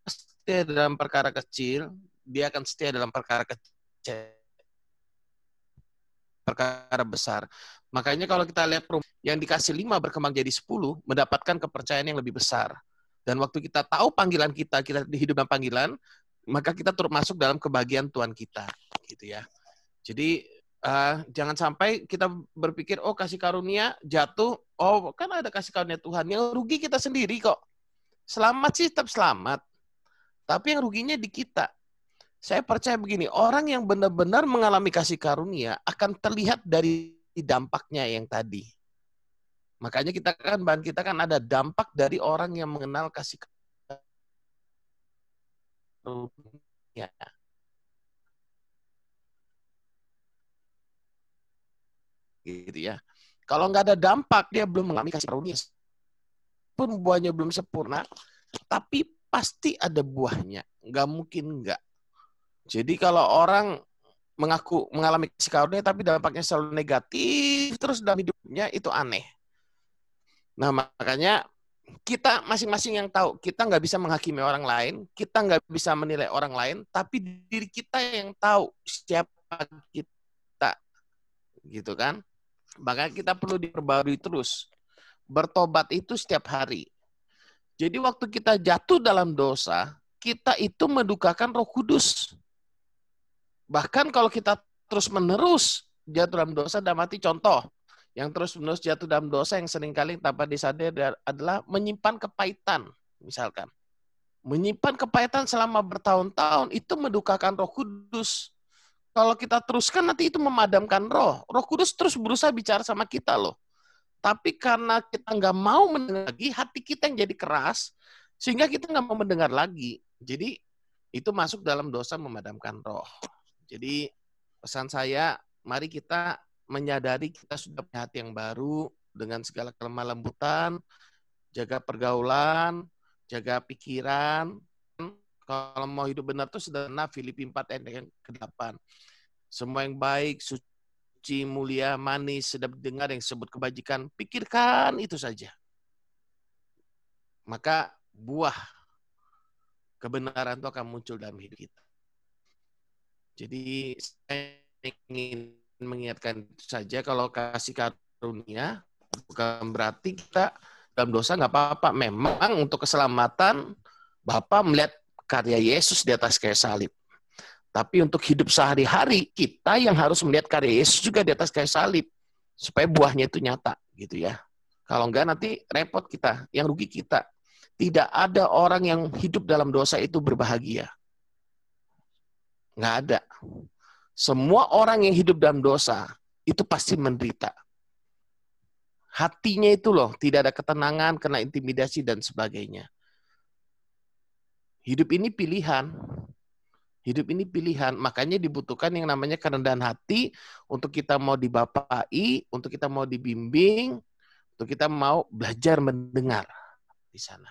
setia dalam perkara kecil, dia akan setia dalam perkara kecil. Perkara besar. Makanya kalau kita lihat yang dikasih 5 berkembang jadi 10, mendapatkan kepercayaan yang lebih besar. Dan waktu kita tahu panggilan kita hidup dalam panggilan, maka kita turut masuk dalam kebahagiaan Tuhan kita, gitu ya. Jadi jangan sampai kita berpikir, oh kasih karunia jatuh, oh kan ada kasih karunia Tuhan, yang rugi kita sendiri kok. Selamat sih tetap selamat, tapi yang ruginya di kita. Saya percaya begini, orang yang benar-benar mengalami kasih karunia akan terlihat dari dampaknya yang tadi. Makanya kita kan ada dampak dari orang yang mengenal kasih karunia. Gitu ya. Kalau nggak ada dampak, dia belum mengalami kasih karunia. Pun buahnya belum sempurna, tapi pasti ada buahnya. Nggak mungkin nggak. Jadi kalau orang mengaku mengalami kasih karunia, tapi dampaknya selalu negatif terus dalam hidupnya, itu aneh. Nah, makanya kita masing-masing yang tahu, kita nggak bisa menghakimi orang lain, kita nggak bisa menilai orang lain, tapi diri kita yang tahu siapa kita. Gitu kan? Maka kita perlu diperbarui terus. Bertobat itu setiap hari. Jadi waktu kita jatuh dalam dosa, kita itu mendukakan Roh Kudus. Bahkan kalau kita terus-menerus jatuh dalam dosa, dalam arti contoh, yang terus-menerus jatuh dalam dosa yang seringkali tanpa disadari adalah menyimpan kepahitan, misalkan. Menyimpan kepahitan selama bertahun-tahun itu mendukakan Roh Kudus. Kalau kita teruskan nanti itu memadamkan roh. Roh Kudus terus berusaha bicara sama kita loh. Tapi karena kita nggak mau mendengar lagi, hati kita yang jadi keras, sehingga kita nggak mau mendengar lagi. Jadi itu masuk dalam dosa memadamkan roh. Jadi pesan saya, mari kita menyadari kita sudah punya hati yang baru dengan segala kelemah lembutan, jaga pergaulan, jaga pikiran. Kalau mau hidup benar itu sederhana, Filipi 4 ayat yang ke-8. Semua yang baik, suci, mulia, manis, sedap dengar yang disebut kebajikan, pikirkan itu saja. Maka buah kebenaran itu akan muncul dalam hidup kita. Jadi saya ingin mengingatkan saja kalau kasih karunia bukan berarti kita dalam dosa nggak apa-apa. Memang untuk keselamatan Bapa melihat karya Yesus di atas kayu salib. Tapi untuk hidup sehari-hari kita yang harus melihat karya Yesus juga di atas kayu salib supaya buahnya itu nyata gitu ya. Kalau enggak nanti repot kita, yang rugi kita. Tidak ada orang yang hidup dalam dosa itu berbahagia. Nggak ada. Semua orang yang hidup dalam dosa itu pasti menderita. Hatinya itu loh, tidak ada ketenangan, kena intimidasi dan sebagainya. Hidup ini pilihan. Hidup ini pilihan, makanya dibutuhkan yang namanya kerendahan hati untuk kita mau dibapai, untuk kita mau dibimbing, untuk kita mau belajar mendengar di sana.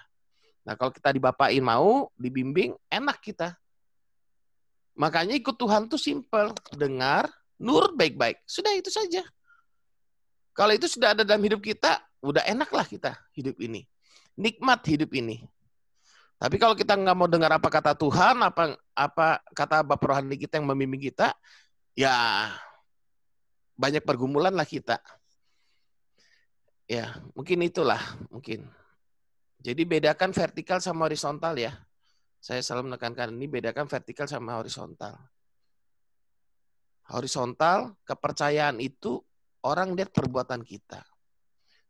Nah, kalau kita dibapain mau, dibimbing, enak kita. Makanya ikut Tuhan tuh simple, dengar, nurut baik-baik. Sudah itu saja. Kalau itu sudah ada dalam hidup kita, udah enaklah kita hidup ini. Nikmat hidup ini. Tapi kalau kita nggak mau dengar apa kata Tuhan, apa kata Bapa rohani kita yang membimbing kita, ya banyak pergumulan lah kita. Ya, mungkin itulah, mungkin. Jadi bedakan vertikal sama horizontal ya. Saya selalu menekankan ini, bedakan vertikal sama horizontal. Horizontal, kepercayaan itu orang lihat perbuatan kita.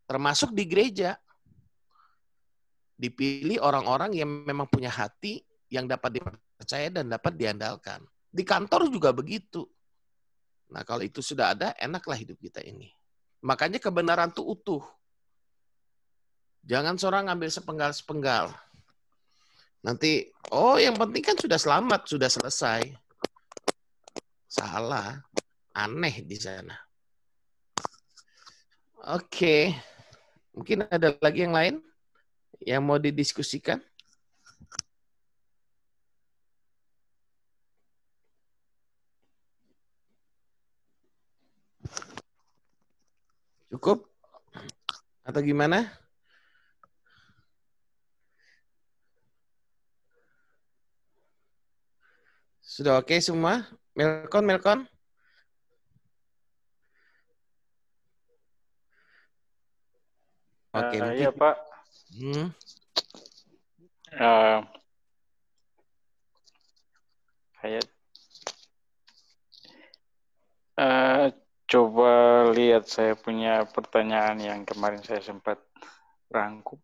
Termasuk di gereja. Dipilih orang-orang yang memang punya hati, yang dapat dipercaya dan dapat diandalkan. Di kantor juga begitu. Nah, kalau itu sudah ada, enaklah hidup kita ini. Makanya kebenaran itu utuh. Jangan seorang ngambil sepenggal-sepenggal. Nanti, yang penting kan sudah selamat, sudah selesai. Salah. Aneh di sana. Oke. Mungkin ada lagi yang lain yang mau didiskusikan? Cukup? Atau gimana? Sudah oke semua? Melkon? Oke, mungkin. Iya, Pak. Coba lihat saya punya pertanyaan yang kemarin saya sempat rangkum.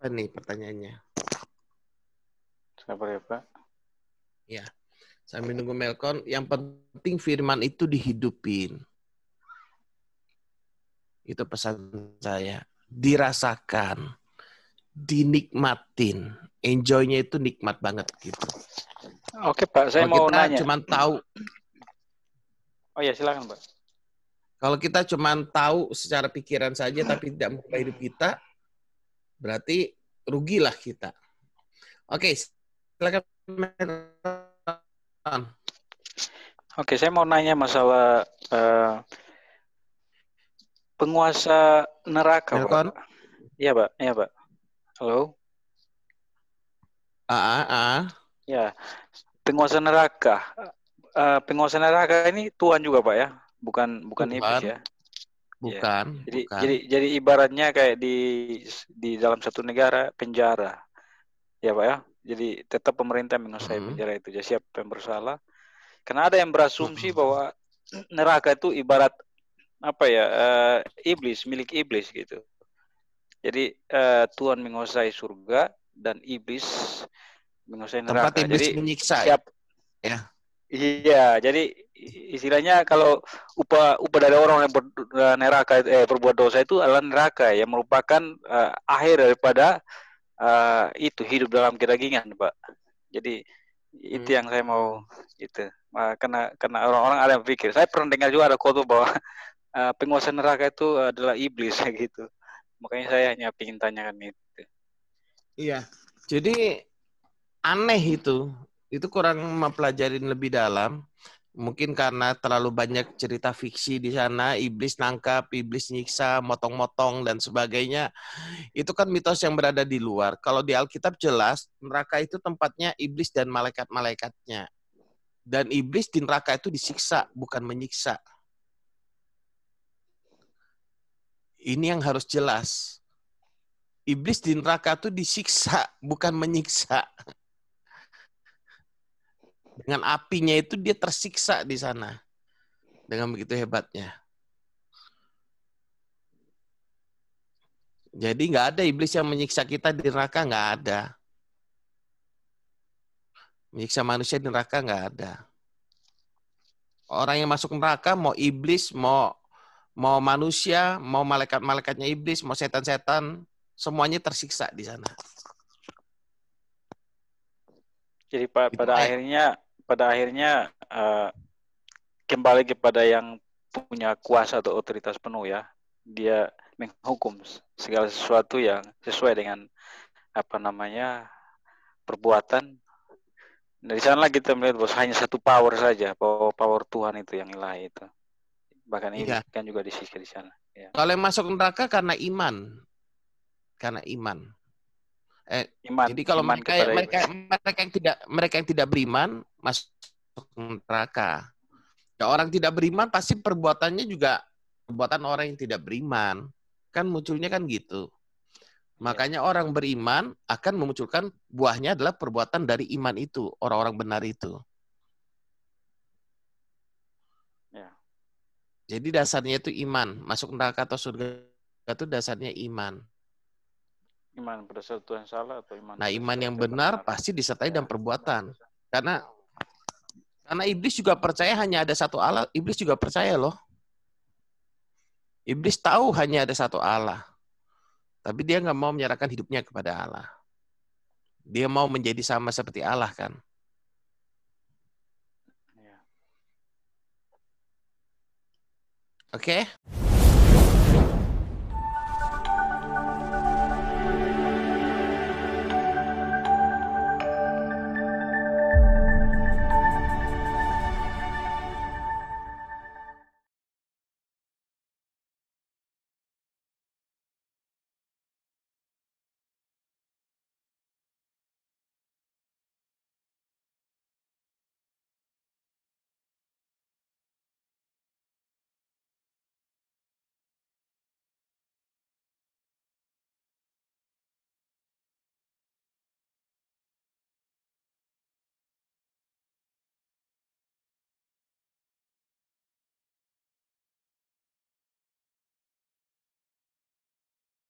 Apa nih pertanyaannya? Sabar ya, Pak. Ya, sambil nunggu Melkon, yang penting firman itu dihidupin. Itu pesan saya. Dirasakan, dinikmatin. Enjoy-nya itu nikmat banget gitu. Oke, Pak, saya mau nanya. Cuma tahu. Oh ya, silakan, Pak. Kalau kita cuma tahu secara pikiran saja tapi tidak mengubah hidup kita, berarti rugilah kita. Oke, silakan. Oke, saya mau nanya masalah penguasa neraka, Pak. Iya, Pak. Iya, Pak. Halo? Ya, penguasa neraka. Penguasa neraka ini Tuhan juga, Pak ya? Bukan iblis ya? Bukan. Ya. Jadi ibaratnya kayak di dalam satu negara penjara. Ya, Pak ya? Jadi tetap pemerintah menguasai penjara itu. Jadi siapa yang bersalah? Karena ada yang berasumsi bahwa neraka itu ibarat iblis, milik iblis gitu. Jadi Tuhan menguasai surga dan iblis menguasai neraka. Tempat iblis jadi menyiksa. Ya. Iya, jadi istilahnya kalau upah dari orang yang berbuat dosa itu adalah neraka yang merupakan akhir daripada itu hidup dalam kedagingan, Pak. Jadi itu yang saya mau itu. Karena orang-orang ada yang pikir. Saya pernah dengar juga ada khotbah bahwa penguasa neraka itu adalah iblis gitu. Makanya saya hanya ingin tanyakan itu. Iya. Jadi aneh itu. Itu kurang mempelajarin lebih dalam. Mungkin karena terlalu banyak cerita fiksi di sana, iblis nangkap, iblis nyiksa, motong-motong, dan sebagainya. Itu kan mitos yang berada di luar. Kalau di Alkitab jelas, neraka itu tempatnya iblis dan malaikat-malaikatnya. Dan iblis di neraka itu disiksa, bukan menyiksa. Ini yang harus jelas. Iblis di neraka itu disiksa, bukan menyiksa. Dengan apinya itu dia tersiksa di sana. Dengan begitu hebatnya. Jadi nggak ada iblis yang menyiksa kita di neraka, nggak ada. Menyiksa manusia di neraka nggak ada. Orang yang masuk neraka mau iblis, mau manusia, mau malaikat-malaikatnya iblis, mau setan-setan, semuanya tersiksa di sana. Jadi pada akhirnya kembali kepada yang punya kuasa atau otoritas penuh ya. Dia menghukum segala sesuatu yang sesuai dengan perbuatan. Dari sana kita melihat bahwa hanya satu power saja, power Tuhan itu yang ilahi itu. Bahkan ini kan juga disiksa di sana. Ya. Kalau yang masuk neraka karena iman. Karena iman. Jadi kalau mereka yang tidak beriman masuk neraka. Ya, orang tidak beriman pasti perbuatannya juga perbuatan orang yang tidak beriman. Kan munculnya kan gitu. Makanya orang beriman akan memunculkan buahnya adalah perbuatan dari iman itu, orang-orang benar itu. Ya. Jadi dasarnya itu iman. Masuk neraka atau surga itu dasarnya iman. Iman berdasar Tuhan salah atau iman? Nah, iman yang benar pasti disertai dengan perbuatan. Karena iblis juga percaya hanya ada satu Allah. Iblis juga percaya loh. Iblis tahu hanya ada satu Allah. Tapi dia nggak mau menyerahkan hidupnya kepada Allah. Dia mau menjadi sama seperti Allah kan. Oke?